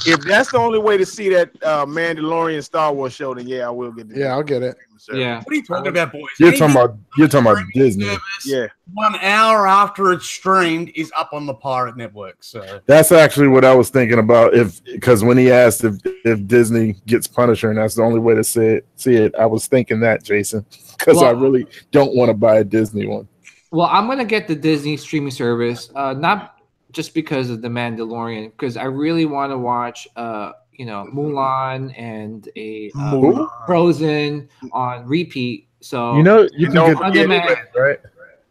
If that's the only way to see that Mandalorian Star Wars show, then yeah, I will get it. Yeah, I'll get it. Yeah. What are you talking about, boys? You're talking about Disney. Yeah. 1 hour after it's streamed is up on the Pirate Network. So that's actually what I was thinking about. Because when he asked if Disney gets Punisher and that's the only way to see it, I was thinking that, Jason, because I really don't want to buy a Disney one. Well, I'm gonna get the Disney streaming service, not just because of the Mandalorian, because I really want to watch Mulan and Frozen on repeat. So you can get Blu-rays, right?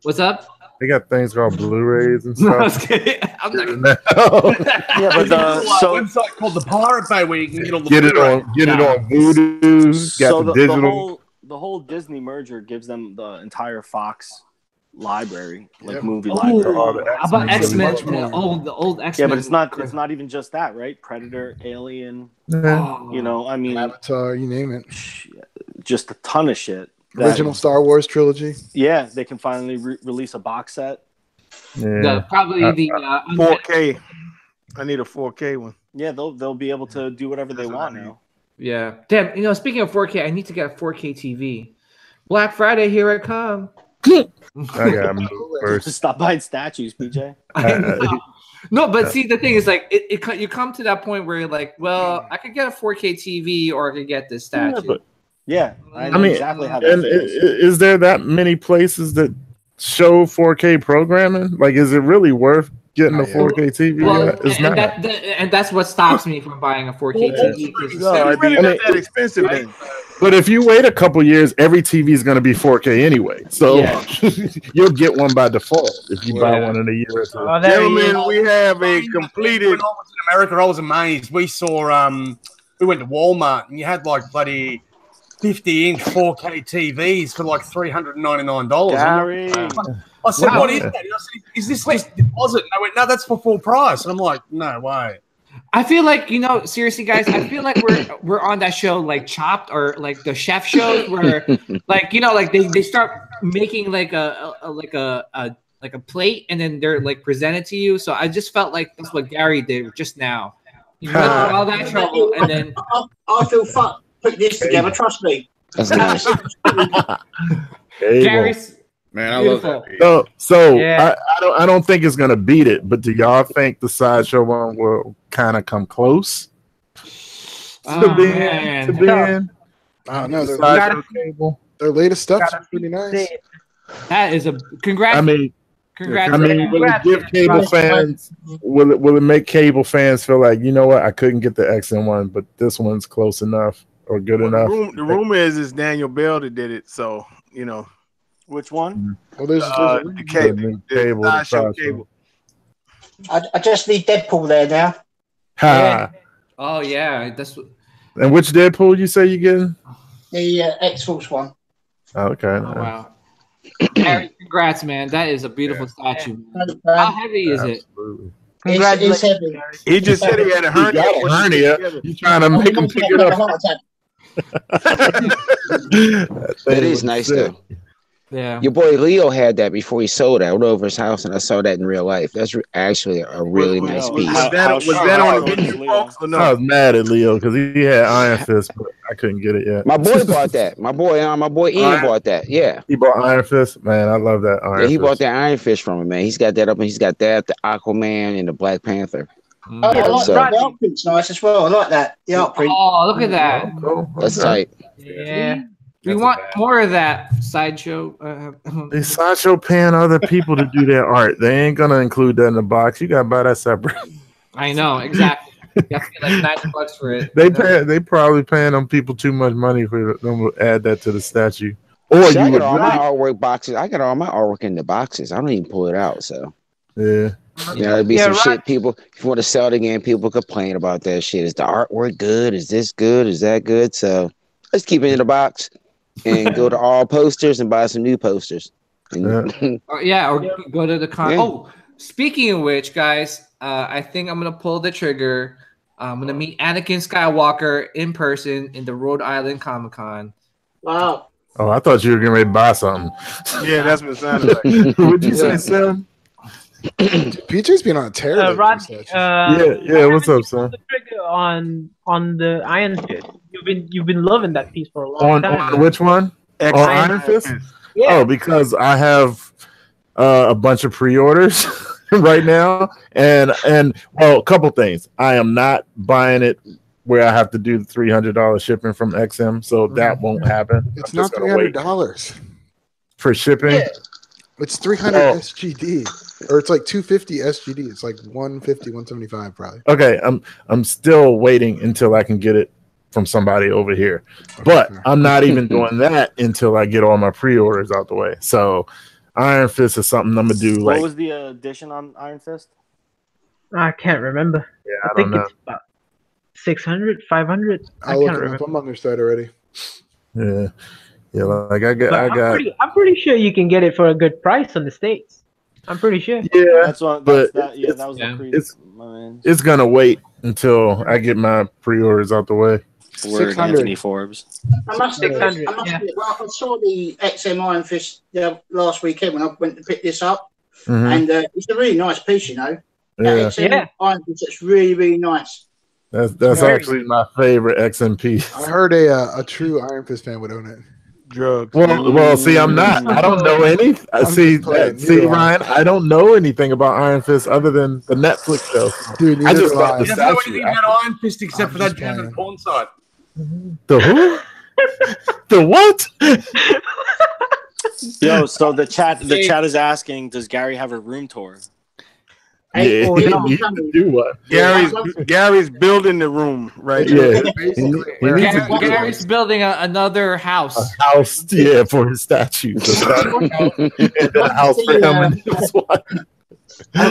What's up? They got things called Blu-rays and stuff. No, I was kidding. I'm not. Yeah, but a website called the Pirate Bay where you can get all the get it on Voodoo. So the digital. The whole Disney merger gives them the entire Fox library, movie library. How about X-Men? The old X-Men. Yeah, but it's not even just that, right? Predator, Alien. Avatar, you name it. Just a ton of shit. Original Star Wars trilogy. Yeah, they can finally release a box set. Yeah, probably the 4K. I need a 4K one. Yeah, they'll be able to do whatever they want now. Yeah. Damn, speaking of 4K, I need to get a 4K TV. Black Friday, here I come. I got first. Stop buying statues, PJ. No, but see, the thing is, you come to that point where you're like, well, I could get a 4K TV or I could get this statue. I mean, exactly how that and is there that many places that show 4K programming? Like, is it really worth getting a 4K TV? Well, and that's what stops me from buying a 4K TV. It's not that expensive then. But if you wait a couple years, every TV is going to be 4K anyway. So you'll get one by default if you buy one in a year or two. Gentlemen, we have a completed. When I was in America, I was amazed. We saw, we went to Walmart and you had like 50-inch 4K TVs for like $399. Gary. I said, what is that? And I said, is this just deposit? And they went, no, that's for full price. And I'm like, no way. I feel like, seriously, guys, I feel like we're on that show like Chopped or like the chef shows where they start making like a plate and then they're like presented to you. So I just felt like that's what Gary did just now. He went through all that trouble and then I feel fucked. Put this together, trust me. That's nice. Gary's Man, I beautiful. love that. So I don't think it's gonna beat it, but do y'all think the sideshow one will kind of come close to being? I don't know. Their latest stuff's pretty nice. That is a congrats. I mean, congrats. will it give cable fans? Will it make cable fans feel like, you know what, I couldn't get the XM one, but this one's close enough or good enough? The rumor is it's Daniel Bell that did it, so Which one? Well, there's the cable. The sideshow cable. I just need Deadpool there now. Ha. Oh yeah, that's what. And which Deadpool you say you getting? The X-Force one. Okay. Oh, wow. Harry, congrats, man. That is a beautiful statue. How heavy is it? It's heavy. He just said he had a hernia. You trying to make him pick it up? That is nice though. Yeah. Your boy Leo had that before he sold it. I went over his house and I saw that in real life. That's actually a really nice piece. Was that on the video, folks? Or no? I was mad at Leo because he had Iron Fist, but I couldn't get it yet. My boy bought that. My boy Ian bought that. Yeah. He bought Iron Fist. Man, I love that Iron Fist. He bought that Iron Fist from him, man. He's got that up and he's got that, the Aquaman and the Black Panther. Oh, I like that. The art print's nice as well. I like that. The art print. Oh, look at that. That's tight. Yeah. We want more of that sideshow. They sideshow paying other people to do their art. They ain't gonna include that in the box. You gotta buy that separate. I know exactly. You have to get like $90 for it. They probably paying them people too much money for them to add that to the statue. Or See, I you got would all my really, artwork boxes. I got all my artwork in the boxes. I don't even pull it out. So yeah. you know, there'd be some right. shit. People, if you want to sell the game, people complain about that shit. Is the artwork good? Is this good? Is that good? So let's keep it in the box and go to all posters and buy some new posters. And, Or go to the con. Yeah. Oh, speaking of which, guys, I think I'm gonna pull the trigger. I'm gonna meet Anakin Skywalker in person in the Rhode Island Comic Con. Wow. Oh, I thought you were getting ready to buy something. Yeah, that's what it sounded like. What'd you say, Sam? PJ's been on a tear. lately, Rodney, so- Yeah. What's up, son? the trigger on the Iron Fist. You've been loving that piece for a long time. On which one? On Iron Fist? Yeah. Oh, because I have a bunch of pre-orders right now, and well, a couple things. I am not buying it where I have to do the $300 shipping from XM, so that won't happen. It's I'm not just gonna wait $300 for shipping. Yeah. It's 300 SGD, or it's like 250 SGD. It's like 150, 175 probably. Okay, I'm still waiting until I can get it from somebody over here, but I'm not even doing that until I get all my pre-orders out the way. So Iron Fist is something I'm gonna do. What Like, was the edition on Iron Fist? I can't remember. yeah, I I think don't know. it's about 600, 500. I I'll look can't it remember. up. I'm on their site already. Yeah, like I But got. I'm pretty sure you can get it for a good price on the States. I'm pretty sure. Yeah, That's what. but That was the pre. it's- My man. it's gonna wait until I get my pre-orders out the way. Word 600. Anthony Forbes. I must admit, 600, well, I saw the XM Iron Fist last weekend when I went to pick this up, Mhm. and it's a really nice piece, you know. Yeah, That XM Iron Fist, it's really, really nice. that's Very actually my favorite XMP. I heard a true Iron Fist fan would own it. Drugs. Well, see, I'm not. I don't know any. See, Ryan, I don't know anything about Iron Fist other than the Netflix show. Dude, I just got You the don't know statue. anything about Iron Fist except I'm for that just German playing. porn site. The who? The what? Yo, so the chat is asking, does Gary have a room tour? Hey, Yeah, you can do what? Gary's building the room right Yeah, now. he needs to do Gary's building another house. a house, yeah, for his statue. So and a house for him and his wife.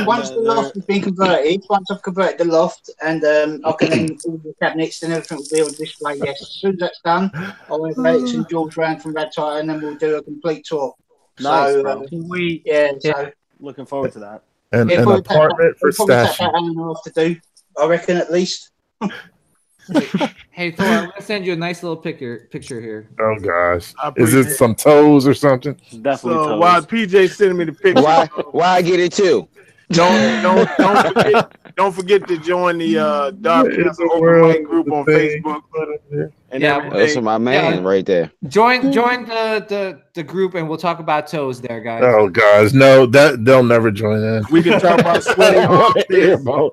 Once the loft has been converted, once I've converted the loft, and I can then all the cabinets and everything will be on display. Yes, as soon as that's done, I'll invite St George round from that time, and then we'll do a complete tour. Nice, so, bro. So Looking forward to that. And yeah, an probably apartment for probably take statue. about an hour to do, I reckon, at least. Hey Thor, I'm gonna send you a nice little picture here. Oh gosh, I is it appreciate some toes or something? Definitely. So toes. while PJ sending me the picture, why I get it too? don't forget to join the Dark It's Castle a Open world Mic group on thing. Facebook and Yeah, everything. That's my man right there. Join the group and we'll talk about toes there, guys. Oh gosh, no, that they'll never join in. We can talk about I sweaty don't want to hear about.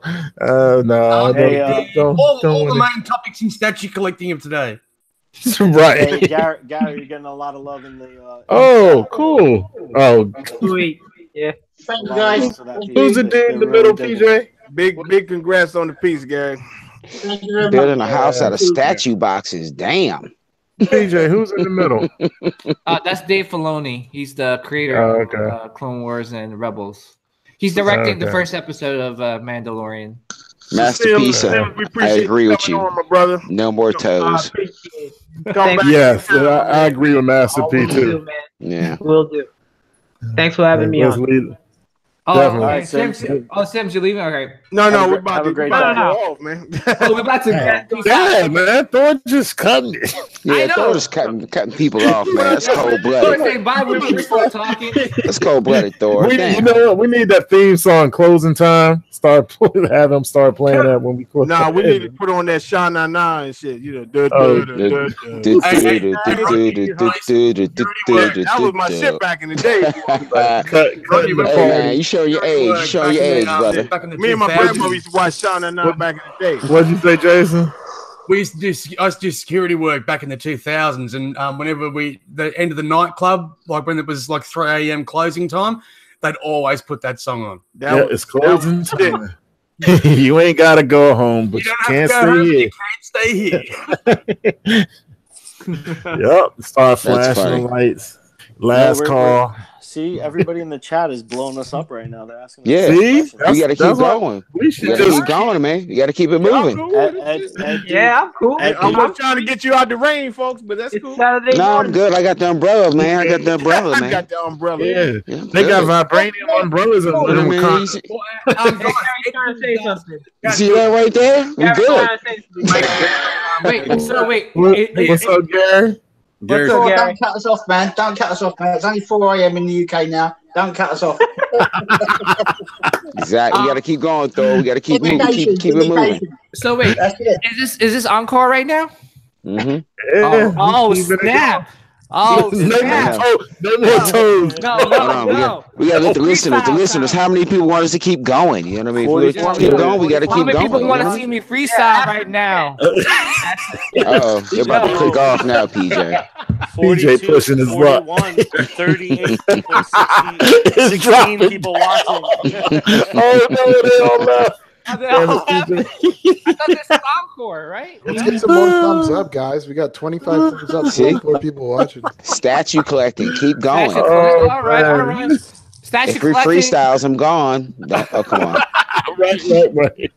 No, Hey, don't All the wanna- main topics in statue collecting of today. right. Hey, Gary, you're getting a lot of love in the. Oh, cool. Oh, Sweet. Yeah. Thank you, guys. who's the dude in the middle, PJ? Big congrats on the piece, Gary. Thank you very much. Building a house out of statue boxes. Damn. PJ, who's in the middle? That's Dave Filoni. He's the creator Oh, of okay. Clone Wars and Rebels. He's directing the Okay. first episode of Mandalorian. Masterpiece. Sim, we I appreciate agree with coming you. on, my brother. No more I toes. appreciate it. Come Thanks. back. Yes, I agree with Master P Will do, too. man. Yeah. Will do. Thanks for having me Let's on. leave. Oh, Definitely. okay. Alright, Sims. Sims, you're leaving? Okay. No, Have a we're great- about have a to great go day. off, man. Oh, we're about to get Damn, man, Thor just cutting it. Yeah, I know. Thor just cutting people off, man. That's cold Thor blooded. saying bye when we start talking. That's cold blooded, Thor. You Damn. know what? We need that theme song closing time. Have them start playing that when we close. Nah, we need to put on that Sha Na Na and shit. You know, Oh, that was my shit back in the day. Cutting the Hey, man, party. you showing your age. You showing your age, brother. Me and my grandmother used to watch Sha Na Na back in the day. What'd you say, Jason? I used to do security work back in the 2000s, and whenever the end of the nightclub, like when it was like 3 a.m. closing time, they'd always put that song on. That Yeah, was, it's closing that was shit. time. You ain't gotta go home, but you can't stay here. Yep. Start flashing the lights. Last call. See, everybody in the chat is blowing us up right now. They're asking. Yeah, we got to keep going. We should keep going, man. You got to keep it moving. Yeah, I'm cool. I'm trying to get you out the rain, folks, but that's cool. Saturday no, I'm good. I got the umbrella, man. I got the umbrella, man. I got the umbrella. Yeah, they got vibranium umbrellas and them. I'm trying to say something. You see that right there? We good. Wait. What's up, Gary? Don't cut us off, man. Don't cut us off, man. It's only 4 a.m. in the UK now. Don't cut us off. Exactly. You got to keep going, though. We got to keep moving. Keep it moving. So wait, is this encore right now? Mm-hmm. Yeah. Oh snap! Oh snap! No more toes. No. We got to let the listeners. How many people want us to keep going? You know what I mean? If we keep going, we got to keep going. How many people want to see me freestyle right now? Oh, you're about to click off now, PJ. PJ pushing his luck. 38 people, 16 people watching. Oh no, they all left. I thought this was encore, right? Let's get some more thumbs up, guys. We got 25 thumbs up. 24 people watching. Statue collecting. Keep going. All right. Statue collecting. Freestyles, I'm gone. Oh, come on. Right.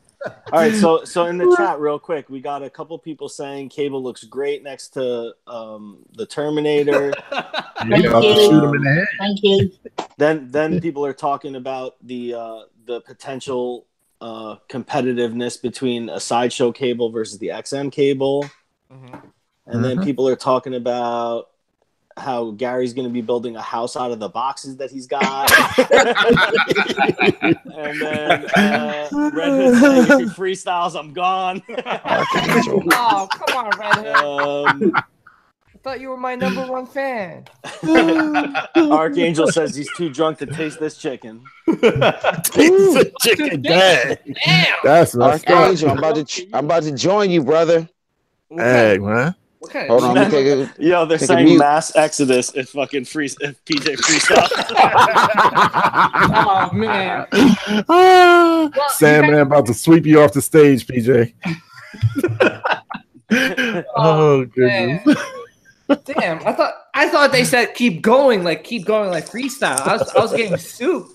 All right, so in the chat, real quick, we got a couple people saying Cable looks great next to the Terminator. Thank you. Then people are talking about the potential competitiveness between a sideshow cable versus the XM cable, and then people are talking about how Gary's going to be building a house out of the boxes that he's got. And then Red Hood saying, if he freestyles, I'm gone. Oh, come on, Red Hood. I thought you were my #1 fan. Archangel says he's too drunk to taste this chicken. Taste the chicken, damn. That's Archangel. I'm about to join you, brother. Hey, man. Okay. Hold on, let me take a. Yo, they're saying mass exodus if PJ freestyle. Oh man. Sandman about to sweep you off the stage, PJ. Oh goodness. Damn, I thought they said keep going like freestyle. I was getting soup.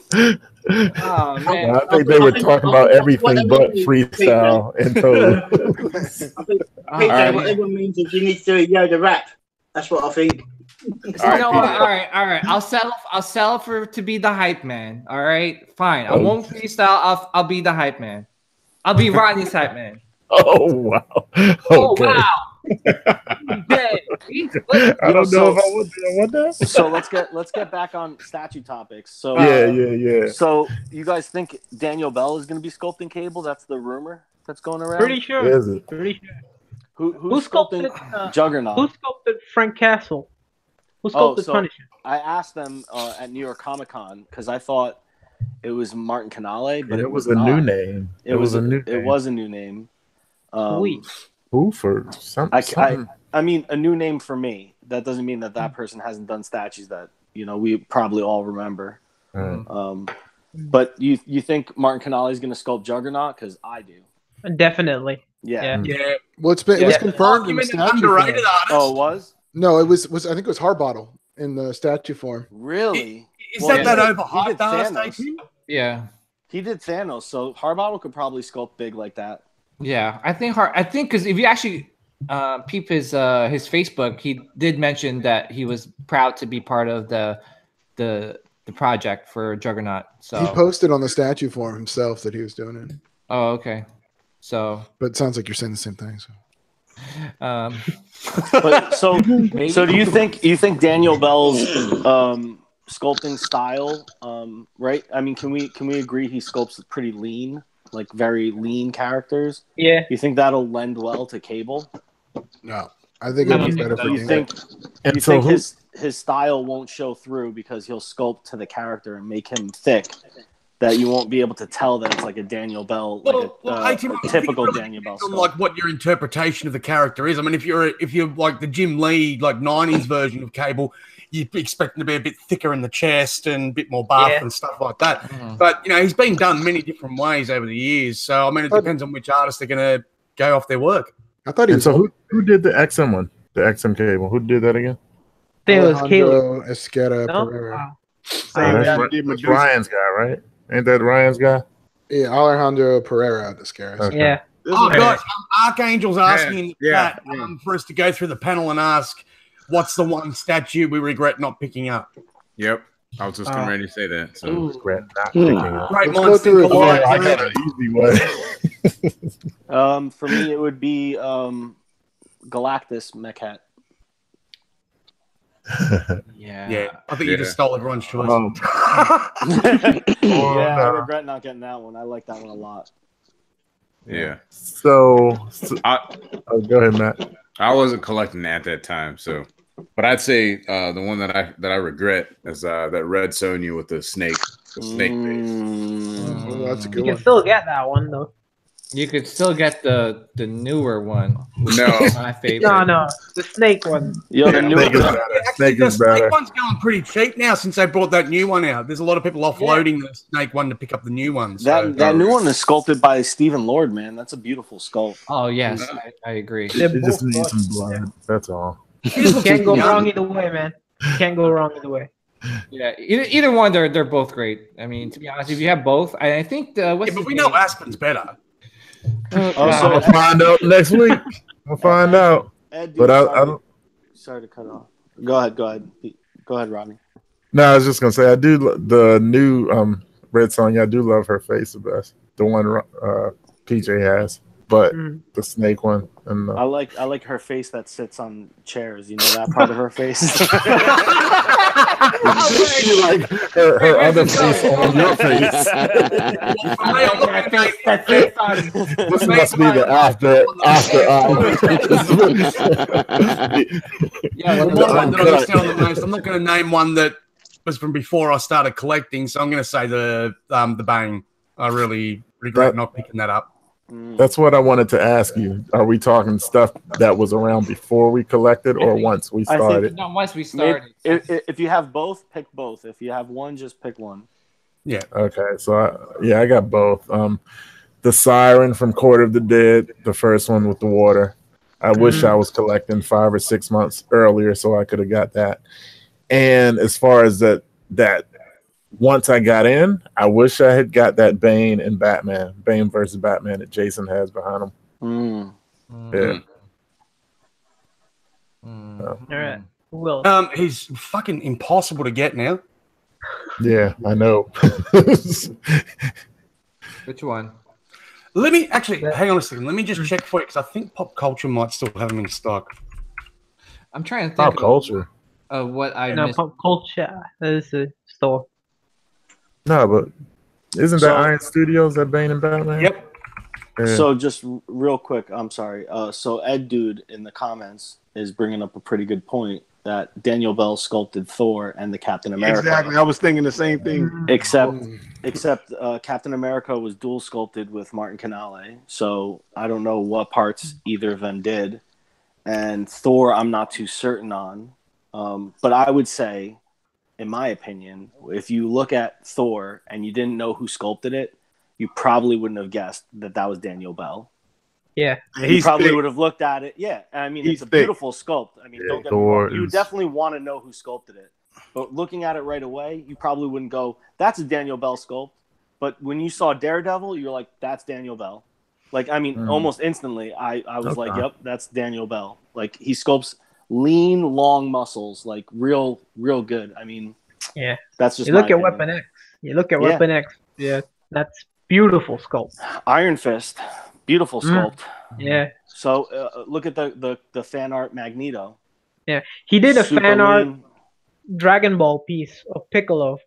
Oh man. I think they were talking about everything but freestyle and toad. PJ, what everyone means is you need to do a Yoda rap. That's what I think. All right. I'll settle for to be the hype man. All right, fine. I won't freestyle. I'll be the hype man. I'll be Rodney's hype man. Oh wow. Okay. Oh wow. I don't know if I want that. So let's get back on statue topics. So yeah. So you guys think Daniel Bell is going to be sculpting Cable? That's the rumor that's going around. Pretty sure. Is it? Pretty sure. Who sculpted Juggernaut? Who sculpted Frank Castle? Who sculpted Punisher? I asked them at New York Comic Con because I thought it was Martin Canale, but it was a new name. It was a new name. Who for something? I mean, a new name for me. That doesn't mean that person hasn't done statues that we probably all remember. But you think Martin Canale is going to sculpt Juggernaut? Because I do. Definitely. Yeah. Well, it was confirmed in the statue form. Oh, it was? No, it was. I think it was Harbottle in the statue form. Really? Is that overhyped statue? Yeah. He did Thanos, so Harbottle could probably sculpt big like that. Yeah, I think because if you actually peep his Facebook, he did mention that he was proud to be part of the project for Juggernaut. So he posted on the statue form himself that he was doing it. Oh, okay. So, but it sounds like you're saying the same thing. So, so do you think Daniel Bell's sculpting style, right? I mean, can we agree he sculpts pretty lean, like very lean characters? Yeah. You think that'll lend well to Cable? No, I think it'll be better for you think his style won't show through because he'll sculpt to the character and make him thick, that you won't be able to tell that it's like a Daniel Bell, like a typical Daniel Bell sculpt. Like what your interpretation of the character is. I mean, if you're like the Jim Lee like '90s version of Cable, you'd be expecting to be a bit thicker in the chest and a bit more buff and stuff like that. But he's been done many different ways over the years. So I mean, it depends on which artist they're going to go off their work. I thought he was. So who did the XM one? The XM Cable. Who did that again? It was Caleb Esqueda Pereira. That's Ryan's guy, right? Ain't that Ryan's guy? Yeah, Alejandro Pereira Esquera. Okay. Yeah. Oh, gosh. Archangel's asking for us to go through the panel and ask, what's the one statue we regret not picking up? Yep. I was just getting ready to say that. So regret not picking up. Right, Let's go through it. I got an easy one. For me, it would be Galactus Mechat. Yeah. I think you just stole everyone's choice. I regret not getting that one. I like that one a lot. Yeah. So go ahead, Matt. I wasn't collecting at that time, so but I'd say the one that I regret is that red Sonya with the snake face. Oh, that's a good You one. can still get that one though. You could still get the newer one. No, my favorite. No, the snake one. Yo, the new The snake one's going pretty cheap now since they brought that new one out. There's a lot of people offloading the snake one to pick up the new one. So. That new one is sculpted by Stephen Lord, man. That's a beautiful sculpt. Oh yes, I agree. It just needs some blood. That's all. Can't go wrong either way, man. Can't go wrong either way. Yeah, either one, they're both great. I mean, to be honest, if you have both, I think but we know Aspen's better. I'll find out next week. I'll find out. Ed, but I don't. Sorry to cut off. Go ahead, Rodney. No, I was just gonna say I do the new Red Sonja. I do love her face the best. The one PJ has, but the snake one. And I like her face that sits on chairs. You know that part of her face. You like her other face on your face. This must be the after. Yeah, the one that I was telling the most. I'm not going to name one that was from before I started collecting, so I'm going to say the Bane. I really regret not picking that up. That's what I wanted to ask you. Are we talking stuff that was around before we collected or once we started? No, once we started. If you have both, pick both. If you have one, just pick one. Yeah. Okay. So, I got both. The Siren from Court of the Dead, the first one with the water. I wish I was collecting 5 or 6 months earlier so I could have got that. And as far as that once I got in, I wish I had got that Bane and Batman, Bane versus Batman that Jason has behind him. Yeah. All right. Who will? He's fucking impossible to get now. Yeah, I know. Which one? Let me actually hang on a second. Let me just check for you because I think Pop Culture might still have them in stock. I'm trying to think. Pop Culture. Of what I No, missed. Pop Culture. That is a store. No, but isn't that Iron Studios, that Bane and Batman? Yep. Yeah. So just real quick, I'm sorry. So Ed Dude in the comments is bringing up a pretty good point that Daniel Bell sculpted Thor and the Captain America. Exactly. I was thinking the same thing. Except Captain America was dual sculpted with Martin Canale. So I don't know what parts either of them did. And Thor, I'm not too certain on. But I would say, in my opinion, if you look at Thor and you didn't know who sculpted it, you probably wouldn't have guessed that was Daniel Bell. Yeah. You probably would have looked at it. Yeah. I mean, it's a beautiful sculpt. I mean, don't get me wrong. You definitely want to know who sculpted it. But looking at it right away, you probably wouldn't go, that's a Daniel Bell sculpt. But when you saw Daredevil, you're like, that's Daniel Bell. Like, I mean, almost instantly, I was like, yep, that's Daniel Bell. Like, he sculpts lean, long muscles, like real good. I mean, yeah, that's just. You look at Weapon X. You look at Weapon X. Yeah, that's beautiful sculpt. Iron Fist, beautiful sculpt. Yeah. So look at the fan art Magneto. Yeah, he did a fan art Dragon Ball piece of Piccolo.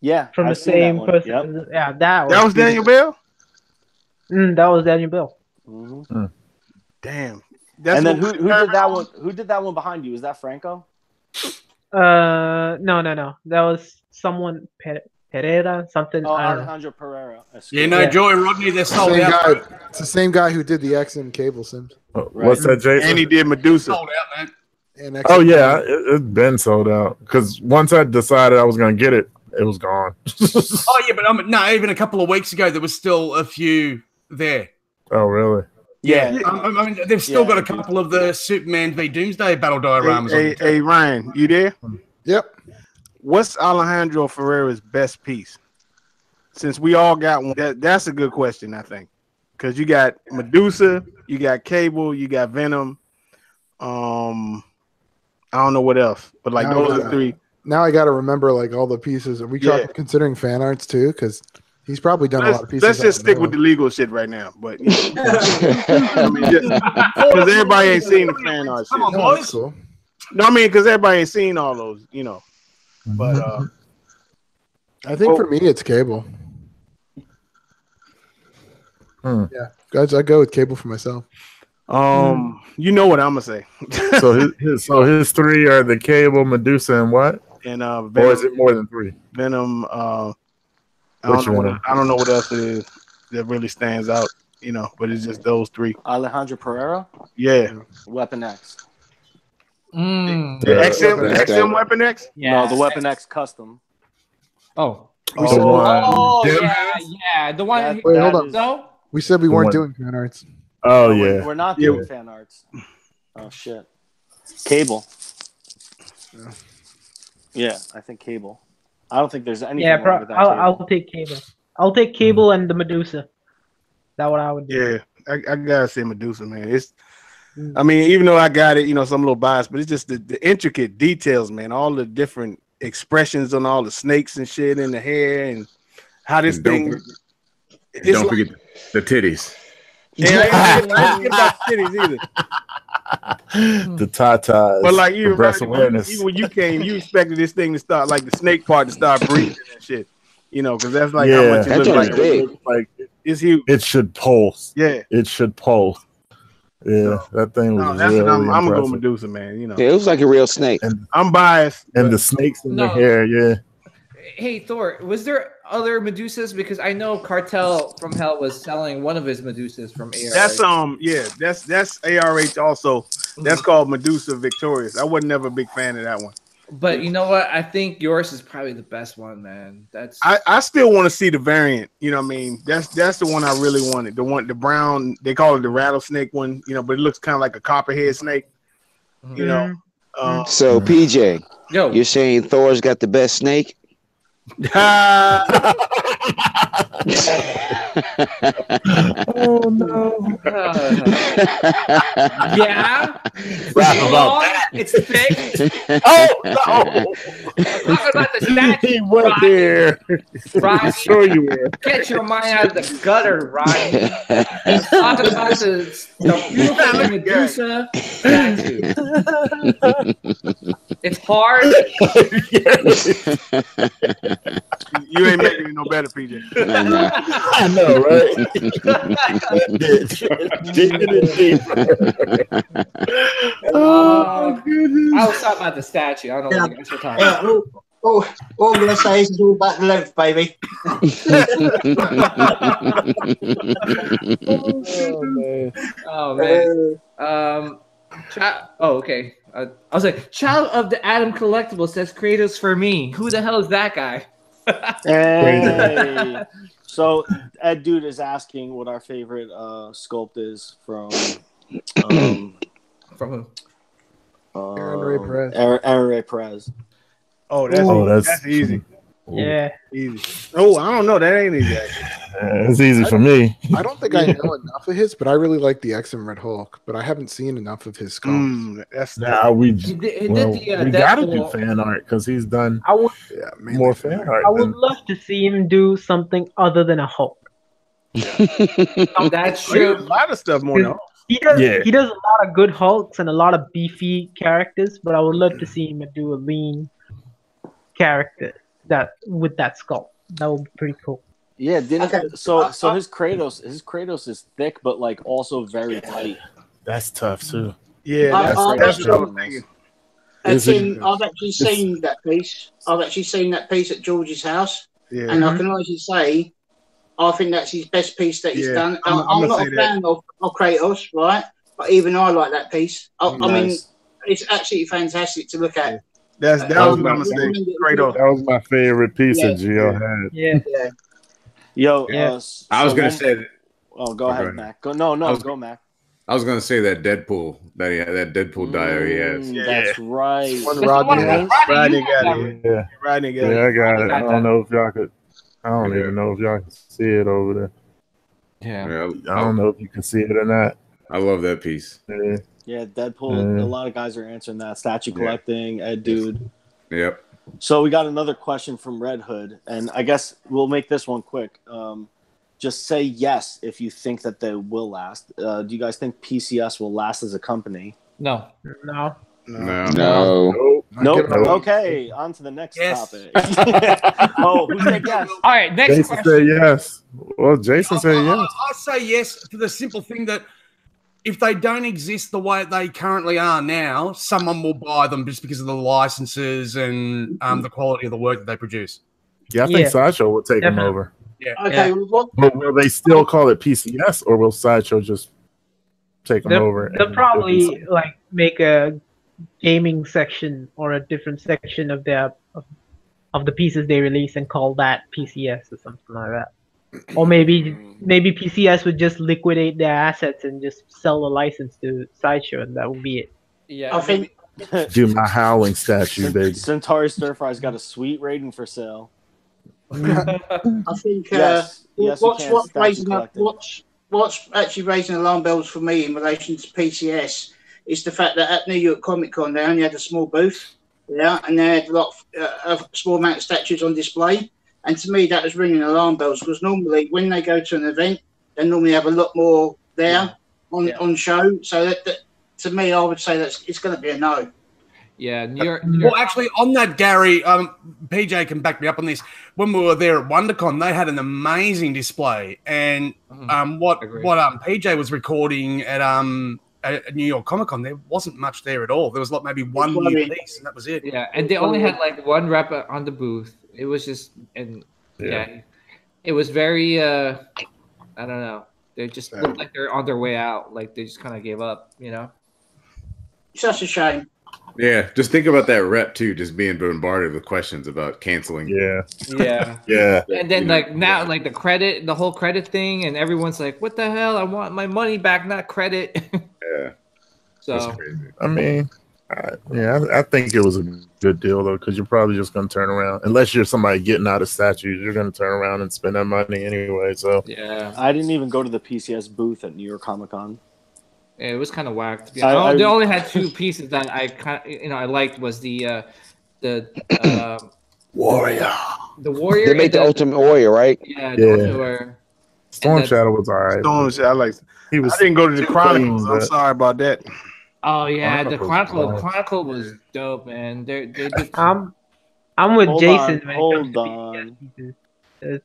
Yeah, from the same person. Yep. Yeah, that was Daniel Bell. That was Daniel Bell. Mm-hmm. Damn. And then who did that one? Who did that one behind you? Is that Franco? No. That was someone Pereira, something. Oh, I don't know. Alejandro Pereira. Yeah, no, Joey Rodney, they're sold Same out. guy. It's the same guy who did the X and cable sims. What's that, Jason? And he did Medusa. Sold out, man. And X Oh yeah, it's been sold out. Because once I decided I was gonna get it, it was gone. Oh yeah, but no, even a couple of weeks ago there was still a few there. Oh really? Yeah. I mean, they've still got a couple of the Superman v Doomsday battle dioramas. Hey, Ryan, you there? Yep. What's Alejandro Ferrera's best piece? Since we all got one, that's a good question, I think. Because you got Medusa, you got Cable, you got Venom. I don't know what else, but like Now those are three. Now I got to remember like all the pieces. Are we considering fan arts too? Because he's probably done a lot of pieces. Let's just stick with the legal shit right now. But because everybody ain't seen the fan art shit. Come on, boys. Cool. No, I mean because everybody ain't seen all those, you know. But I think for me it's Cable. Yeah, guys, I go with Cable for myself. You know what I'm gonna say. so his three are the Cable, Medusa, and what? And Venom, or is it more than three? Venom. I don't know what else it is that really stands out. You know, but it's just those three. Alejandro Pereira. Yeah. Weapon X. The XM Weapon X. Yeah. No, the Weapon X custom. Oh. The one. Yeah. The one. Wait, hold on. No. We said we weren't doing fan arts. Oh yeah. We're not doing fan arts. Oh shit. Cable. Yeah, I think Cable. I don't think there's anything wrong with that. I'll take Cable. I'll take Cable and the Medusa. That's what I would do. Yeah, I gotta say Medusa, man. It's, I mean, even though I got it, you know, some little bias, but it's just the intricate details, man. All the different expressions on all the snakes and shit in the hair, and how this thing. Don't forget the titties. Yeah, I didn't forget about titties either. The tatas. But like you, breast right, awareness. even when you came, you expected this thing to start like the snake part to start breathing and shit. You know, because that's like how much it looks like. Like it's huge. It should pulse. Yeah, it should pulse. Yeah, that thing was really I'm gonna go impressive. Medusa, man. You know, Yeah, it was like a real snake. And I'm biased. And the snakes in the hair, yeah. Hey Thor, was there other Medusas? Because I know Cartel from Hell was selling one of his Medusas from ARH. That's ARH also. That's called Medusa Victorious. I wasn't never a big fan of that one. But you know what? I think yours is probably the best one, man. That's I still want to see the variant. You know what I mean? That's the one I really wanted. The brown, they call it the rattlesnake one, you know, but it looks kind of like a copperhead snake. You know. So PJ, you're saying Thor's got the best snake? Oh no! Yeah, Rap about that. It's thick. Oh no! Talk about the statue. He went there. Rodney, Sure you were. get your mind out of the gutter, Rodney. Talk about the beautiful Medusa statue. It's hard. You ain't making it no better, PJ. I know, right? Digging it deeper. Oh, goodness. I was talking about the statue. I don't know what you guys were talking about. All I'm going to say is it's all about the length, baby. Oh, man. Okay. I was like, Child of the Atom Collectibles says Kratos for me. Who the hell is that guy? Hey. So Ed Dude is asking what our favorite sculpt is from who? Aaron Ray Perez. Aaron Ray Perez. Oh, that's easy. Yeah. Easy. Oh, I don't know. That ain't easy. It's easy for me. I don't think I know enough of his, but I really like the X and Red Hulk. But I haven't seen enough of his sculpts. We the gotta do fan art because he's done more fan art. I would love to see him do something other than a Hulk. That's true. A lot of stuff more than He does a lot of good Hulks and a lot of beefy characters, but I would love to see him do a lean character with that sculpt. That would be pretty cool. Yeah, so his Kratos is thick, but like also very tight. That's tough too. Yeah, that's what I'm thinking. I've actually seen that piece. I've actually seen that piece at George's house. and I can honestly say, I think that's his best piece that he's done. I'm not a fan of Kratos, right? But even I like that piece. I mean, it's absolutely fantastic to look at. That was what I'm gonna say. Kratos. That was my favorite piece that Gio had. Yeah. Yo, I was gonna say that. Oh, go ahead, Mac. Go, Mac. I was gonna say that Deadpool diary he has. That's right. Rodney got it. Yeah, Rodney got it. I got it. I don't know if y'all could. I don't even know if y'all can see it over there. Yeah. I don't know if you can see it or not. I love that piece. Yeah, Deadpool. A lot of guys are answering that. Statue collecting, Ed Dude. Yep. So we got another question from Red Hood, and I guess we'll make this one quick. Just say yes if you think that they will last. Do you guys think PCS will last as a company? No. Nope. Okay, on to the next topic. Oh, who said yes? All right, next Jason question. said yes. Well, Jason said yes. I say yes for the simple thing that if they don't exist the way they currently are now, someone will buy them just because of the licenses and the quality of the work that they produce. Yeah, I think Sideshow will take them over. Yeah. Okay. But will they still call it PCS, or will Sideshow just take them over? They'll probably like make a gaming section or a different section of their of the pieces they release and call that PCS or something like that. Or maybe PCS would just liquidate their assets and just sell the license to Sideshow, and that would be it. Yeah, I think. Do my howling statue, baby. Centauri Stir Fry's got a sweet rating for sale. I think what's actually raising alarm bells for me in relation to PCS is the fact that at New York Comic Con they only had a small booth, and they had a small amount of statues on display. And to me, that was ringing alarm bells because normally when they go to an event, they normally have a lot more there on show. So that to me, I would say that it's going to be a no. Yeah, New York. Well, actually, on that, Gary, PJ can back me up on this. When we were there at WonderCon, they had an amazing display, and what PJ was recording at New York Comic Con, there wasn't much there at all. There was like maybe one new piece, and that was it. Yeah, and they only had like one rep on the booth. It was just, it was very. I don't know. They just looked like they're on their way out. Like they just kind of gave up. You know. Such a shame. Yeah, just think about that rep too, just being bombarded with questions about canceling. Yeah. And then now, like the whole credit thing, and everyone's like, "What the hell? I want my money back, not credit." Yeah. So that's crazy. I mean, I think it was a good deal though, because you're probably just going to turn around, unless you're somebody getting out of statues, you're going to turn around and spend that money anyway. So yeah, I didn't even go to the PCS booth at New York Comic Con. Yeah, it was kind of whack. They only had two pieces that I liked was the Warrior. The Warrior. They made the Ultimate Warrior, right? Yeah. The Ultimate Warrior. Storm Shadow was all right. Storm Shadow, I didn't go to the Chronicles. I'm sorry about that. Oh yeah, the Chronicle was dope, man. They I'm with Jason. Hold on. The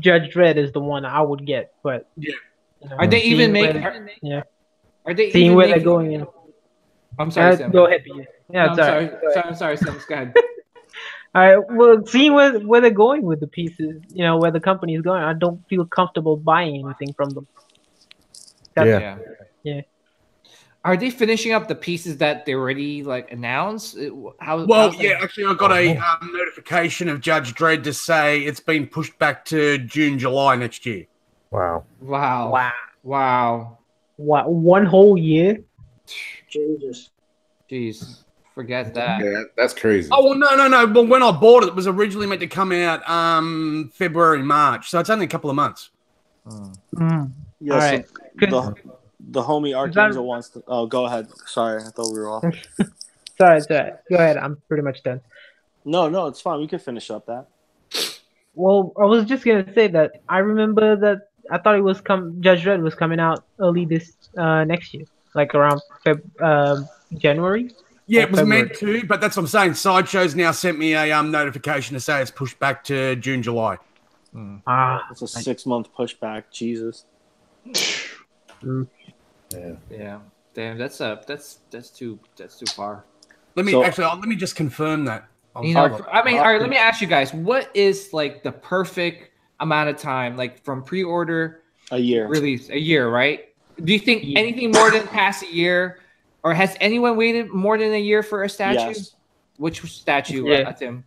Judge Dredd is the one I would get, but are they even making? Are they seeing where they're going in? I'm sorry, Sam. Go ahead, Peter. Yeah, I'm sorry, Sam. Go ahead. All right. Well, seeing where they're going with the pieces, where the company is going, I don't feel comfortable buying anything from them. Yeah. Are they finishing up the pieces that they already announced? Actually, I got a notification of Judge Dredd to say it's been pushed back to June, July next year. Wow. What, 1 whole year? Jesus. Jeez. Forget that. Yeah, that's crazy. Oh, well, no. Well, when I bought it, it was originally meant to come out February, March. So it's only a couple of months. Yeah, all right. So the homie Archangel wants to... Oh, go ahead. Sorry, I thought we were off. Sorry. Go ahead. I'm pretty much done. No, it's fine. We can finish up that. Well, I was just going to say that I remember that I thought it was Judge Dredd was coming out early this next year, like around January. Yeah, it was meant to, but that's what I'm saying. Sideshow's now sent me a notification to say it's pushed back to June, July. It's a 6-month pushback. Jesus. Yeah. Damn, that's too far. Let me just confirm that. You know, I mean, all right. Let me ask you guys: what is like the perfect amount of time, like from pre-order, a year, release, a year, right? Do you think anything more than past a year, or has anyone waited more than a year for a statue? Yes. Which statue, Tim?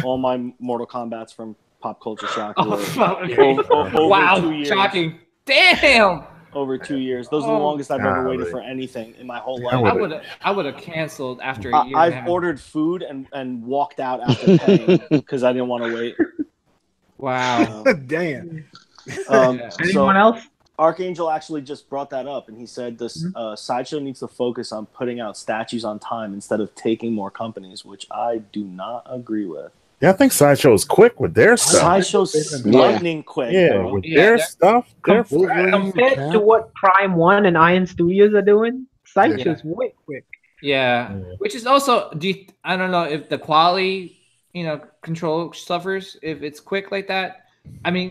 All my Mortal Kombats from Pop Culture Shock. Wow, 2 years. shocking! Damn. Over 2 years. Those are the longest I've ever waited for anything in my whole life. I would have canceled after a year. I've ordered food and walked out after paying because I didn't want to wait. Wow. Damn. Anyone else? Archangel actually just brought that up, and he said this Sideshow needs to focus on putting out statues on time instead of taking more companies, which I do not agree with. Yeah, I think Sideshow is quick with their stuff. Sideshow's lightning quick. Yeah, bro. with their stuff, they're compared to what Prime One and Iron Studios are doing, Sideshow's way quick. Yeah, which is also I don't know if the quality, control suffers if it's quick like that. I mean,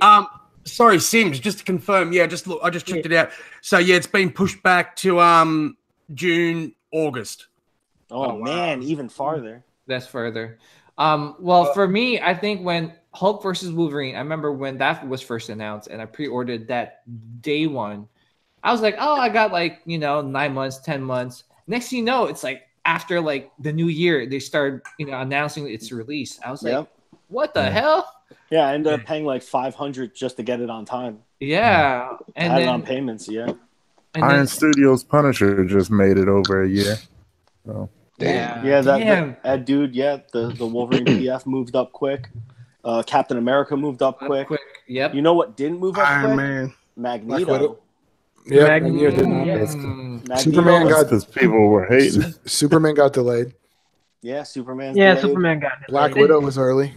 sorry, Sims, just to confirm. Yeah, I just checked it out. So yeah, it's been pushed back to June, August. Oh man, even farther. That's further. Well, for me, I think when Hulk versus Wolverine, I remember when that was first announced and I pre-ordered that day one. I was like, oh, I got 9 months, 10 months. Next thing you know, it's like after the new year, they started, announcing its release. I was like, what the hell? Yeah, I ended up paying $500 just to get it on time. Yeah. And I had it on payments, Iron Studios Punisher just made it over a year. So. Damn. Yeah, that dude, the Wolverine PF moved up quick. Captain America moved up quick. Yep. You know what didn't move up Iron quick? Man. Magneto. Yeah, Magneto did not. Superman got because people were hating. Superman got delayed. Yeah, Superman. Superman got delayed. Black Widow was early.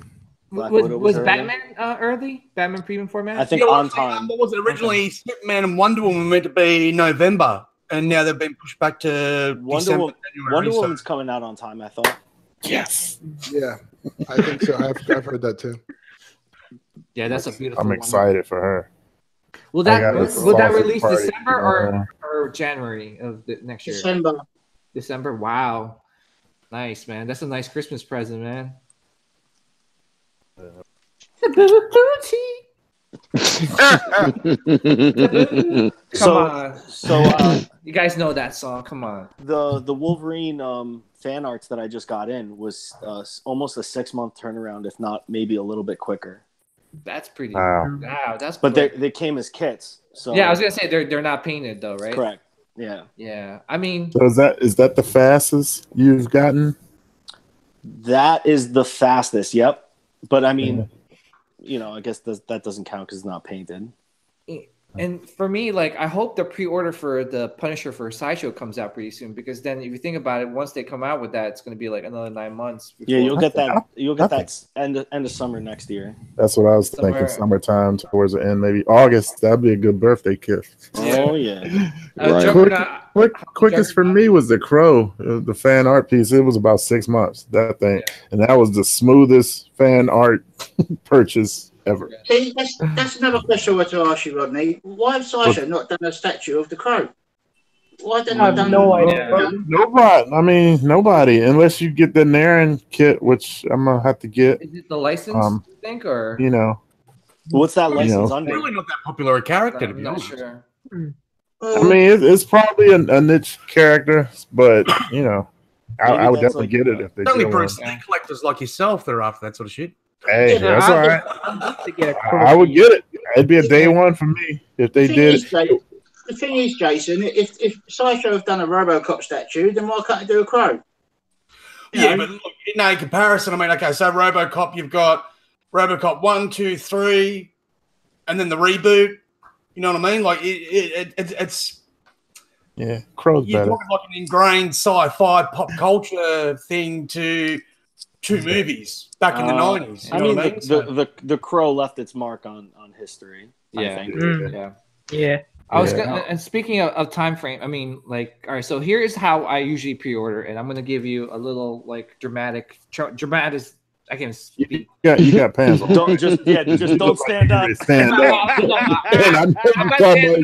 Was Batman early? Batman premium format? I think on time. What was it originally? Superman and Wonder Woman were meant to be November, and now they've been pushed back to December. Wonder Woman's coming out on time, I thought. Yes. Yeah, I think so. I've heard that too. Yeah, that's a beautiful. I'm excited for her. Will that release December or January of the next year? December. Wow, nice, man. That's a nice Christmas present, man. So you guys know that song. Come on. The Wolverine fan arts that I just got in was almost a 6-month turnaround, if not maybe a little bit quicker. That's pretty. Wow, that's. But they came as kits. So yeah, I was gonna say they're not painted though, right? Correct. Yeah. Yeah. I mean, so is that the fastest you've gotten? That is the fastest. Yep. But I mean, I guess that doesn't count because it's not painted. And for me, I hope the pre-order for the Punisher for Sideshow comes out pretty soon, because then if you think about it, once they come out with that, it's going to be another 9 months. Yeah, you'll get that. You'll get that end of summer next year. That's what I was thinking. Summertime towards the end, maybe August. That'd be a good birthday gift. Oh yeah. Quickest for me was the Crow, the fan art piece. It was about 6 months, that thing, and that was the smoothest fan art purchase ever. See, that's another question I want to ask you, Rodney. Why have Sideshow not done a statue of the Crow? Why have they not done? No idea. Nobody. I mean, nobody, unless you get the Naren kit, which I'm gonna have to get. Is it the license? I think, or what's that license under? Really not that popular a character, to be not honest. sure. I mean, it's probably a niche character, but I would definitely get it if they Only do for one. estate collectors like yourself, they're after that sort of shit. Hey, that's all right. I would get it. It'd be a day one for me if they did. The thing is, Jason, if Sideshow have done a RoboCop statue, then why can't they do a Crow? Yeah, but look, in comparison, I mean, okay, so RoboCop, you've got RoboCop 1, 2, 3, and then the reboot. You know what I mean? It's Crow's you're better. talking like an ingrained sci-fi pop culture thing to two movies back in the 90s. You know what I mean? The Crow left its mark on history. Yeah. I think. Yeah. I was gonna, and speaking of time frame, I mean, all right, so here's how I usually pre-order, and I'm gonna give you a little dramatic, I can't speak. You got pants on. Don't don't stand up. Stand up. And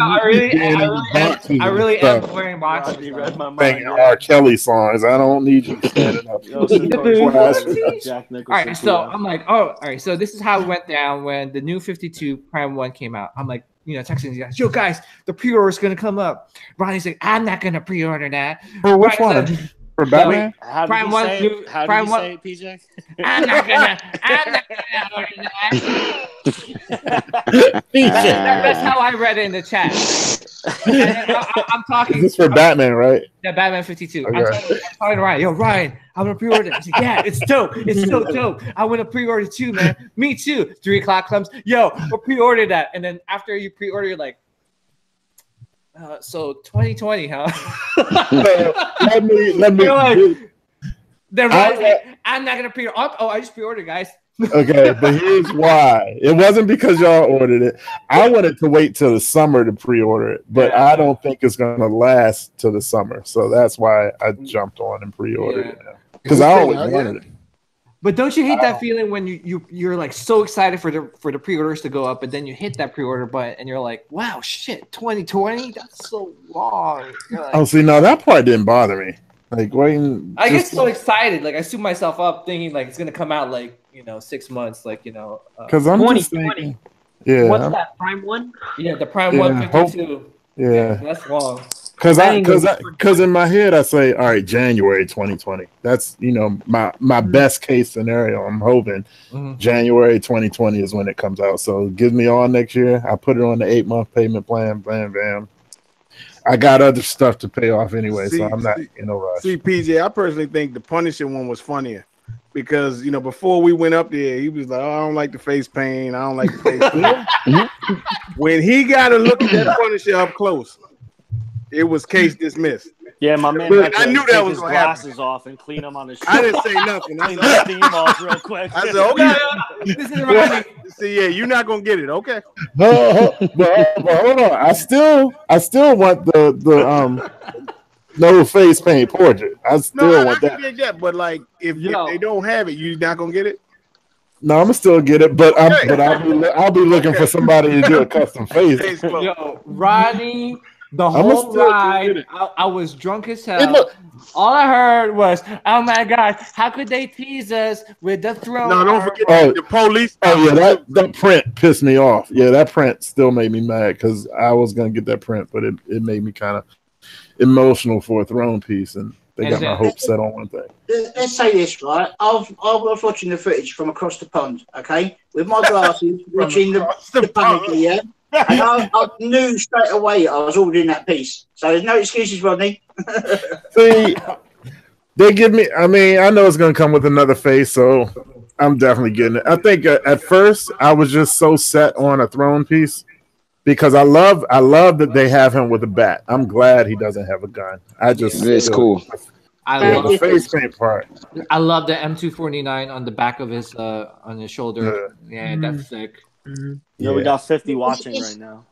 I really am wearing boxers. Rodney read my mind. Singing R. Kelly songs. I don't need you standing up. Jack Nicholson. All right, so I'm like, all right. So this is how it went down when the new 52 Prime 1 came out. I'm like, texting these guys, yo guys, the pre-order is gonna come up. Rodney's like, I'm not gonna pre-order that. For which one? For Batman? Prime 1. How do you say it, PJ? I'm not gonna order that. That's how I read it in the chat. I'm talking. This is for Batman, right? Yeah, Batman 52. Okay. I'm talking to Ryan. Yo, Ryan, I'm gonna pre-order it. I said, yeah, it's dope. It's so dope. I want to pre-order too, man. Me too. 3 o'clock comes. Yo, we'll pre-order that. And then after you pre-order, you're like, so 2020, huh? let me. Then Ryan's like, I'm not gonna pre-order. Oh, I just pre-ordered, guys. Okay, but here's why. It wasn't because y'all ordered it. I wanted to wait till the summer to pre-order it, but I don't think it's gonna last till the summer. So that's why I jumped on and pre-ordered it because I always wanted it. But don't you hate that feeling when you're like so excited for the pre-orders to go up, but then you hit that pre-order button and you're like, wow, shit, 2020? That's so long. Like, see, no, that part didn't bother me. Like waiting. I get so excited. Like I suit myself up thinking like it's gonna come out like 6 months. Like because I'm just thinking. Yeah. What's that Prime 1? Yeah, the Prime 152. Yeah, that's long. Because in my head I say, all right, January 2020. That's my best case scenario. I'm hoping January 2020 is when it comes out. So give me all next year. I put it on the 8-month payment plan. Bam, bam. I got other stuff to pay off anyway, so I'm not in a rush. See, PJ, I personally think the Punisher one was funnier because before we went up there, he was like, "Oh, I don't like the face paint. I don't like the face paint." When he got to look at that Punisher up close, it was case dismissed. Yeah, my man. I knew that was going to happen. Glasses off and clean them on his. I didn't say nothing. Clean the steam off real quick. I said, "Okay, this is right." See, yeah, you're not gonna get it, okay? But hold on. I still want the no face paint portrait. I still want that. Get that. But like, if they don't have it, you're not gonna get it. No, I'm gonna still get it, but I'll be looking for somebody to do a custom face. Yo, Rodney. The whole ride, I was drunk as hell. All I heard was, "Oh my god, how could they tease us with the throne?" No, don't forget the police. Oh yeah, that print pissed me off. Yeah, that print still made me mad because I was gonna get that print, but it made me kind of emotional for a throne piece, and they got my hopes set on one thing. Let's say this, right? I was watching the footage from across the pond, okay, with my glasses, watching the pond, yeah. And I knew straight away I was ordering that piece. So there's no excuses, Rodney. See, they give me. I mean, I know it's gonna come with another face, so I'm definitely getting it. I think at first I was just so set on a throne piece because I love that they have him with a bat. I'm glad he doesn't have a gun. It's cool. I love the face paint part. I love the M249 on the back of his on his shoulder. Yeah, that's sick. Yeah, we got 50 watching right now.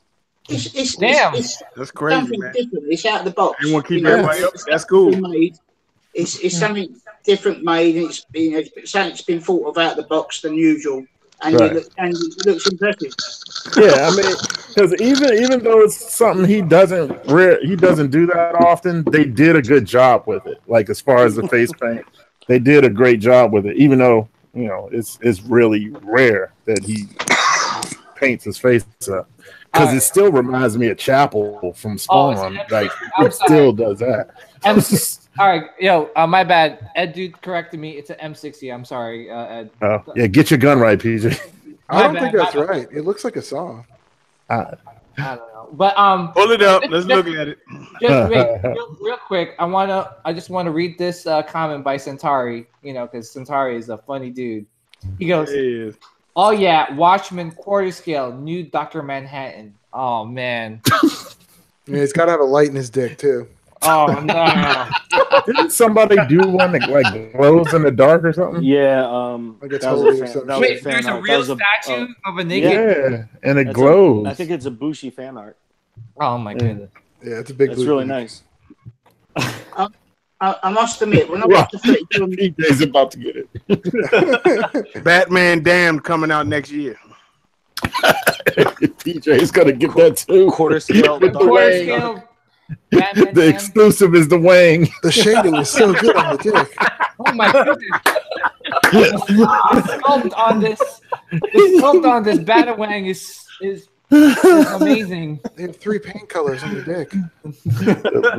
Damn, that's crazy, man. Different. It's out of the box. You want to keep everybody up? That's cool. It's something different made. It's been thought of out of the box than usual, and it looks impressive. Yeah, I mean, because even though it's something he doesn't do that often, they did a good job with it. Like as far as the face paint, they did a great job with it. Even though it's really rare that he paints his face up because it still reminds me of Chapel from Spawn. Like it still does that. All right, yo, my bad. Ed dude corrected me. It's an M60. I'm sorry, Ed. Oh yeah, get your gun right, PJ. I don't think that's right. It looks like a saw. I don't know, but pull it up. Let's look at it. Just wait, real quick. I just want to read this comment by Centauri. Because Centauri is a funny dude. He goes, "Oh yeah, Watchmen quarter scale, new Dr. Manhattan." Oh man. Yeah, he's got to have a light in his dick too. Oh no! Didn't somebody do one that like glows in the dark or something? Yeah, like it's holy or something. Wait, there's a real statue of a naked. Yeah, and it glows. I think it's a Bushi fan art. Oh my goodness! Yeah, it's a big. It's really nice. I must admit, when I got to 32, PJ's about to get it. Batman Damned coming out next year. PJ's gonna get that too. Quarter scale. Quarter scale. Batman The exclusive is the Wang. The shading is so good on the dick. Oh my goodness! The sculpt on this Batawang is amazing. They have 3 paint colors on the dick.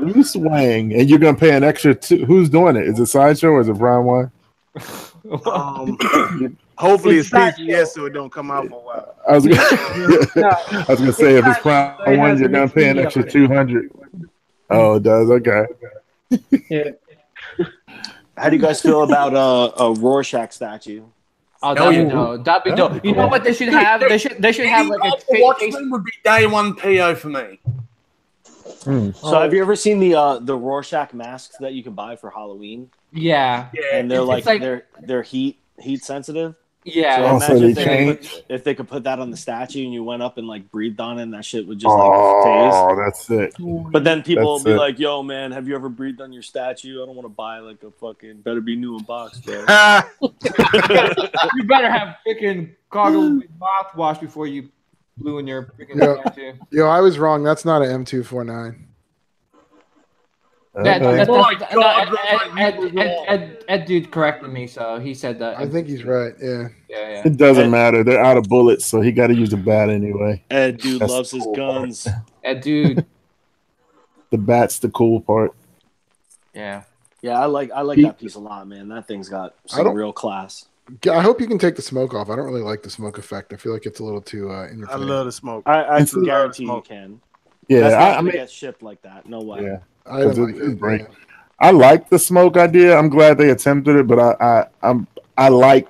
Loose Wang, and you're gonna pay an extra two. Who's doing it? Is it Sideshow or is it Brian Wang? Hopefully it's PCS so it don't come out for a while. I was gonna say if it's Brian Wang, you're gonna pay an extra 200. Oh, it does. Okay. Yeah. How do you guys feel about a Rorschach statue? Oh, that'd be dope. You know what they should have? They should have like a Watchmen would be day one PO for me. So have you ever seen the Rorschach masks that you can buy for Halloween? Yeah. And they're like they're heat sensitive. Yeah. So imagine if they could put that on the statue and you went up and like breathed on it and that shit would just like phase. Oh, that's it. But then people will be like, yo man, have you ever breathed on your statue? I don't want to buy like a fucking better be new in box, bro. You better have freaking cargo mouthwash before you blew in your freaking statue. Yo, I was wrong. That's not an M249. Ed dude corrected me, so he said that. I think he's right. Yeah. Yeah. It doesn't matter. They're out of bullets, so he got to use a bat anyway. Ed dude loves his guns. Part. Ed dude. The bat's the cool part. Yeah. Yeah, I like that piece a lot, man. That thing's got some real class. I hope you can take the smoke off. I don't really like the smoke effect. I feel like it's a little too in your face. I love the smoke. I can guarantee you can. Yeah, that's not gonna get shipped like that. No way. Yeah. I don't like it. Yeah. I like the smoke idea. I'm glad they attempted it, but I like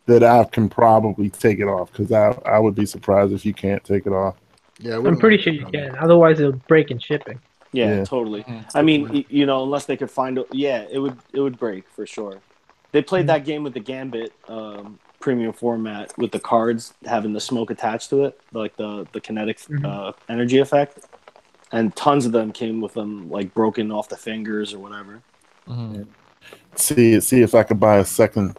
that I can probably take it off because I would be surprised if you can't take it off. Yeah, I'm pretty sure you can. Otherwise, it'll break in shipping. Yeah, totally. I mean, unless they could find it would break for sure. They played that game with the Gambit premium format with the cards having the smoke attached to it, like the kinetic energy effect. And tons of them came with them like broken off the fingers or whatever. Mm-hmm. See if I could buy a second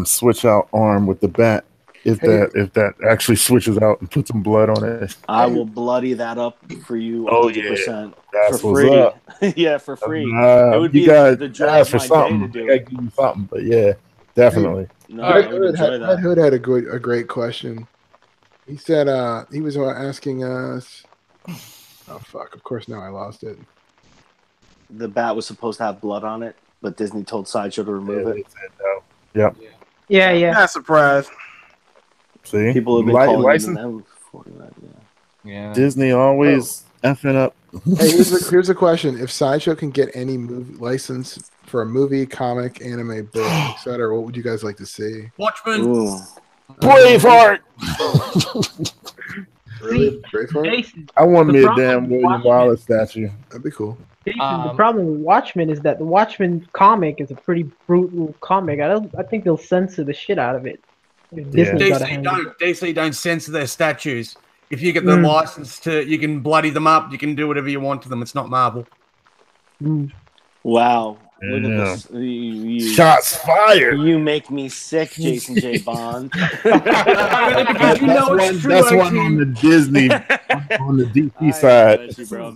switch out arm with the bat. If that actually switches out and puts some blood on it, I will bloody that up for you. 100%. That's for free. What's up. Yeah, for free. It would be the joy of my day to do it. I give you something, but yeah, definitely. Red Hood had a great question. He said he was asking us. Oh fuck! Of course, now I lost it. The bat was supposed to have blood on it, but Disney told Sideshow to remove it. No. Yep. Yeah. Not surprised. See, people have been calling them before that. Yeah. Disney always effing up. Hey, here's a question: if Sideshow can get any movie license for a movie, comic, anime, book, etc., what would you guys like to see? Watchmen. Braveheart. Really? Braveheart? I want me a damn William Wallace statue. That'd be cool. The problem with Watchmen is that the Watchmen comic is a pretty brutal comic. I think they'll censor the shit out of it. DC don't censor their statues. If you get the license you can bloody them up. You can do whatever you want to them. It's not Marvel. Wow. Look at this. Shots fired. You make me sick, Jason J. Bond. That's one on the Disney, on the DC side. You, bro.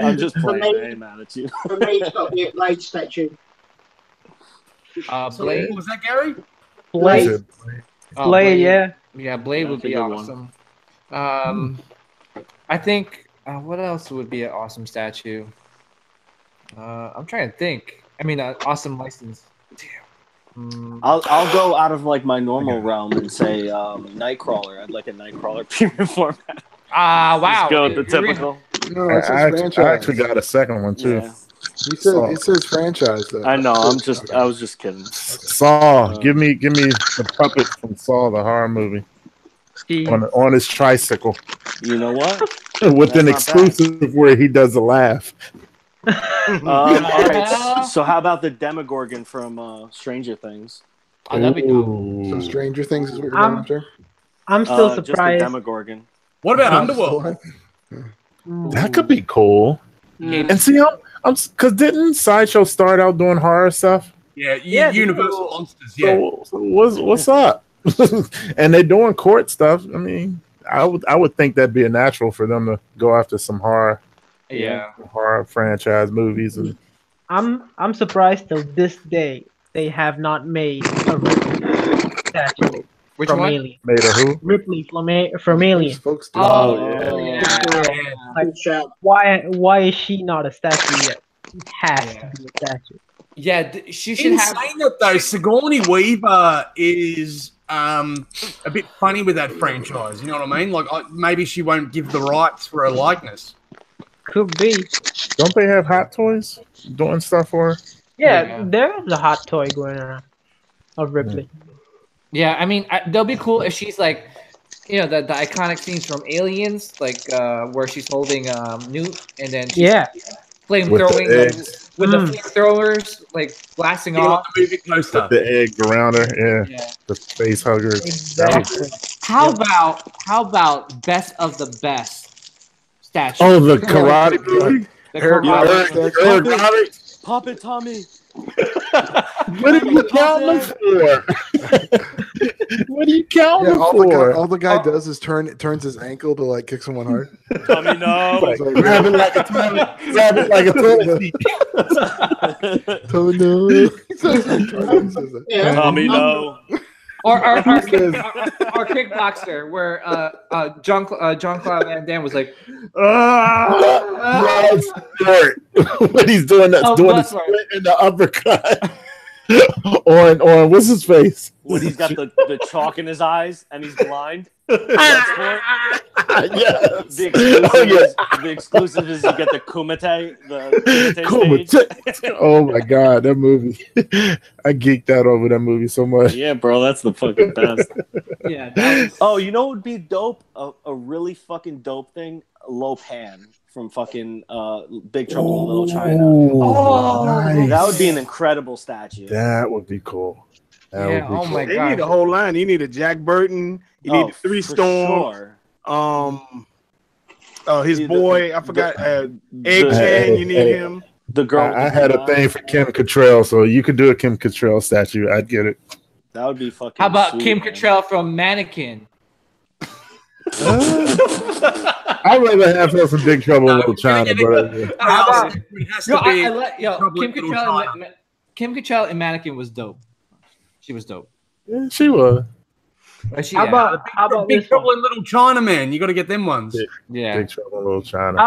I'm just playing. I ain't mad at you. For me, it's got to be a Blade statue. Blade? Was that Gary? Blade. Blade, yeah. Yeah, Blade would be awesome. I think, what else would be an awesome statue? I'm trying to think. I mean, awesome license. Damn. I'll go out of like my normal realm and say Nightcrawler. I'd like a Nightcrawler premium format. Wow. Just go with the typical. No, I actually got a second one too. Yeah. It says franchise though. I know. I was just kidding. Saw. Give me the puppet from Saw, the horror movie. On his tricycle. You know what? With an exclusive where he does a laugh. All right. So how about the Demogorgon from Stranger Things? That'd be cool. So Stranger Things is what you're going after? I'm still Just surprised. the Demogorgon. What about Underworld? That could be cool. And see, Because didn't Sideshow start out doing horror stuff? Yeah, Universal Monsters. Yeah. So what's up? And they're doing court stuff. I mean, I would think that'd be a natural for them to go after some horror. Yeah. Horror franchise movies. And I'm surprised till this day they have not made a Ripley statue. Which from one? Alien. Made a who? Ripley from Alien. Folks do. Like, why is she not a statue yet? It has to be a statue. Yeah, she should In have. saying that though, Sigourney Weaver is a bit funny with that franchise. You know what I mean? Like maybe she won't give the rights for her likeness. Could be. Don't they have Hot Toys doing stuff for her? Yeah, there is a hot toy going around of Ripley. Yeah, I mean, they'll be cool if she's like, you know, the iconic scenes from Aliens, like where she's holding Newt and then she's flame throwing with the flamethrowers, like blasting off. The egg around her, yeah. The face huggers. Exactly. How about best of the best statue? Oh, the karate movie. Pop it, Tommy. What are you counting for? What are you counting for? All the guy does is turns his ankle to like kick someone hard. Tommy, no. Grab it like a toilet. Grab it like a toilet seat. Tommy, no. Tommy, no. Or kickboxer, where Jean-Claude Van Damme was like, when he's doing that, doing the split in the uppercut. on what's his face? When he's got the chalk in his eyes and he's blind. Yes. The exclusive is you get the Kumite, stage. Oh my god, that movie! I geeked out over that movie so much. Yeah, bro, that's the fucking best. Yeah. That was... Oh, you know what would be dope? A really fucking dope thing. Lopan from fucking Big Trouble in Little China. Oh, nice. That would be an incredible statue. That would be cool. My god. They need a whole line. You need a Jack Burton. You need a 3 Storm. Sure. His boy, I forgot. Egg Chan. You need him. The girl. I had a thing for Kim Cattrall, so you could do a Kim Cattrall statue. I'd get it. That would be fucking. How about sweet, Kim man. Cattrall from Mannequin? I'd rather have her from Big Trouble in Little China, but Kim Cattrall in Mannequin was dope. She was dope. yeah, she was. How about Big this Trouble one? in Little China, man? You got to get them ones. Yeah. Big Trouble in Little China.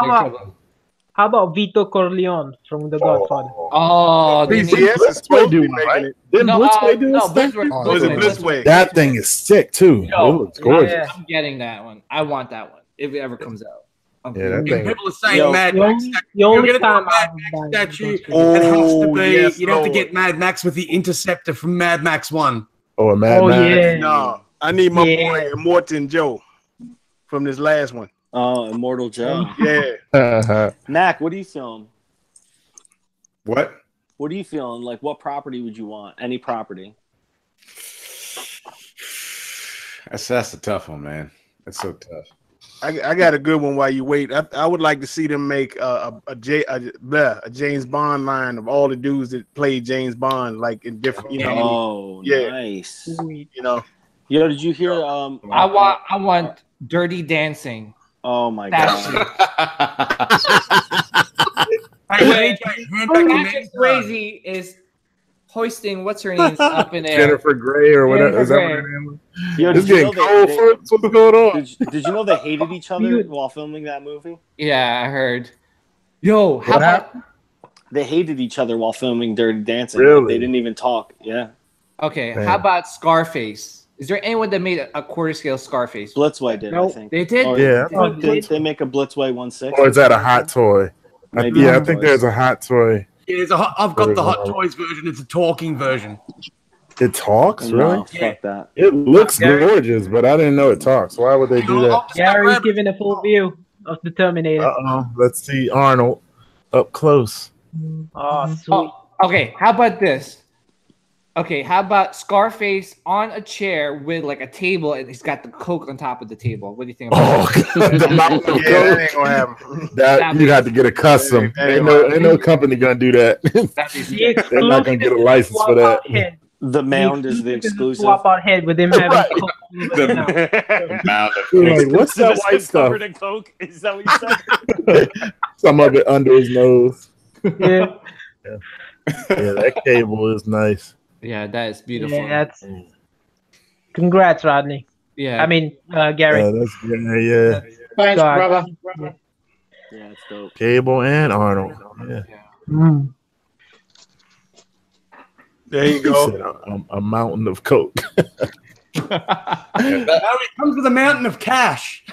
How about Vito Corleone from The Godfather? Oh, PCS is supposed to be making it. Didn't Blitzway do no, his thing? Was it Blitzway? That thing is sick too. It looks gorgeous. I'm getting that one. I want that one if it ever comes out. Yeah, that thing. People are saying Mad Max. The You're only going to do a time Mad Max statue. It has to be. yes, You'd have to Lord. get Mad Max with the Interceptor from Mad Max 1. Oh, a Mad Max. Yeah. No, I need my boy Immortan Joe from this last one. Oh, Immortal Joe. Yeah. Mac, what are you feeling? What? What are you feeling? Like, what property would you want? Any property? That's a tough one, man. That's so tough. I got a good one while you wait. I would like to see them make a James Bond line of all the dudes that played James Bond, like in different, Nice. You know. Yo, did you hear? I want Dirty Dancing. Oh my god. That's crazy is hoisting what's her name up in there. Jennifer Grey or whatever. Is that what her name was? This getting cold. What's going on? Did you know they hated each other while filming that movie? Yeah, I heard. Yo, how about they hated each other while filming Dirty Dancing? Really? They didn't even talk. Yeah. okay? Man. How about Scarface? Is there anyone that made a quarter scale Scarface? Blitzway did, I think. They did. Or Yeah. Did they make a Blitzway 1/6? Or is that a hot toy? Maybe I Hot think Toys. there's a hot toy. I've got the Hot Toys version. It's a talking version. It talks, really? No, fuck that. It looks gorgeous, but I didn't know it talks. Why would they do that? Gary's giving a full view of the Terminator. Let's see Arnold up close. Oh, sweet. Oh, okay, how about this? Okay, how about Scarface on a chair with like a table, and he's got the Coke on top of the table? What do you think about that? The mountain of Yeah, Coke. that ain't gonna happen. That you have to get a custom. Ain't no company gonna do that. They're not gonna get a license for that. The mound is the exclusive. Swap out head with him having Coke. The mound of Like, what's that white stuff? Covered in Coke? Is that what you said? Some of it under his nose. Yeah. Yeah, that cable is nice. Yeah, that is beautiful. Yeah, that's. Congrats, Rodney. Yeah. I mean, Gary. Yeah, that's yeah. Thanks, God. brother. Yeah, it's dope. Cable and Arnold. Yeah. Mm. There you He go. said, a mountain of Coke. Now it comes with a mountain of cash.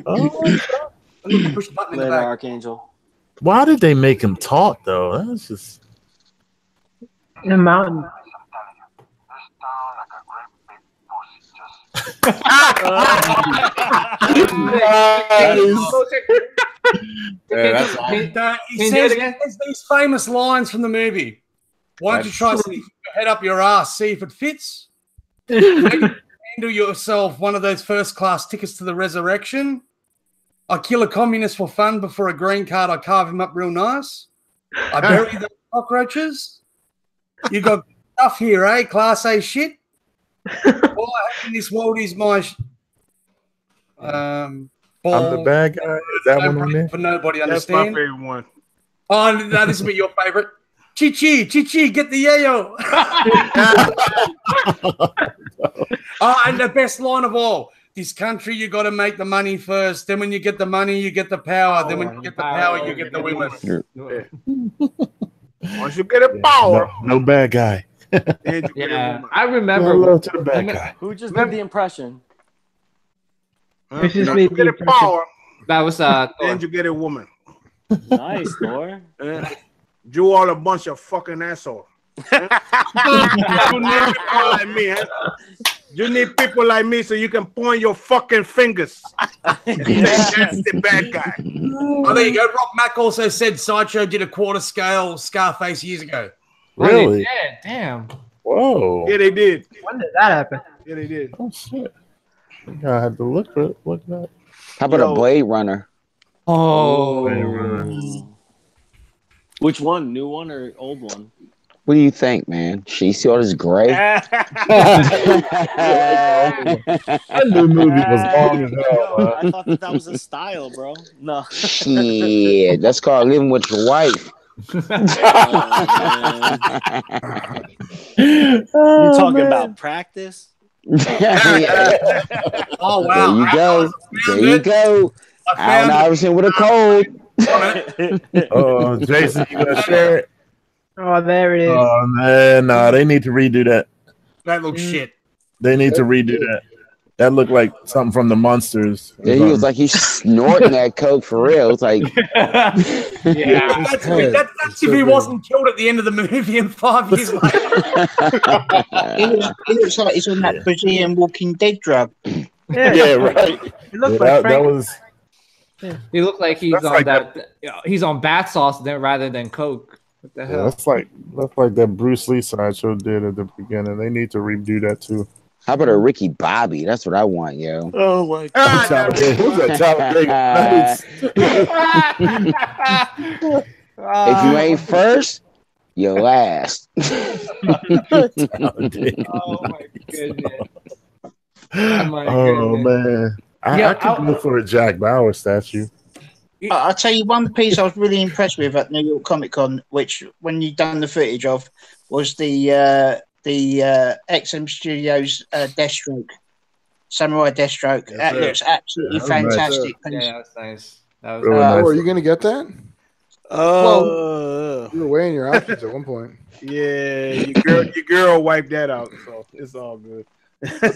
Oh, Push the button in the Later, back. Archangel. why did they make him talk though? That's just The mountain. that's He says these famous lines from the movie. Why don't you try sticking your head up your ass, see if it fits? Handle yourself one of those first-class tickets to the resurrection. I kill a communist for fun before a green card. I carve him up real nice. I bury those cockroaches. You got stuff here, eh? Class A shit. All I have in this world is my I'm the bad guy. Is that one on there? for nobody That's my understand. favorite one. Oh, no, this will be your favorite. Chi-chi, get the yayo. Oh, and the best line of all. This country, you got to make the money first. Then when you get the money, you get the power. Then when you get the power, you get the women. Once you get a power, No bad guy. then you get a Yeah, woman. I remember. Love to the bad guy. Who just did the impression? Huh? This is Once me, you get a the power, That was then Thor. you get a woman. Nice, Thor. You all a bunch of fucking assholes. You need people like me, huh? You need people like me so you can point your fucking fingers. That's the bad guy. Oh, there you go. Rock Mack also said Sideshow did a quarter scale Scarface years ago. Really? Yeah, damn. Whoa. Yeah, they did. When did that happen? Yeah, they did. Oh shit. I had to look for it. Look at that. How about a Blade Runner? Oh. Which one? New one or old one? What do you think, man? She see all this gray? That new movie was long as hell. I thought that was a style, bro. No. Shit, that's called living with your wife. You talking about practice? Oh, wow. There you go. There you go. Allen Iverson with a cold. Oh, Jason, you gonna share it? Oh, there it is. Oh man, no, they need to redo that. That looks shit. They need to redo that. That looked like something from the Monsters. Yeah, he was like he's snorting that coke for real. It's like, Yeah, that's if he wasn't killed at the end of the movie and 5 years later. It looks like he's on that Brazilian Walking Dead drug. Yeah, right. It looks Yeah, like that was. He looked like he's That's on like that. He's on bath sauce then rather than Coke. What the Yeah, hell? that's like that Bruce Lee Sideshow did at the beginning. They need to redo that too. how about a Ricky Bobby? That's what I want, yo. Oh my Who's that Talladega? If you ain't first, you're last. Oh my goodness. Oh my Oh goodness. man, I Yeah, could look for a Jack Bauer statue. I'll tell you one piece I was really impressed with at New York Comic Con, which when you done the footage of, was the XM Studios Deathstroke, Samurai Deathstroke. That looks absolutely fantastic. Yeah, that was nice. That was Really Oh, nice. are you gonna get that? Oh, You were weighing your options at one point. yeah. Your girl wiped that out, so it's all good.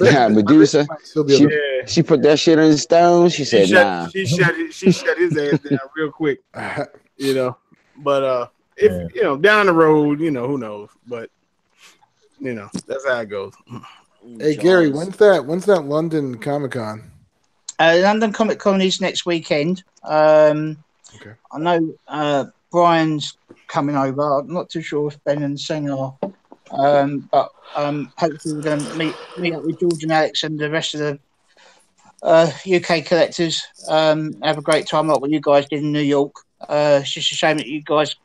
Yeah, Medusa. Still be able to- Yeah. She put that shit in the stone. She said, nah. She shut his ass down real quick, you know. But if you know, down the road, you know, who knows? But you know, that's how it goes. Hey Gary, when's that London Comic Con? London Comic Con is next weekend. I know Brian's coming over. I'm not too sure if Ben and Seng are, but hopefully we're going to meet up with George and Alex and the rest of the UK collectors. Have a great time like what you guys did in New York. It's just a shame that you guys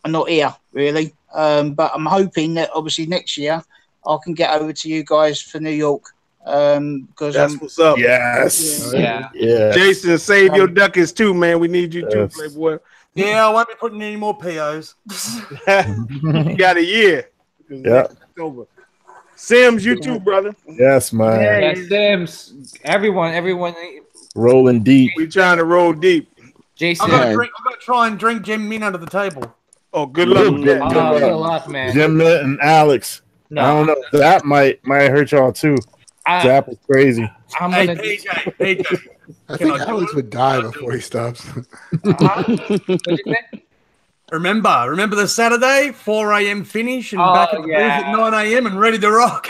are not here, really. But I'm hoping that obviously next year I can get over to you guys for New York. Because that's what's up. Yes. Yeah. Jason, save your ducats too, man. We need you too, Playboy. Yeah, I won't be putting any more POs. You got a year. Yeah. It's over. Sims, you too, brother. Yes, man. Yeah, Sims. Everyone. Rolling deep. We trying to roll deep. Jason. I'm gonna try and drink Jim Min under the table. Oh, good luck. Good luck, man. Jim and Alex. No. I don't know. That might hurt y'all too. Zap is crazy. I'm Hey, gonna. PJ. I think Alex would die before he stops. Remember the Saturday, 4 a.m. finish and back at the booth at 9 a.m. and ready to rock.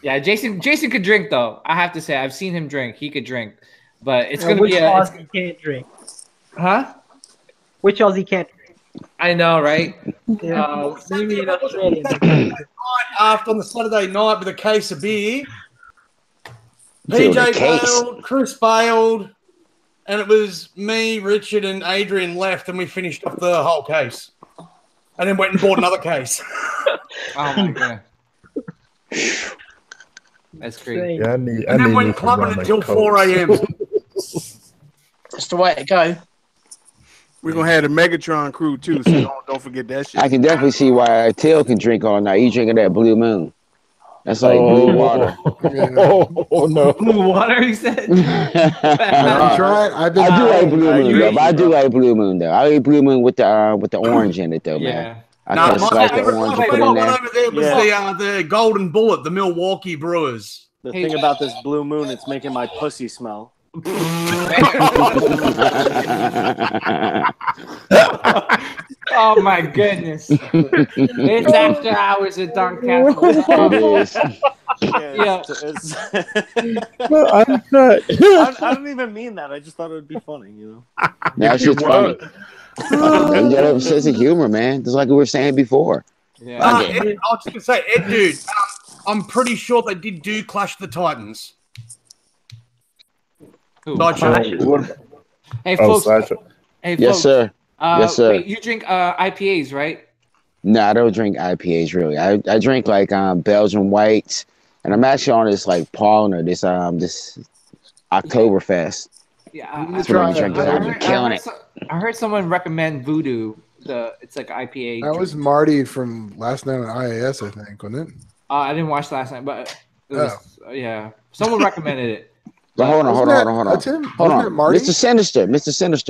Yeah, Jason could drink though. I have to say, I've seen him drink. He could drink, but it's gonna which be Aussie can't drink. Huh? Which Aussie can't drink? I know, right? Maybe in Australia. After on the Saturday night with a case of beer. Dude, PJ a case. bailed, Chris bailed, and it was me, Richard, and Adrian left, and we finished off the whole case. And then went and bought another case. Oh my god. That's crazy. Yeah, And then went clubbing until 4 a.m. That's the way to go. We're gonna have the Megatron crew too, so don't forget that shit. I can definitely see why Tail can drink all night. You drinking that Blue Moon. That's like blue water. Oh no. Blue water, he said. I do like Blue Moon though. But I do like Blue Moon though. I like Blue Moon with the orange in it though, man. I kind of like the orange you put in there. Over there was the Golden Bullet, the Milwaukee Brewers. The thing about this Blue Moon, it's making my pussy smell. Oh my goodness! It's after hours at Dark Castle. It is. Yeah. I'm not. I don't even mean that. I just thought it would be funny, you know. That's just funny. You gotta have a sense of humor, man. Just like we were saying before. Yeah. I was just gonna say, Ed, dude. I'm pretty sure they did do Clash of the Titans. Hey, folks. Yes, sir. Yes, sir. Wait, you drink IPAs, right? No, I don't drink IPAs really. I drink like Belgian whites, and I'm actually on this like Paulaner, this Oktoberfest. Yeah, that's what I'm drinking. I'm killing it. I heard someone recommend Voodoo. It's like IPA. That was Marty from last night on IAS, I think, wasn't it? I didn't watch last night, but it was, yeah, someone recommended it. But hold on. That's him. Hold on, Marty? Mr. Sinister.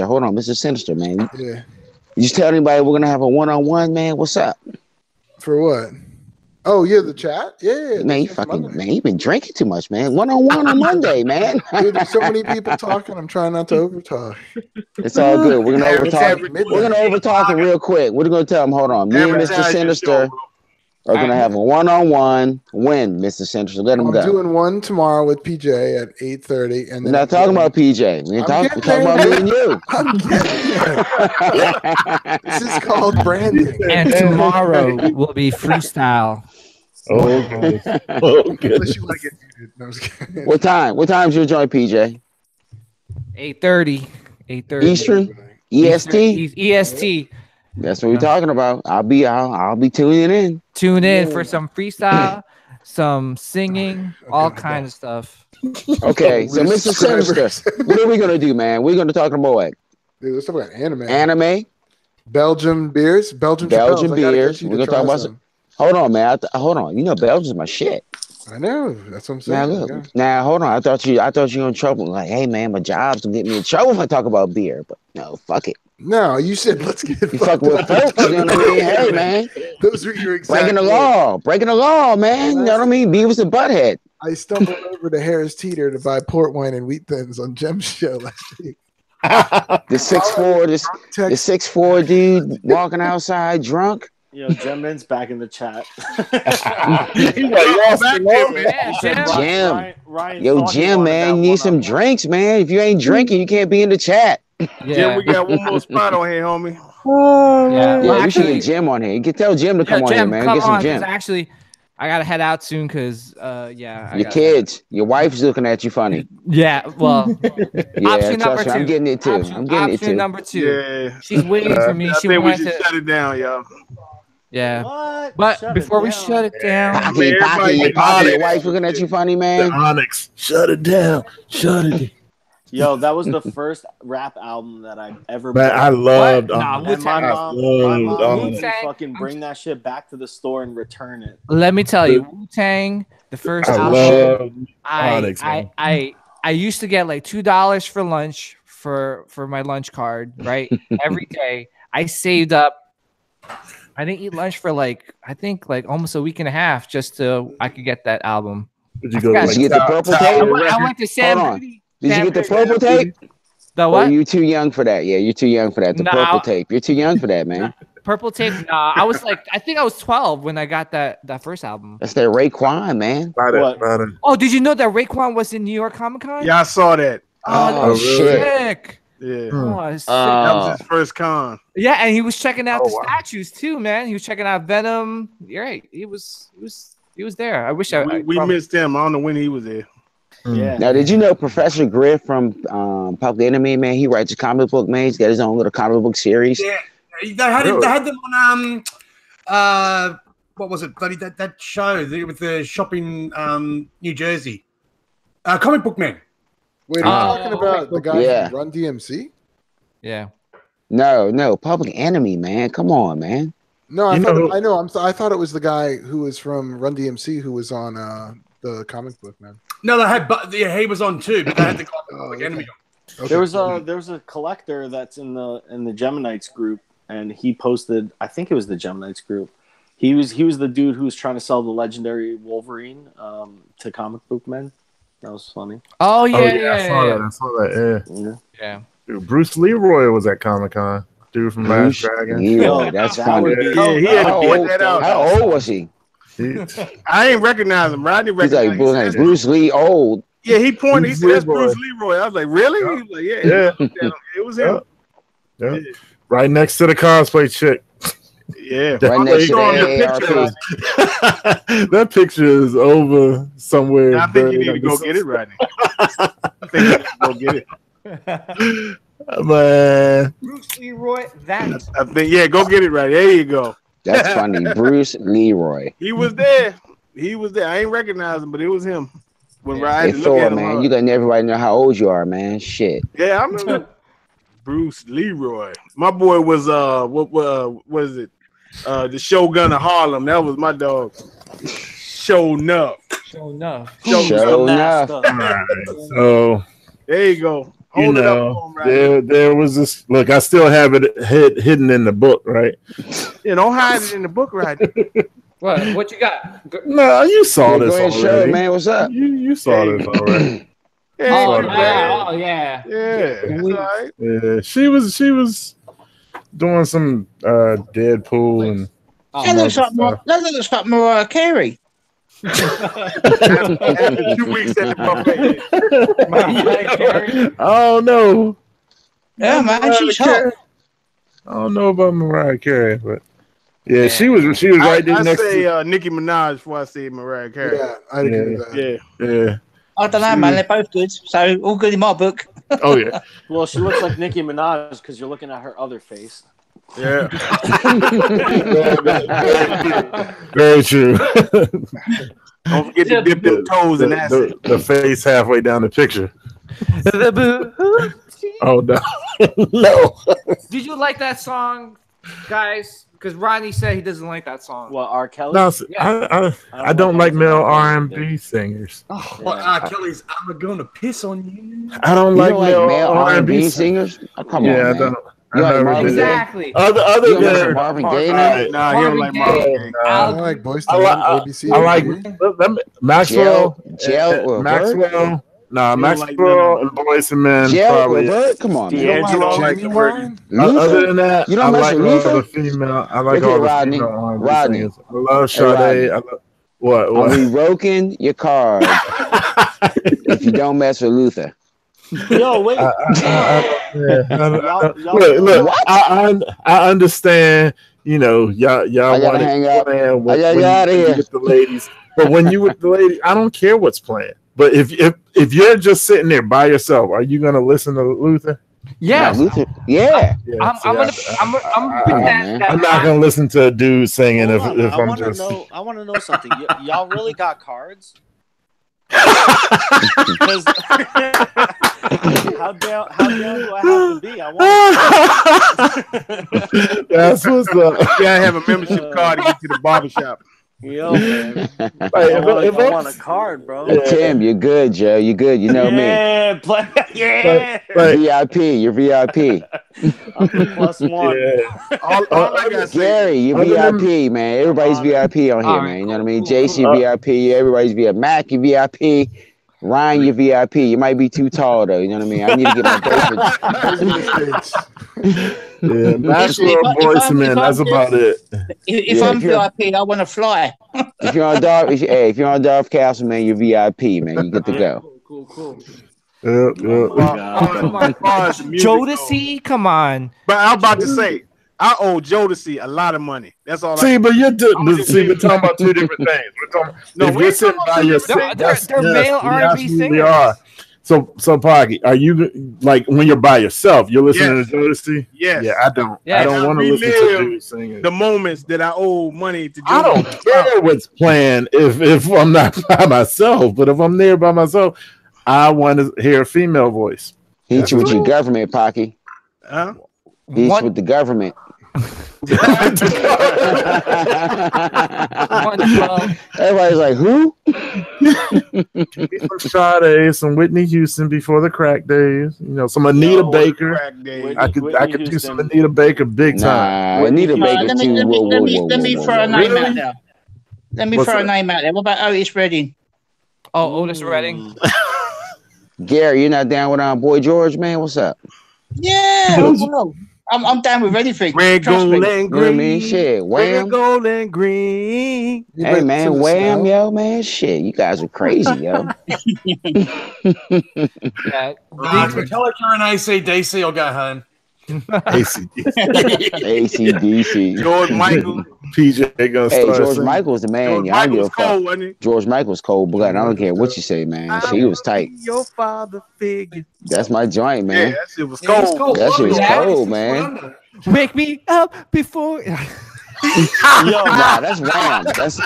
Hold on, Mr. Sinister, man. Yeah. You just tell anybody we're gonna have a one-on-one, man. What's up? For what? Oh yeah, the chat. Yeah. Man, you been drinking too much, man. One-on-one on Monday, man. Dude, there's so many people talking. I'm trying not to overtalk. It's all good. We're gonna overtalk. We're gonna overtalk it real quick. We're gonna tell them. Hold on, me and Mr. Sinister are gonna have a one-on-one win, Mr. Sinister. Let him go. I'm doing one tomorrow with PJ at 8:30, and we're not talking about PJ. We're talking about me and you. I'm getting there. This is called branding. And tomorrow will be freestyle. Oh, good. Oh, good. Unless you want to get muted. No, I was kidding. What time? What time's your joint, PJ? 8:30. 8:30. Eastern? EST? EST. That's what we're talking about. I'll be tuning in. Tune in for some freestyle, some singing, all kinds of stuff. Okay, so Mr. Sinister, what are we gonna do, man? We're gonna talk about what? Dude, let's talk about anime. Anime? Belgian beers? Belgian beers. We're gonna talk about some. Hold on, man. Hold on. You know Belgium's my shit. I know. That's what I'm saying. Now look. Now hold on. I thought you were in trouble. Like, hey man, my job's gonna get me in trouble if I talk about beer. But no, fuck it. No, you said let's get you fuck with folks. You know what I mean? Hey man, those are your exact breaking the law, man. You know what I mean? Beavis and Butthead. I stumbled over to Harris Teeter to buy port wine and wheat thins on Jem's show last week. The 6'4", dude walking outside drunk. Yo, Jem's back in the chat. Jim, man, you need some drinks, man. If you ain't drinking, you can't be in the chat. Yeah, Jim, we got one more spot on here, homie. Oh, Yeah, Yeah, well, we should actually, get Jim on here. You can tell Jim to come on here, Jim, man. come Get some on, 'cause Jim. actually, I gotta head out soon because yeah, I Your gotta head out. kids, your wife's looking at you funny. Yeah, well, Yeah, option number trust me, I'm two. getting it too. I'm getting it Option too. number two. Yeah. She's waiting for me. I She think we wanted should to. shut it down, y'all. Yeah. What? But Shut before it we down. shut it down, Pocky, everybody- your wife looking at you funny, man. The Onyx. Shut it down. Shut it down. Yo, that was the first rap album that I've ever Man, bought. I loved Nah, And my mom made me Wu-Tang. fucking bring that shit back to the store and return it. let me tell you, Wu-Tang, the first I album. love I, Onyx, man. I used to get like $2 for lunch for my lunch card, right? Every day. I saved up. I didn't eat lunch for I think almost a week and a half just so I could get that album. Did you go to, Did you get the purple tape? I went to Sam Hold on. Goody. Did you Sam get the Goody. purple tape? The Or what? you too young for that? Yeah, you're too young for that. The No. purple tape. You're too young for that, man. Purple tape? Nah, I was I think I was 12 when I got that first album. That's that Raekwon, man. What? Oh, did you know that Raekwon was in New York Comic Con? Yeah, I saw that. Oh, that Oh, was shit. sick. Yeah. Oh, that was sick. That was his first con. Yeah, and he was checking out Oh, the wow. statues too, man. He was checking out Venom. You're right. He was there. I wish We missed him. I don't know when he was there. Yeah. Now, did you know Professor Griff from Public Enemy, man? He writes a comic book, man. He's got his own little comic book series. Yeah, they had him. They had them on what was it? Bloody that show with the shop in New Jersey. Comic Book Man. Wait, are you talking about the guy Yeah. from Run DMC? Yeah. No, Public Enemy, man. Come on, man. No, You know- I thought it was the guy who was from Run DMC who was on the comic book, man. No, they had, but yeah, he was on too. But they had the guy from Public okay. Enemy on. Okay. There was a collector that's in the Geminites group, and he posted. I think it was the Geminites group. He was the dude who was trying to sell the legendary Wolverine to comic book men. That was funny. Oh yeah, I yeah, saw yeah. that. I saw that. Yeah. Yeah. Yeah. Dude, Bruce Leroy was at Comic Con. Dude from Last Dragon. Yeah, that's That funny. would be- Yeah, he had to How point old, that out. how old was he? I ain't recognize him. Rodney He's recognized like him. Bruce Lee old. Yeah, he pointed. He Bruce said, "That's Leroy. Bruce Leroy." I was like, "Really?" He was like, "Yeah, it was him." Yeah. Right next to the cosplay chick. Yeah, Right next to showing the the picture. AARP. That picture is over somewhere. I think you need to buried go under get it, Rodney. I think you need to go get it. Man. Bruce Leroy. That. I think go get it, Rodney. There you go. That's funny. Bruce Leroy. He was there. He was there. I ain't recognize him, but it was him. When Hey, Rodney look Thor, at him, man. You letting everybody know how old you are, man. Shit. yeah, I remember Bruce Leroy. My boy was what is it? The Shogun of Harlem. That was my dog. Show enough. Sure enough. Show enough. All right. So, There you go. you Hold it up know, for him, Rodney. there was this. Look, I still have it hidden in the book, right? Yeah, don't hide it in the book, Rodney. What you got? No, you saw Go this ahead, show already. it, man. What's up? You saw this already. Yeah, Oh man. yeah. Oh yeah. Yeah, that's all right. Yeah, she was doing some Deadpool and That looks like Mariah Carey. After 2 weeks at the buffet. oh no, Yeah, man, she's hot. I don't know about Mariah Carey, but yeah, she was right there I next say to. Nicki Minaj before I say Mariah Carey. Yeah, I agree with that. Yeah. Yeah. I don't know, man. They're both good, so all good in my book. Oh yeah. Well, she looks like Nicki Minaj because you're looking at her other face. Yeah. Very true. Don't forget to dip them toes in acid. the face halfway down the picture. Oh no, no. Did you like that song, guys? Because Rodney said he doesn't like that song. Well, R. Kelly. No, Yeah. I don't like male R&B singers. What Kelly's I'm gonna piss on you. I don't You like don't like male male R&B R&B singers? Oh, come Yeah, on, I man. don't. You I like never Marvin did. Gaye? Exactly. Other You don't than like Marvin Gaye? Alright, Nah, he don't like Marvin Gaye. Marvin Gaye. I like Boys to I like- Men, ABC. I like agree. Maxwell. Jail or Maxwell. Nah, You don't like Maxwell and Boys and Men. Jail or Probably. Bird? Come on, man. D'Angelo Like like Genuine? the Luther? Other than that, You don't I mess like with all Luther? the female. I like Look all at the Rodney. female R&B Rodney. singers. I love Hey, Rodney. Sade. I love, what? I'm revoking your card if you don't mess with Luther. Yo, wait. Look, I understand. You know, y'all want to hang out. when I gotta get out of you here. with the ladies, but when you with the lady, I don't care what's playing. But if you're just sitting there by yourself, are you gonna listen to Luther? Yeah, Luther. Yeah. I'm not gonna listen to a dude singing if I'm just. I want to know something. Y'all really got cards? Because how down do I have to be? I want. That's what's up. You gotta have a membership card to get to the barbershop. Yo, man. I want a card, bro. Tim, you're good, Joe. You're good. You know me. Yeah. VIP. You're VIP. I'm the +1. Yeah. All I gotta Gary, you're VIP, man. Everybody's VIP on here, man. You know what I mean? Jason, VIP. Everybody's VIP. Mac, you VIP. Ryan, you VIP. You might be too tall, though. You know what I mean? I need to get my Yeah, natural voice, man. That's about it. If I'm VIP, I want to fly. If you're on Darth Castle, man, you're VIP, man. You get to go. Cool. Jodeci, come on. But I'm about to say, I owe Jodeci a lot of money. That's all. We're talking about two different things. We're sitting by yourself, they're male R&B singers. They are. So Poggy, are you like when you're by yourself? You're listening to Jodeci? Yes. Yeah, I don't. Yeah, I don't want to listen to dude singing. The moments that I owe money to Jodeci. I don't care what's playing if I'm not by myself, but if I'm there by myself, I want to hear a female voice. Hit you with your government, Pocky. Huh? Hit you with the government. Everybody's like, who? Sade, some Whitney Houston before the crack days. You know, some Anita Baker. I could do some Anita Baker big time. Anita Baker let me throw a name out there. Let me throw a name out there. What about Otis Redding? Oh, Otis Redding. Gary, you're not down with our boy George, man? What's up? Yeah, well, I'm down with anything. Red, gold, and green. You know what I mean? Shit, Wham. Red, gold, and green. Hey, man, Wham, yo, man. Shit, you guys are crazy, yo. Tell her Karen AC/DC will go home. AC/DC. George Michael. PJ gonna start. George Michael's the man. George Michael's cold, wasn't he? George Michael's cold blood. I don't care what you say, man. Shit, he was tight. Your father figure. That's my joint, man. Yeah, that shit was cold. That shit was cold, man. Wake me up before. Nah, that's Wham. That's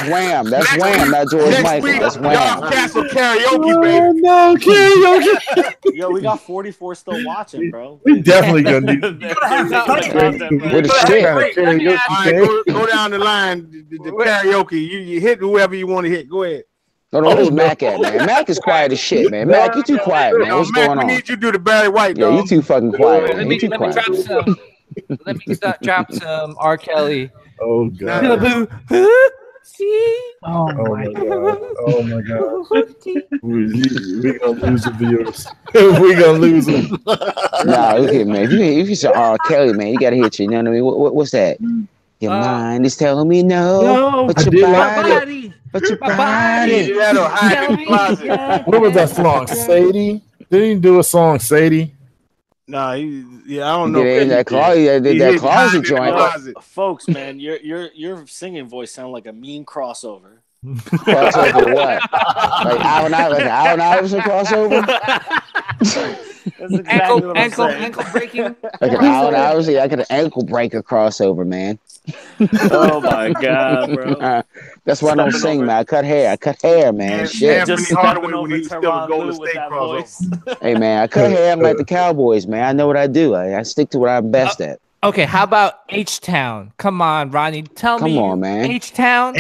Wham. That's Wham, not George Michael. That's Wham. Castle karaoke, baby. No karaoke. Yo, we got 44 still watching, bro. We definitely gonna need. With a shit. Go down the line. The karaoke. You hit whoever you want to hit. Go ahead. No, where's Mac at, man? Mac is quiet as shit, man. Mac, you too quiet, man. What's Mac, going on? We need you to do the Barry White, yeah, you too fucking quiet, man. You too quiet. Let me drop some R. Kelly. Oh god. Oh my god. Oh my god. We're gonna lose the viewers. We're gonna lose them. Nah, look at man. If you say R. Kelly, man, you gotta hit you. You know what I mean? What's that? Your mind is telling me no, but your body. But your body. What was that song? Sadie? Didn't he do a song, Sadie? Nah, I don't know. That closet joint. Folks, man, your singing voice sound like a mean crossover. Crossover what? Like Allen Iverson crossover? That's exactly what I'm saying. Ankle breaking. Like an Allen Iverson, I got an ankle breaker crossover, man. Oh my god, bro. That's why I don't sing, man. I cut hair, man. Shit. Just Hardaway when he still a Golden State crossover. Hey, man, I cut hair. I'm like the Cowboys, man. I know what I do. I stick to what I'm best at. Okay, how about H-Town? Come on, Rodney. Tell me. Come on, man. H-Town.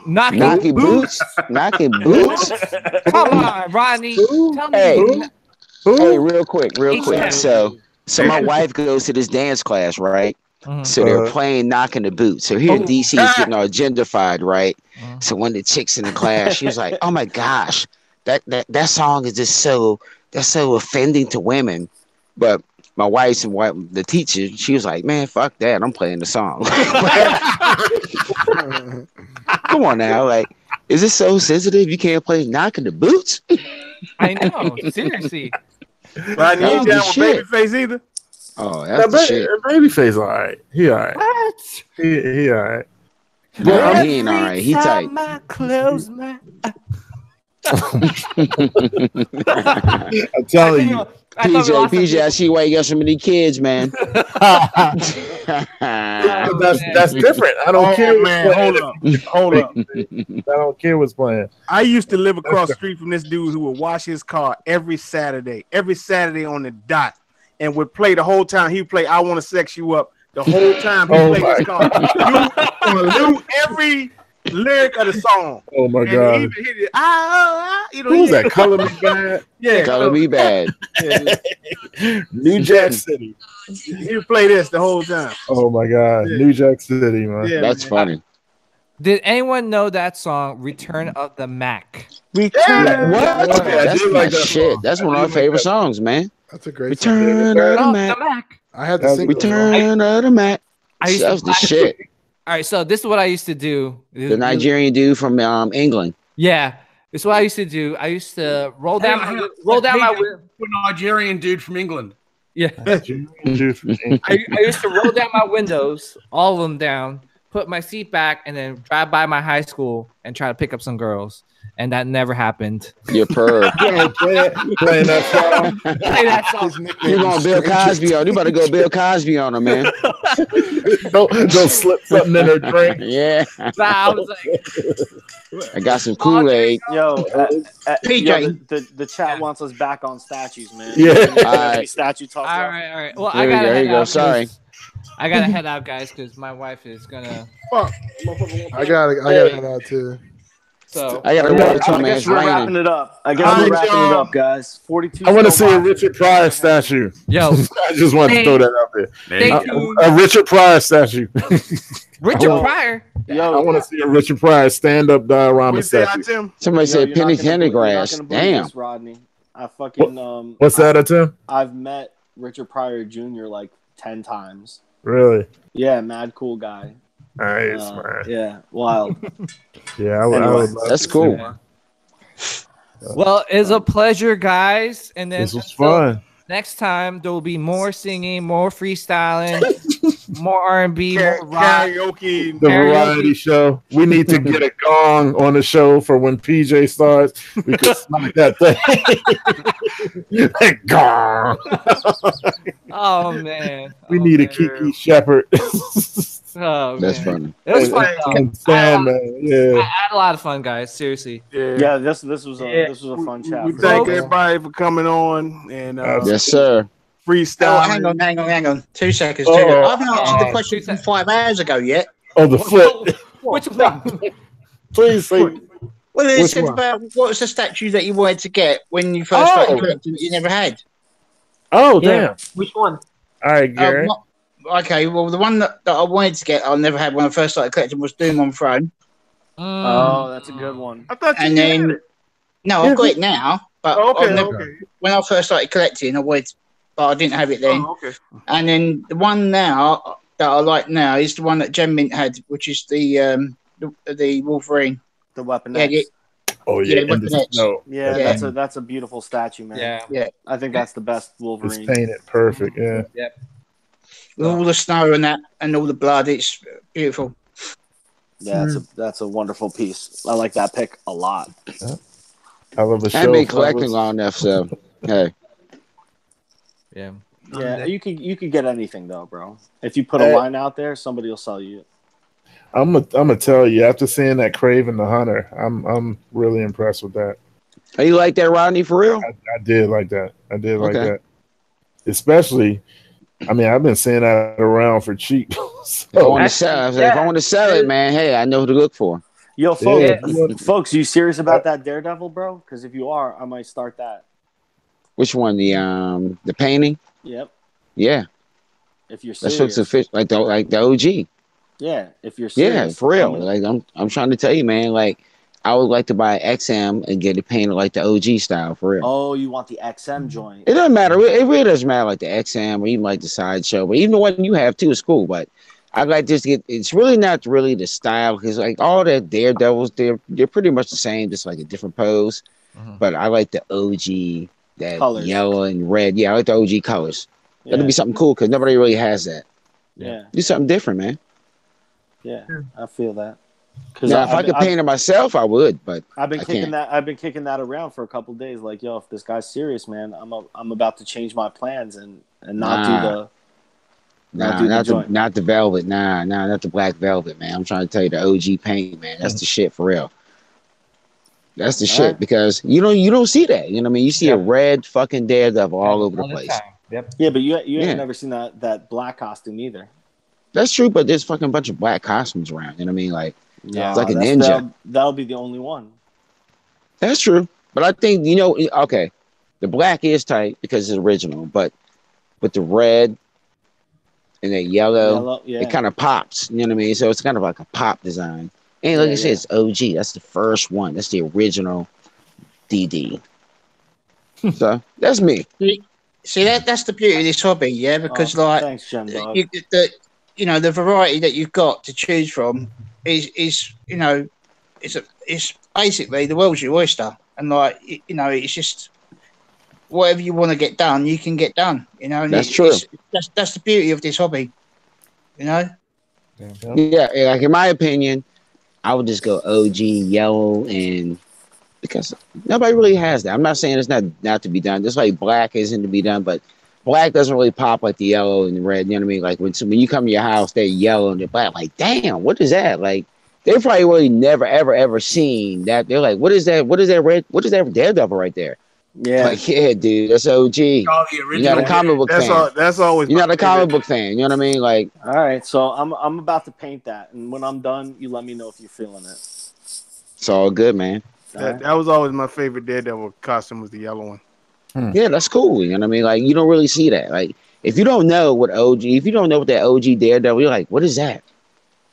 Knocking boots. Knocking boots. Come on, Rodney. Tell me. Hey, real quick. So my wife goes to this dance class, right? So they're playing Knocking the Boots. So here DC is getting all genderfied, right? So when the chick's in the class, she was like, "Oh my gosh, that song is just so offending to women." But my wife's and the teacher, she was like, "Man, fuck that! I'm playing the song." Come on now, like, is it so sensitive? You can't play Knocking the Boots? I know, seriously. Rodney, you That was down the with shit. Babyface either? Oh, that's the shit. Babyface, all right. He all right. What? He all right. Nah, he ain't all right. He Every tight. time I close my I'm telling you. PJ, I see why you got so many kids, man. That's different. I don't care. Man, hold up. I don't care what's playing. I used to live across the street from this dude who would wash his car every Saturday on the dot, and would play the whole time. He would play "I Want to Sex You Up" the whole time. He played his car. You knew every lyric of the song. Oh my and god! He even hit it. Who's that? Color Me Bad. Yeah, Color Me Bad. Yeah. New Jack City. He would play this the whole time. Oh my god, New Jack City, man. Yeah, That's funny. Did anyone know that song, Return of the Mac? Return. What? That's my shit. That's one of our favorite songs, man. That's a great Return of the Mac. I had to sing Return of the Mac. That was the shit. All right, so this is what I used to do. The Nigerian dude from England. Yeah, this is what I used to do. I used to roll down my Nigerian dude from England. Yeah. I used to roll down my windows, all of them down, put my seat back, and then drive by my high school and try to pick up some girls. And that never happened. You're perv. Playing that song. Play that song. You're going Bill Cosby on. You better go Bill Cosby on her, man. don't slip something in her drink. Yeah. I was like, I got some Kool-Aid. Yo, PJ. the chat wants us back on statues, man. Yeah. All right. Statue talk. all right. Well, There you go. Sorry. I gotta head out, guys, because my wife is gonna. I gotta head out too. So I got to work too, I man. guess It's we're raining. wrapping it up. I guess we're wrapping it up, guys. 42. I want to see a Richard Pryor statue. Yo, I just want to throw that out there. thank you, A Richard Pryor statue. Richard Pryor. Yo, I want to see a Richard Pryor stand-up diorama We say statue. Tim? Somebody said you're Penny not gonna believe- you're not Pendergrass. gonna believe Damn. this, Rodney. I fucking What's that, Tim? I've met Richard Pryor Jr. like 10 times. Really? Yeah, mad cool guy. Nice, man. Yeah, wild. Yeah, I would love That's to cool. see one. Well, it's a pleasure, guys. And then This was fun. next time there will be more singing, more freestyling, more R&B, more rock. Karaoke. The variety show. We need to get a gong on the show for when PJ starts. We could smack that thing. That gong. Oh man, We need a Kiki Shepherd. Oh, That's man. funny. It was fun. And Sandman, yeah. I had a lot of fun, guys. Seriously. Yeah, this was a fun chat. We thank everybody for coming on and Yes, sir. freestyle. Hang on. 2 seconds. Oh. I haven't answered the question from 5 hours ago yet. Oh, the flip. Which one? Please say. Well, it Which said one? about what was the statue that you wanted to get when you first started collecting that you never had. Oh, Yeah. damn. Which one? All right, Gary. Okay, well, the one that I wanted to get, I never had when I first started collecting was Doom on Throne. Oh, that's a good one. I thought you And had then, it. no, I've got it now, but Okay. when I first started collecting, I wanted, but I didn't have it then. Oh, okay. And then the one now that I like now is the one that Gem Mint had, which is the Wolverine. The Weapon Yeah, X. yeah, Oh, yeah, yeah. And Weapon the X. snow. Yeah, that's a beautiful statue, man. Yeah. Yeah. I think that's the best It's Wolverine. painted perfect. Yeah. With all the snow and that, and all the blood, it's beautiful. Yeah, that's a wonderful piece. I like that pick a lot. I love the show. I've been collecting long enough, so hey. Yeah. Yeah, you could get anything though, bro. If you put a line out there, somebody will sell you it. I'm gonna tell you, after seeing that Craven the Hunter, I'm really impressed with that. Are you like that, Rodney, for real? I did like that. I did like Okay. that. Especially, I mean, I've been seeing that around for cheap. If I want to sell, if I want to sell it, man, hey, I know who to look for. Yo, folks, Yeah. folks, you serious about that Daredevil, bro? Because if you are, I might start that. Which one? The painting? Yep. Yeah, If you're that's serious. what's official, like the OG. Yeah, if you're Yeah, serious. for real. I'm gonna- Like I'm trying to tell you, man. Like I would like to buy XM and get it painted like the OG style, for real. Oh, you want the XM joint? It doesn't matter. It really doesn't matter like the XM or even like the Sideshow, but even the one you have too is cool. But I like just get. It's really not really the style because like all the Daredevils, they're pretty much the same, just like a different pose. Mhm. But I like the OG that Colors. yellow and red. Yeah, I like the OG colors. Yeah. That'll be something cool because nobody really has that. Yeah. Do something different, man. Yeah, I feel that. Now, if I could paint it myself, I would, but I've been kicking can't. I've been kicking that around for a couple of days. Like, yo, if this guy's serious, man, I'm about to change my plans and not do the. Not the velvet. Not the black velvet, man. I'm trying to tell you the OG paint, man. That's the shit for real. That's the shit because you don't see that. You know what I mean? You see a red fucking Daredevil all over the place. Yep. Yeah, but you ain't never seen that black costume either. That's true, but there's fucking bunch of black costumes around. You know what I mean? Like, yeah, it's like a ninja. That'll be the only one. That's true, but I think okay, the black is tight because it's original, but with the red and that yellow it kind of pops. You know what I mean? So it's kind of like a pop design. And like I said, it's OG. That's the first one. That's the original DD. So that's me. See that's the beauty of this hobby, yeah. Because thanks, Gem Dog. The variety that you've got to choose from is it's basically the world's your oyster, and it's just whatever you want to get done, you can get done. And that's true. That's the beauty of this hobby. Yeah, like in my opinion, I would just go OG yellow and because nobody really has that. I'm not saying it's not to be done. Just like black isn't to be done, but black doesn't really pop like the yellow and the red. You know what I mean? Like when you come to your house, they're yellow and they're black. Like, damn, what is that? Like they've probably really never ever seen that. They're like, what is that? What is that red? What is that Daredevil right there? Yeah, like dude, that's OG. You're not a comic book fan. That's always. You're not a comic book fan. You know what I mean? Like, all right, so I'm about to paint that, and when I'm done, you let me know if you're feeling it. It's all good, man. That was always my favorite Daredevil costume was the yellow one. Yeah, that's cool. You know what I mean? Like, you don't really see that. Like, if you don't know what that OG Daredevil, you're like, what is that?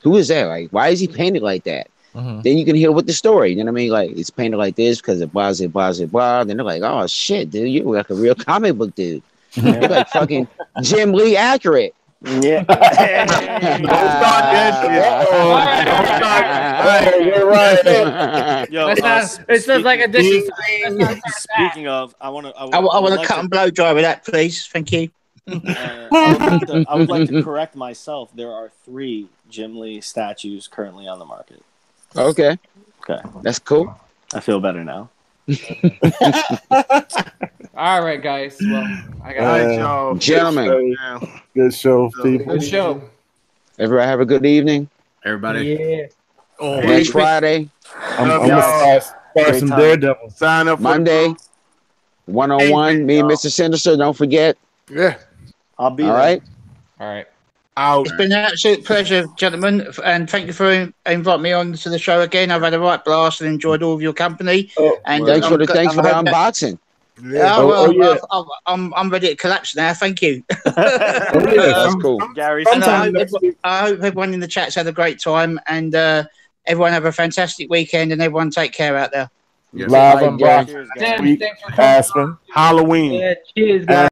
Who is that? Like, why is he painted like that? Then you can hear what the story. You know what I mean? Like, it's painted like this because of blah, blah, blah, blah. Then they're like, oh, shit, dude, you're like a real comic book dude. You're like fucking Jim Lee accurate. Yeah. Don't start that shit. You're right. Yo, it says like a dish. Speaking of, I want to cut and blow dry with that, please. Thank you. I would like to correct myself. There are 3 Jim Lee statues currently on the market. Okay. That's cool. I feel better now. All right, guys. Well, I got gentlemen. Good show, people. Good show. Everybody have a good evening. Everybody. Yeah. Next Friday. I'm gonna start some Daredevil. Sign up Monday. 1-on-1. Me and Mr. Sinister. Don't forget. Yeah. I'll be all there. right. All right. It's been an absolute pleasure, gentlemen, and thank you for inviting me on to the show again. I've had a right blast and enjoed all of your company. And thanks for the unboxing. Yeah, I'm ready to collapse now. Thank you. That's cool, Gary. And I hope everyone in the chat's had a great time, and everyone have a fantastic weekend, and everyone take care out there. Live unboxing. Thanks for coming. Halloween. Yeah, cheers, guys.